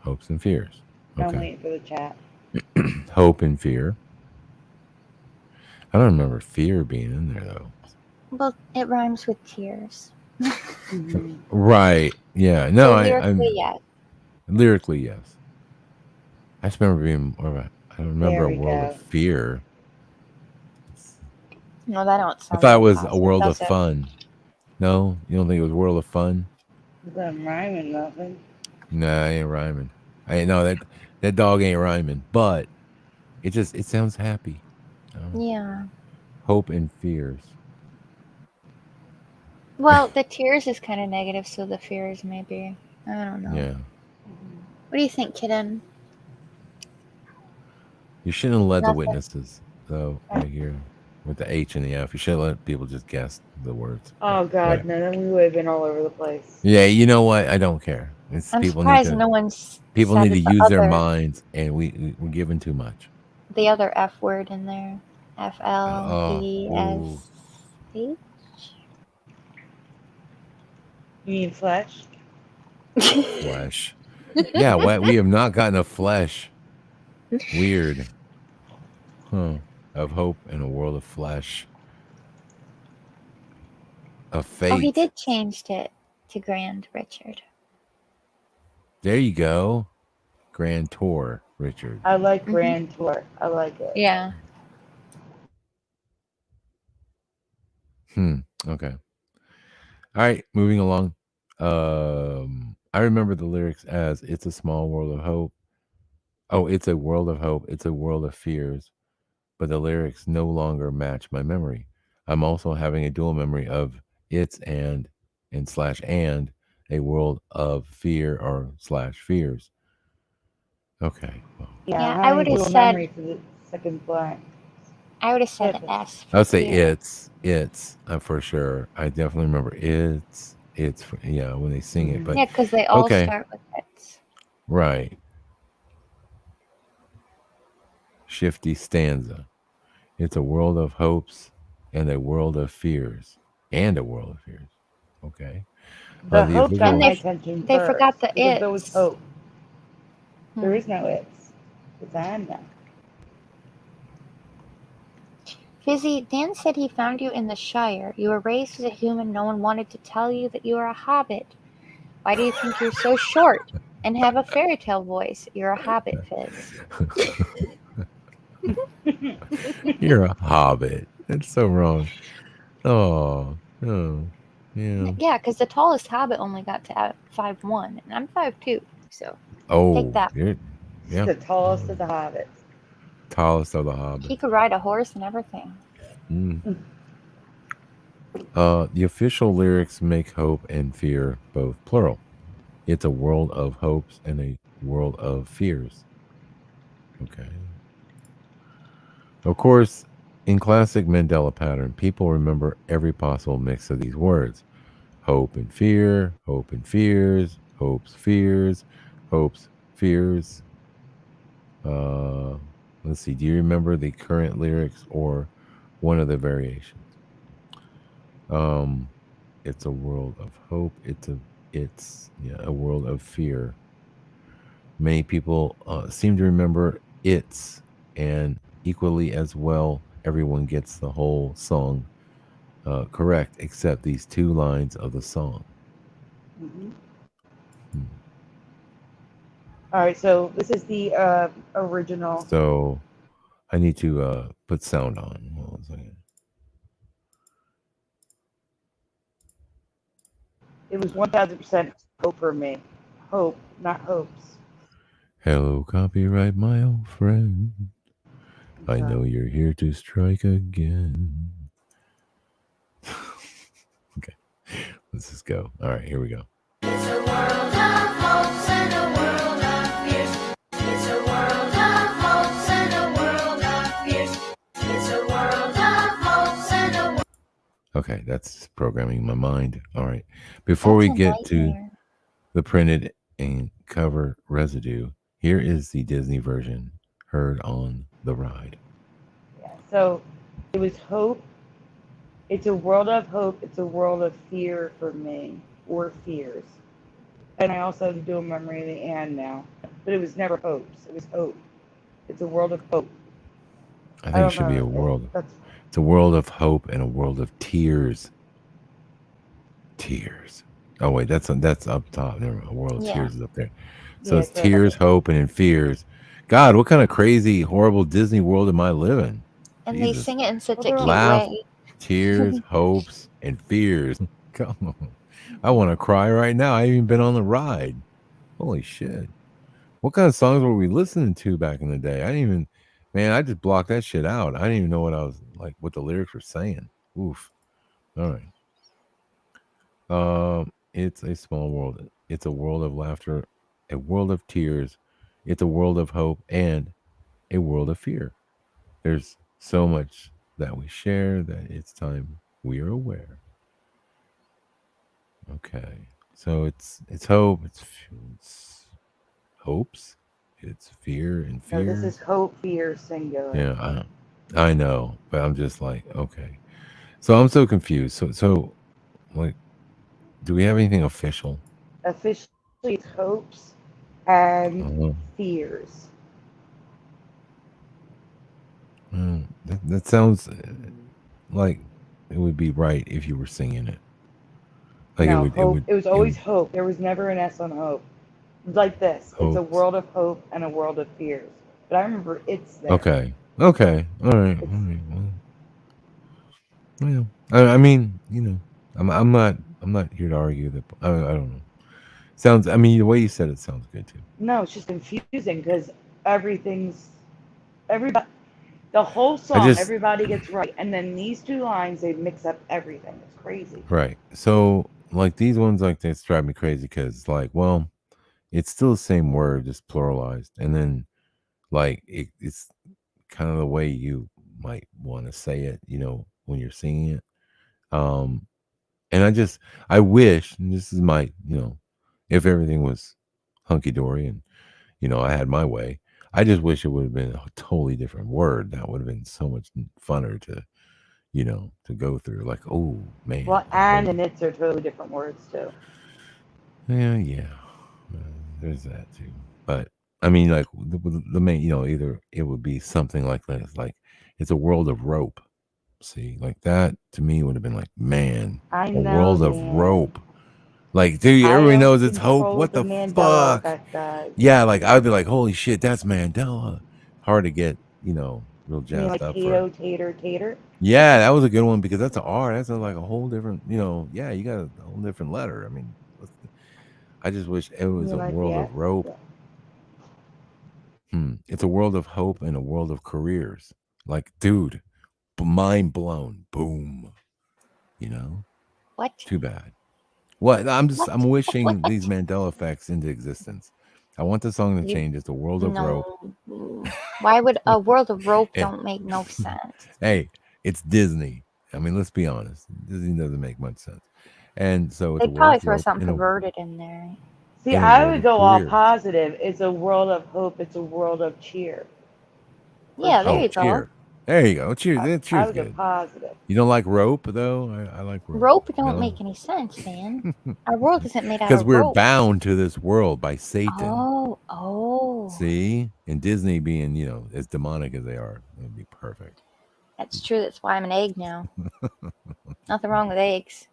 hopes and fears. I'm Okay. waiting for the chat. Hope and fear. I don't remember fear being in there though. Well, it rhymes with tears. Mm-hmm. Right. Yeah. So No, lyrically, I'm yes. lyrically yes. I just remember being more of a, I don't remember There a we world of go. fear. No, that don't I sound thought it very was a positive, world of does it? fun. No, you don't think it was a world of fun? I'm rhyming nothing. Nah, I ain't rhyming. I ain't no that dog ain't rhyming, but it sounds happy. Um, Yeah. hope and fears. Well, the tears is kind of negative, so the fears maybe. I don't know. Yeah. What do you think, kitten? You shouldn't have led the Nothing. witnesses, though, right here with the H and the F. You should have let people just guess the words. But Oh God, whatever. no! Then we would have been all over the place. Yeah, you know what? I don't care. It's I'm surprised no one's people need said to the use their other minds, and we're giving too much. F word in there. Ooh, FLESH. You mean flesh? flesh. Yeah, what we have not gotten a flesh. Weird, huh? Of hope in a world of flesh, of Oh, he fate. did change it to Grand Richard. There you go, Grand Tour, Richard. I like Hmm. Grand Tour. I like it. Yeah. Hmm. Okay. All right, moving along. I remember the lyrics as "It's a small world of hope." Oh, it's a world of hope. It's a world of fears. But the lyrics no longer match my memory. I'm also having a dual memory of it's and slash and a world of fear or slash fears. Okay, well, Yeah, I'm Yeah, I having would have dual said memory for the second blank. Yeah, S I for would say fear. it's for sure. I definitely remember it's for, yeah when they sing it. mm-hmm. But Yeah, because they all okay, start with it. right, shifty stanza. It's a world of hopes and a world of fears and a world of fears. Okay. The The hope got And official. my attention they forgot first the because there was it's. hope. There Hmm. is no it's. It's I'm now. Fizzy, Dan said he found you in the Shire. You were raised as a human. No one wanted to tell you that you are a hobbit. Why do you think you're so short and have a fairy tale voice? You're a hobbit, Fizz. You're a hobbit. That's so wrong. Oh, oh, yeah. Yeah, because the tallest hobbit only got to 5'1", and I'm 5'2", so take Oh, that. you're, She's yeah. the tallest of the hobbits. Tallest of the He hobbits. could ride a horse and everything. Mm. The official lyrics make hope and fear both plural. It's a world of hopes and a world of fears. Okay. Of course, in classic Mandela pattern, people remember every possible mix of these words. Hope and fear, hope and fears, hopes, fears, hopes, fears. Uh, let's see. Do you remember the current lyrics or one of the variations? Um, it's a world of hope. It's yeah, a world of fear. Many people seem to remember it's, and equally as well, everyone gets the whole song correct except these two lines of the song. Hmm. Hmm. All right, so this is the original. So I need to put sound on. Hold on a second. It was 1000% hope for me. Hope, not hopes. Hello, copyright, my old friend. I So, know you're here to strike again. Okay, let's just go. All right, here we go. It's a world of hopes and a world of fears. It's a world of hopes and a world of fears. It's a world of hopes and a world. Okay, that's programming my mind. All right, before That's we a get to nightmare. the printed and cover residue, here is the Disney version heard on the ride. yeah. So it was hope. It's a world of hope. It's a world of fear for me, or fears. And I also have to do a memory of the and now. But it was never hopes. It was hope. It's a world of hope. I I think it don't should be know. a world. That's It's a world of hope and a world of tears. Tears. Oh wait, that's up top. Never mind. A world of Yeah. tears is up there. So yeah, it's it's right tears, there. hope, and in fears. God, what kind of crazy, horrible Disney world am I living? And they Jesus. sing it in Well, such a they're cute Laugh, way. tears, hopes, and fears. Come on. I want to cry right now. I ain't even been on the ride. Holy shit. What kind of songs were we listening to back in the day? I didn't even, man, I just blocked that shit out. I didn't even know what I was like, what the lyrics were saying. Oof. All right. It's a small world. It's a world of laughter, a world of tears. It's a world of hope and a world of fear. There's so much that we share that it's time we are aware. Okay. So it's hope, it's hopes, it's fear and No, this is fears. hope, fear, singular. Yeah, I know, but I'm just like, okay. So I'm so confused. So like, do we have anything official? Officially, it's hopes and Uh, fears. that sounds like it would be right if you were singing it. Like No, it hope. would, It was it always would hope. There was never an S on hope. It was like this. It's a hopes. world of hope and a world of fears. But I remember it's there. Okay, okay, all right, all It's right. Well, I mean, I'm not here to argue that. I don't know. Sounds. I mean, the way you said it sounds good too. no, it's just confusing because everything's everybody. The whole I song, just everybody gets right, and then these two lines, they mix up everything. It's crazy. right. So like these ones like this drive me crazy because like, well, it's still the same word, just pluralized, and then like it's kind of the way you might want to say it, when you're singing it. Um, and I wish, and this is my, if everything was hunky dory and I had my way, I just wish it would have been a totally different word. That would have been so much funner to go through. Like, oh man, Well, like and oh and it's are totally different words too. yeah, uh, there's that too. But I mean, like the main, either it would be something like this, like it's a world of rope. See, like that to me would have been like, man, I a know, world of man. rope. Like, dude, I everybody don't knows it's hope. control What the the Mandela fuck? effect, guys. Yeah, like I would be like, holy shit, that's Mandela. Hard to get, real You mean jazzed like up for. Tato, tater, tater? Yeah, that was a good one because that's an R. That's like a whole different, yeah, you got a whole different letter. I mean, I just wish it You was mean a like the world X? of rope. Yeah. It's a world of hope and a world of careers. Like, dude, mind blown. Boom. You know, What? too bad. What? What? I'm wishing these What? Mandela effects into existence. I want the song to You change. It's a world of no. rope. Why would a world of rope Eh, don't make no sense? hey, it's Disney. I mean, let's be honest. Disney doesn't make much sense. And so it's a They'd world probably of throw rope something perverted in there. See, in a I world would of go all careers. positive. It's a world of hope. It's a world of cheer. For Yeah, there Oh, you cheer. go. cheer. There you go. Cheers. I, Cheers I would go good. positive. You don't like rope though? I like rope. Rope don't No. make any sense, man. Our world isn't made out Because of we're rope. bound to this world by Satan. Oh, oh. See? And Disney being, as demonic as they are, it would be perfect. That's true. That's why I'm an egg now. Nothing wrong with eggs.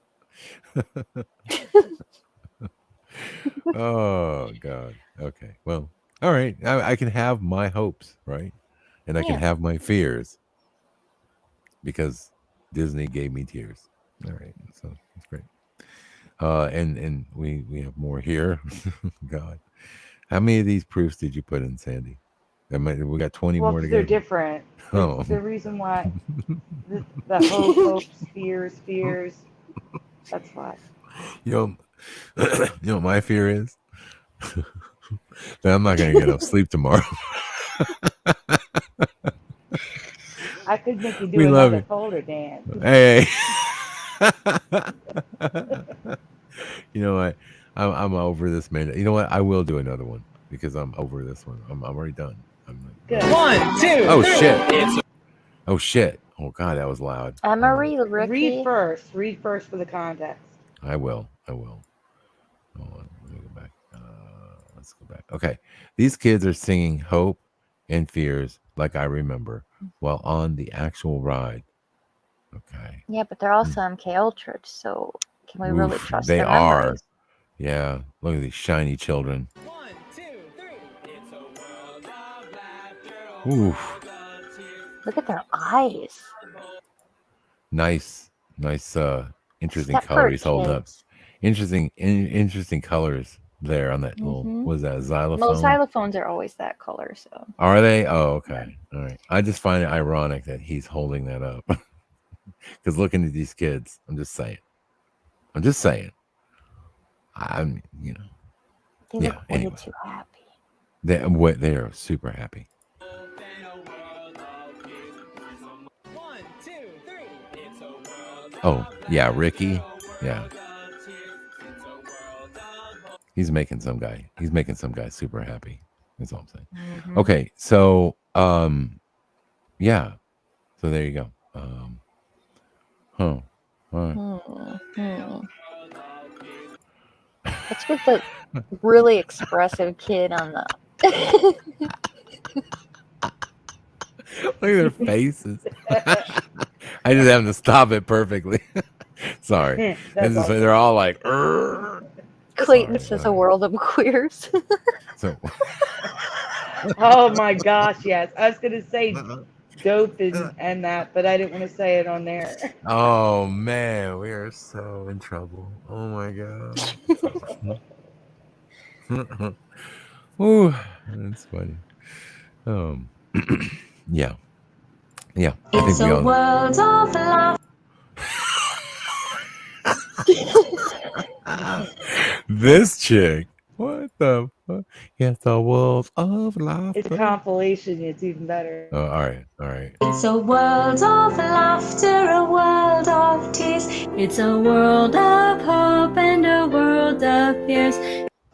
Oh God. Okay. Well. All right. I can have my hopes, right? And I can Yeah. have my fears because Disney gave me tears. All right. So that's great. And we have more here. God. How many of these proofs did you put in, Sandy? We got 20 Well, more to because they're go. different. It's Oh. the reason why the hopes, fears. That's why. You know, you know what my fear is? That I'm not going to get enough sleep tomorrow. I could make you do We love another you. folder dance. Hey. You know what? I'm over this, man. You know what? I will do another one because I'm over this one. I'm already done. I'm Good. over. One, two, Oh three. shit! Oh shit! Oh god, that was loud. Emery, Read Ricky. first. Read first for the context. I will. I will. Hold on. Let me go back. Let's go back. Okay. These kids are singing hope and fears like I remember while on the actual ride. Okay. Yeah, but they're also MK Ultra, so can we really Oof. trust They their are. memories? Yeah. Look at these shiny children. One, two, three. Oof. Look at their eyes. Nice. Nice. Interesting Step for color he's holding up. kids. Interesting colors there on that little. Mm-hmm. What is that? Well, Xylophone? xylophones are always that color, so. Are they? Oh, okay. All right. I just find it ironic that he's holding that up. Because looking at these kids, I'm just saying. I'm just saying. I'm, They yeah. look way Anyway, too happy. they are super happy. One, two, three. Oh yeah, Ricky. Yeah, he's making some guy. He's making some guy super happy. That's all I'm saying. Mm-hmm. Okay, so yeah. So there you go. Huh. All Hmm. What's with the really expressive kid on the? Look at their faces. I just have to stop it perfectly. Sorry. That's all. They're all like, "Urgh." Clayton Sorry, says a world of queers. So, Oh my gosh, yes. I was gonna say dope and that, but I didn't want to say it on there. oh man, we are so in trouble. Oh my god. Ooh, that's funny. Um, yeah, yeah. I think It's we a all. world of laughter. This chick. What the fuck? It's a world of It's a laughter. compilation. It's even better. Oh, all right, all right. It's a world of laughter, a world of tears. It's a world of hope and a world of fears.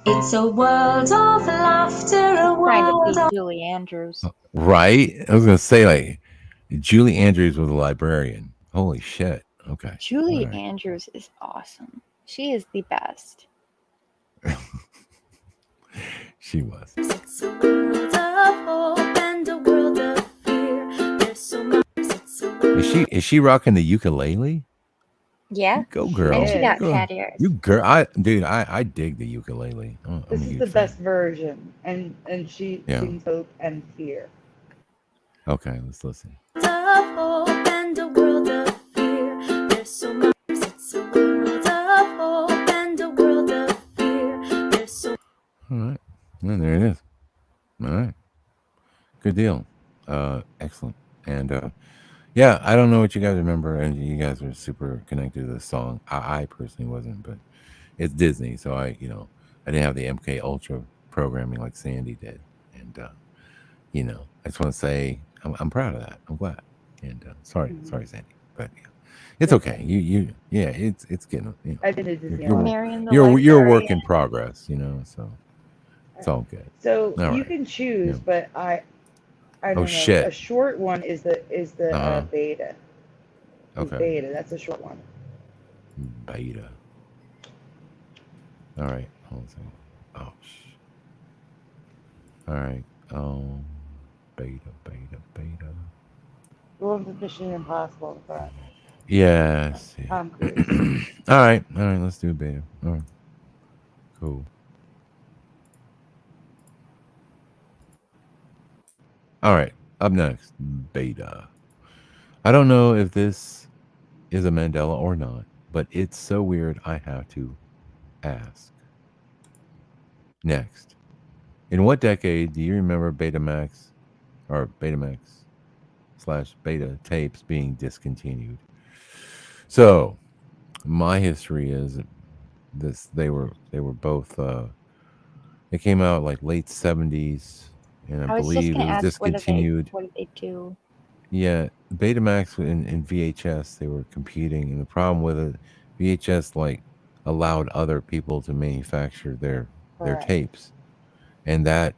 It's a world of laughter, a Trying to world beat of Julie Andrews. Right? I was gonna say like Julie Andrews was a librarian. Holy shit. Okay. All Julie right. Andrews is awesome. She is the best. She was. It's a world of hope and a world of fear. There's so much. It's a world. Is she rocking the ukulele? Yeah, Go She girl. and she got is. Go. cat ears. You girl. I dig the ukulele. I'm a This is huge the fan. best version, and she Yeah. sings hope and fear. Okay, let's listen. Of hope and a world of fear. There's so much. It's a world of hope and a world of fear. There's so. All right. Well, there it is. All right. Good deal. Excellent. And yeah, I don't know what you guys remember, and you guys are super connected to the song. I personally wasn't, but it's Disney, so I didn't have the MK Ultra programming like Sandy did, and I just want to say I'm proud of that. I'm glad, and sorry, Sandy, but yeah, it's okay. Yeah, it's getting I've been to Disney a you're lot. Marion the you're a work librarian. in progress, so it's all good. So All you right. can choose, Yeah. but I Oh don't know. A shit. short one is the Uh-huh. beta. Is Okay. beta. That's a short one. Beta. All right. Hold on a second. Oh. All right. Beta. The one with Mission Impossible in front. Yes. Yeah. Tom Cruise. All right. Let's do beta. All right. Cool. All right, up next, beta. I don't know if this is a Mandela or not, but it's so weird I have to ask. Next, in what decade do you remember Betamax or Betamax slash beta tapes being discontinued? So my history is this: they were both. They came out like late 70s, and I I was just believe gonna it was ask, discontinued. what did they do? Yeah, Betamax and VHS, they were competing, and the problem with it, VHS like allowed other people to manufacture their Correct. tapes, and that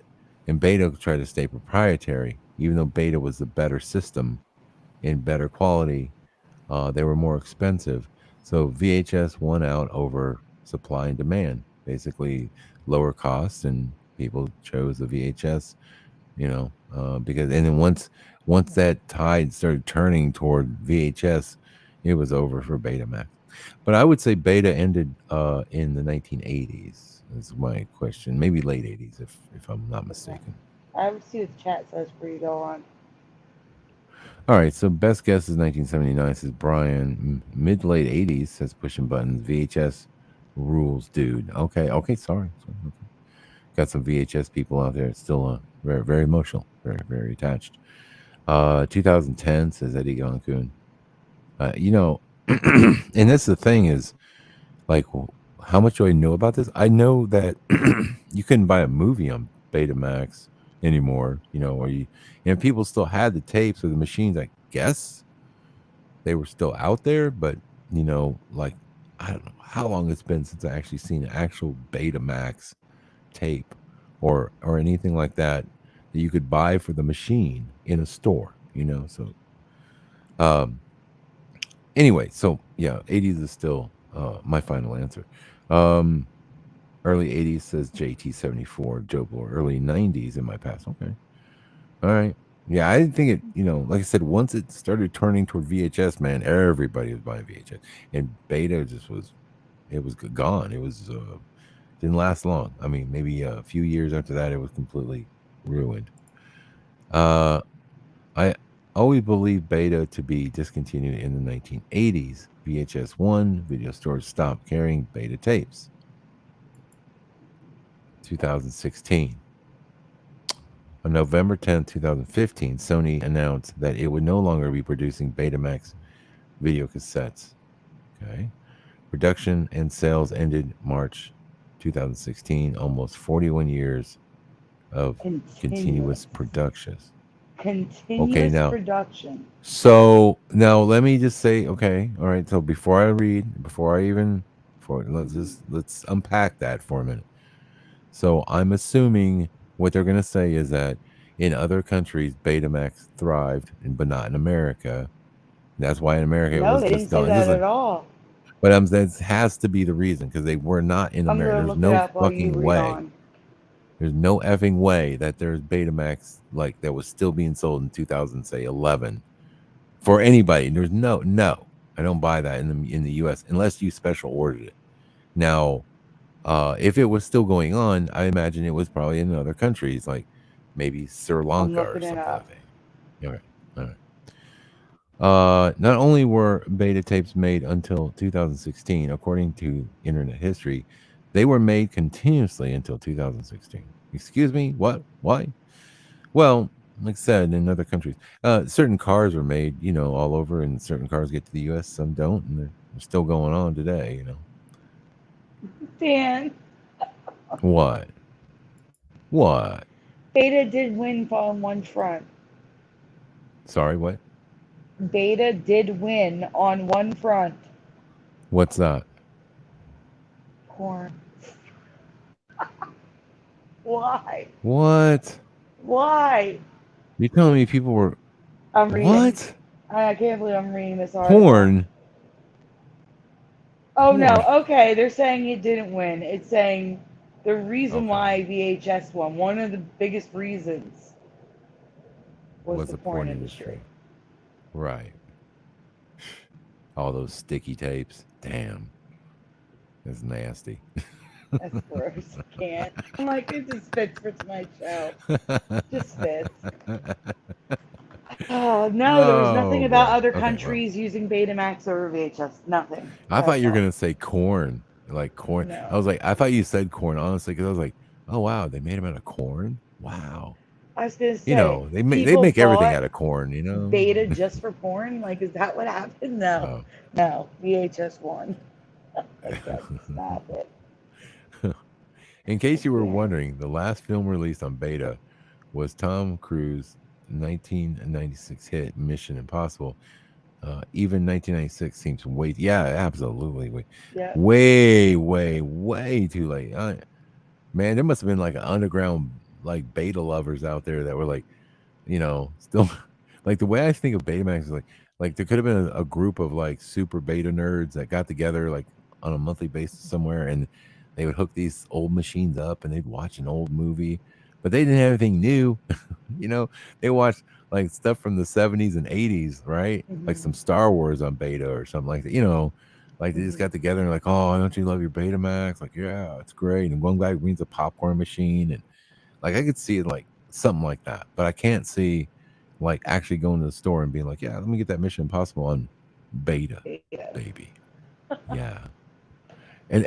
and Beta tried to stay proprietary, even though Beta was the better system in better quality. They were more expensive, so VHS won out over supply and demand. Basically, lower costs, and people chose the VHS, because and then once that tide started turning toward VHS, it was over for Betamax. But I would say Beta ended in the 1980s. Is my question. Maybe late 80s, if I'm not Okay. mistaken. I would see what the chat says for you go on. All right, so best guess is 1979, says Brian. Mid to late 80s, says Pushing Buttons. VHS rules, dude. Okay, sorry. Okay. Got some VHS people out there. It's still very, very emotional, very, very attached. 2010, says Eddie Gonkun. You know, and that's the thing is, like, how much do I know about this? I know that you couldn't buy a movie on Betamax anymore, or and people still had the tapes or the machines. I guess they were still out there, but like, I don't know how long it's been since I actually seen an actual Betamax tape or anything like that you could buy for the machine in a store. So um anyway, so yeah, 80s is still my final answer. um Early 80s, says JT74 Joe Blow. Early 90s in my past. Okay, all right. Yeah, I didn't think it, like I said, once it started turning toward VHS, man, everybody was buying VHS, and Beta just was, it was gone. It was didn't last long. I mean, maybe a few years after that, it was completely ruined. Uh, I always believed Beta to be discontinued in the 1980s. VHS 1, video stores stopped carrying Beta tapes. 2016. On November 10th, 2015, Sony announced that it would no longer be producing Betamax video cassettes. Okay. Production and sales ended March 2016, almost 41 years of continuous Continuous. productions. Okay, Continuous now, production. so now let me just say, okay, all right. So let's unpack that for a minute. So I'm assuming what they're going to say is that in other countries, Betamax thrived, but not in America. That's why in America it No, was they just didn't say gone. that at all. But that has to be the reason because they were not in I'm America. gonna There's look it no up while you fucking read way. on. There's no effing way that there's Betamax like that was still being sold in 2000, say 11 for anybody. There's no. I don't buy that in the U.S. unless you special ordered it. Now, if it was still going on, I imagine it was probably in other countries, like maybe Sri I'm Lanka or looking it something up. like that. Okay, all right. Not only were beta tapes made until 2016, according to Internet History, they were made continuously until 2016. Excuse me, what? Why? Well, like I said, in other countries, certain cars were made, all over, and certain cars get to the U.S., some don't, and they're still going on today. Dan, What? What? Beta did win on one front. Sorry, what? Beta did win on one front. What's that? Corn. Why? What? Why? You telling me people were I'm reading. what? I can't believe I'm reading this article. Porn? Oh no, Porn? okay, they're saying it didn't win. It's saying the reason Okay. why VHS won, one of the biggest reasons was Was the the porn porn industry. industry? Right. All those sticky tapes. Damn. That's nasty. That's gross. I can't. I'm like, it just fits for tonight's show. Just fits. No, there was nothing Oh about boy. other Okay, well, countries using Betamax over VHS. Nothing I that I thought you were saw. gonna say corn, like corn. I No. was like, I thought you said corn, honestly, because I was like, oh wow, they made them out of corn. Wow. I was gonna You say, know, they people make everything bought out of corn. You know. Beta just for porn. Like, is that what happened? No, Oh. no, VHS one. Like, stop it. In case you were Yeah. wondering, the last film released on Beta was Tom Cruise' 1996 hit Mission Impossible. Even 1996 seems way, yeah, absolutely, Yeah. way too late. Man, there must have been like an underground like Beta lovers out there that were like, still like the way I think of Betamax is like there could have been a group of like super Beta nerds that got together like on a monthly basis somewhere, and they would hook these old machines up and they'd watch an old movie, but they didn't have anything new. you know, they watched like stuff from the 70s and 80s, right? Like Hmm. some Star Wars on Beta or something like that. Like they just Hmm. got together and like, oh, don't you love your Betamax? Like, yeah, it's great. And one guy brings a popcorn machine, and like I could see it like something like that, but I can't see like actually going to the store and being like, yeah, let me get that Mission Impossible on Beta, Beta. baby. Yeah. And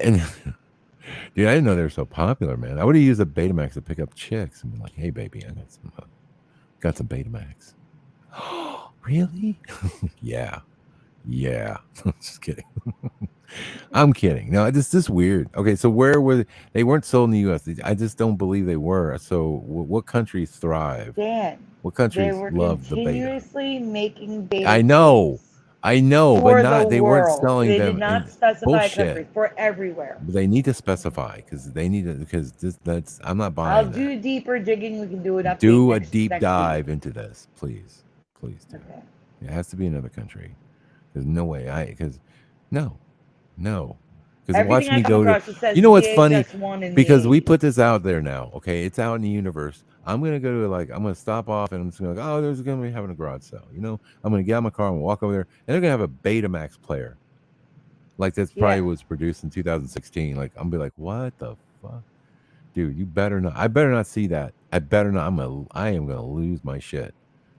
dude, I didn't know they were so popular, man. I would have used a Betamax to pick up chicks and be like, hey baby, I got some Betamax. Really? Yeah. Yeah. Just kidding. I'm kidding. No, this weird. Okay, so where were they weren't sold in the US. I just don't believe they were. So what countries thrive? Dan, What they countries were love the Beta? continuously making beta I know. tapes I know, but for the not they weren't world. selling They did them not in specify a bullshit. country for everywhere. They need to specify because they need to because that's I'm not I'll buying that. do deeper digging. We can do an update Do a next deep next week. dive into this, please. Please do. Okay. It has to be another country. There's no way because no, no. Because Everything watch I me come go to across it says you know what's funny? VHS one in the Because we 80s. put this out there now, okay? It's out in the universe. I'm gonna go to I'm gonna stop off and I'm just gonna like, oh, there's gonna be having a garage sale. I'm gonna get out my car and walk over there and they're gonna have a Betamax player. Like that's probably Yeah. was produced in 2016. Like I'm gonna be like, what the fuck? Dude, you better not. I better not see that. I better not. I am gonna lose my shit.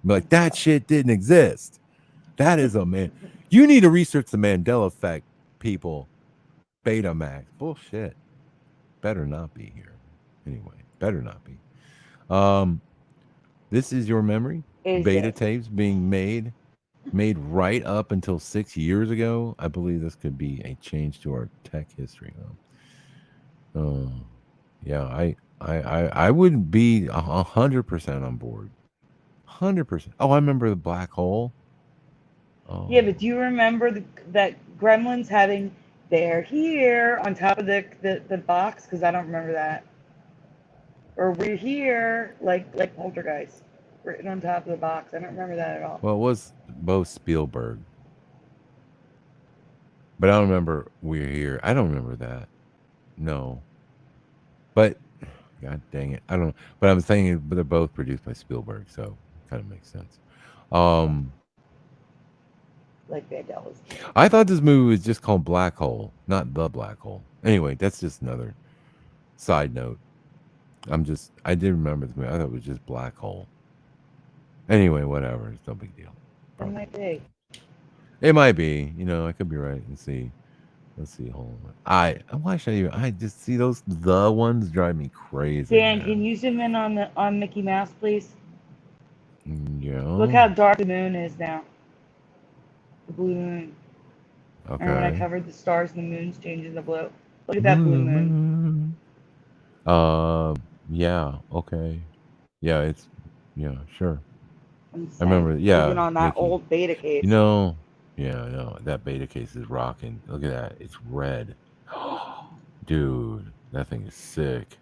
Be like that shit didn't exist. That is a man. You need to research the Mandela effect, people. Betamax bullshit. Better not be here. Anyway, better not be. Um, this is your memory. Is Beta this? tapes being made right up until 6 years ago. I believe this could be a change to our tech history. Oh, yeah. I would be 100% on board. 100%. Oh, I remember the black hole. Oh, Yeah, but do you remember that Gremlins having "They're here" on top of the box? Because I don't remember that. Or "We're here" like Poltergeist written on top of the box. I don't remember that at all. well, it was both Spielberg, but I don't remember we're here. I don't remember that. No, but God dang it, I don't. But I'm saying, but they're both produced by Spielberg, so kind of makes sense. Yeah, Um, like Mandela's. I thought this movie was just called Black Hole, not The Black Hole. Anyway, that's just another side note. I did remember the movie. I thought it was just Black Hole. Anyway, whatever. It's no big deal. It Probably. might be. It might be. I could be right. Let's see. Let's see. Hold on. Why should I even? I just see those the ones drive me crazy, Dan, can man. you zoom in on Mickey Mouse, please? Look Yeah. how dark the moon is now. The blue moon. Remember when I Okay. covered the stars and the moon's changing the blue? Look at that blue Blue moon. moon. Uh. Yeah. Okay. Yeah. Yeah. Sure. I'm I saying, remember. even Yeah. on that Mickey. old beta case. Yeah. I know that beta case is rocking. Look at that. It's red. Dude, that thing is sick.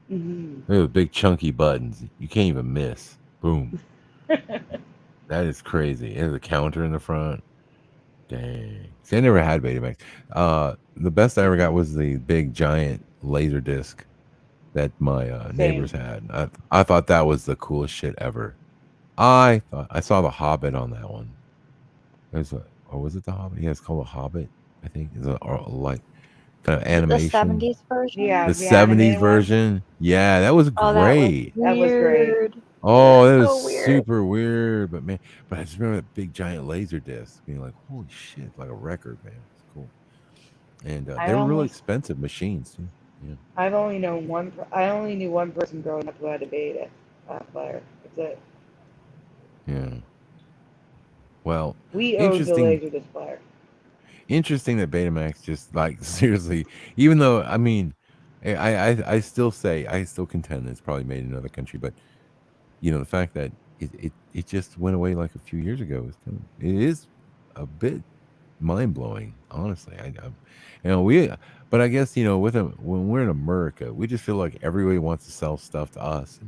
Hmm. Look at the big chunky buttons. You can't even miss. Boom. That is crazy. There's a counter in the front. Dang. See, I never had Betamax. The best I ever got was the big giant laser disc that my neighbors Same. had. I thought that was the coolest shit ever. I thought I saw the Hobbit on that one. Or was it the Hobbit? Yeah, it's called a Hobbit. I think it's like kind of The animation. 70s version? Yeah, The the 70s animated one. version. Yeah, that was Oh, that was great. That was great. weird. Oh, that was So weird. super weird. But man, but I just remember that big giant laser disc being like, holy shit, like a record, man. It's cool. And I they were really almost, expensive machines too. Yeah. I've only known one. I only knew one person growing up who had a beta player. That's it. Yeah. Well, We owned the interesting. Laserdisc player. Interesting that Betamax just like seriously, even though I mean, I still say I still contend that it's probably made in another country, but the fact that it just went away like a few years ago is it is a bit mind blowing, honestly. We, but I guess with when we're in America, we just feel like everybody wants to sell stuff to us,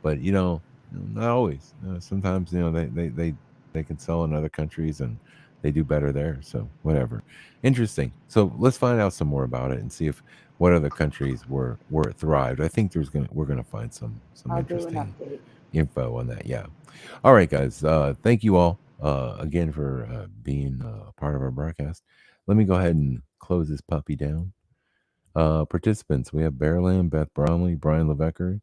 but not always. Sometimes they can sell in other countries and they do better there. So whatever, interesting. So let's find out some more about it and see if what other countries were it thrived. I think we're gonna find some I'll do an interesting update. info on that. Yeah. All right, guys. Thank you all again for being a part of our broadcast. Let me go ahead and close this puppy down. Participants, we have Bearland, Beth Bromley, Brian Levecker.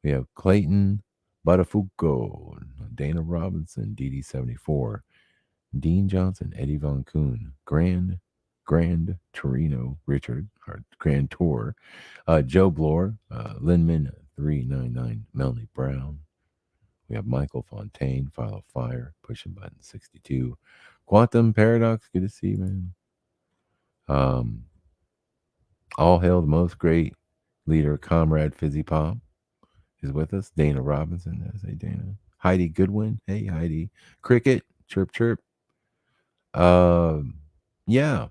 We have Clayton, Buttafuoco, Dana Robinson, DD74, Dean Johnson, Eddie Von Kuhn, Grand Torino, Richard, our Grand Tour, Joe Bloor, Linman 399, Melanie Brown, we have Michael Fontaine, File of Fire, Pushing Button 62. Quantum Paradox, good to see you, man. Um, all hail the most great leader, Comrade Fizzy Pop is with us. Dana Robinson, I say Dana. Heidi Goodwin, hey Heidi. Cricket, chirp chirp. Yeah,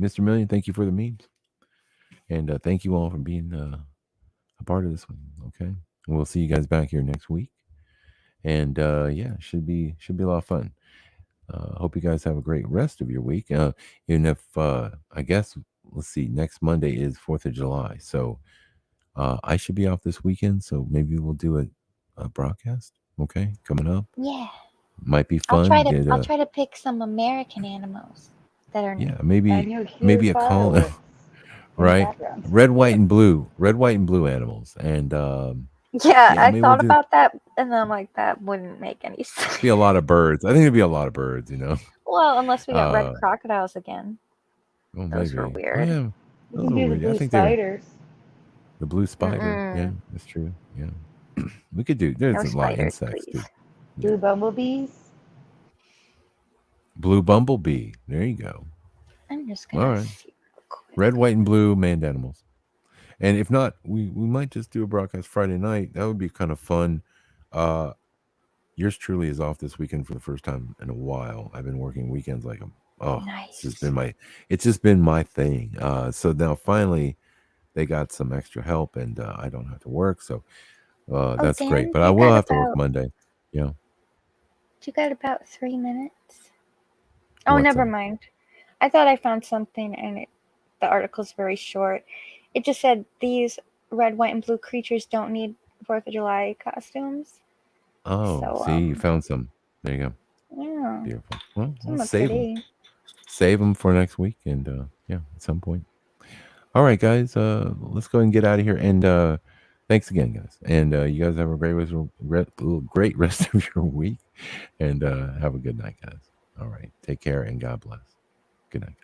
Mr. Million, thank you for the memes, and thank you all for being a part of this one. Okay, and we'll see you guys back here next week, and yeah, should be a lot of fun. Hope you guys have a great rest of your week. And if I guess let's see, next Monday is 4th of July, so I should be off this weekend. So maybe we'll do a broadcast. Okay, coming up Yeah. might be I'll fun. try to Get I'll try to pick some American animals that are yeah, And you'll hear maybe a call fireworks in the right. background. Red, white, and blue animals, and Yeah, yeah, I maybe we'll thought do about that and then I'm like that wouldn't make any be sense. a lot of birds. I think it'd be a lot of birds. Well, unless we got red Uh, crocodiles again. well, Those were maybe. Oh weird. yeah, You those can are do the weird. I blue think they're spiders. the blue spider. Yeah, Mm-mm. that's true. Yeah. We could do. No There's a lot of spiders, insects too. please. Yeah. Blue bumblebees. Blue bumblebee. There you go. I'm just All gonna right. see real quick. Red, white, and blue manned animals. And if not, we might just do a broadcast Friday night. That would be kind of fun. Uh, yours truly is off this weekend for the first time in a while. I've been working weekends like Nice. it's just been my thing. So now finally they got some extra help and I don't have to work. So Oh that's great. Dan, But I will have to work Monday. Yeah. you got about 3 minutes? Oh, What's never up? mind. I thought I found something and the article's very short. It just said these red, white, and blue creatures don't need 4th of July costumes. Oh, So, see, you found some. There you go. yeah, Beautiful. Well, some let's are save them. pretty. Save them for next week, and yeah, at some point. All right, guys. Let's go and get out of here. And thanks again, guys. And you guys have a great rest of your week. And have a good night, guys. All right. Take care and God bless. Good night.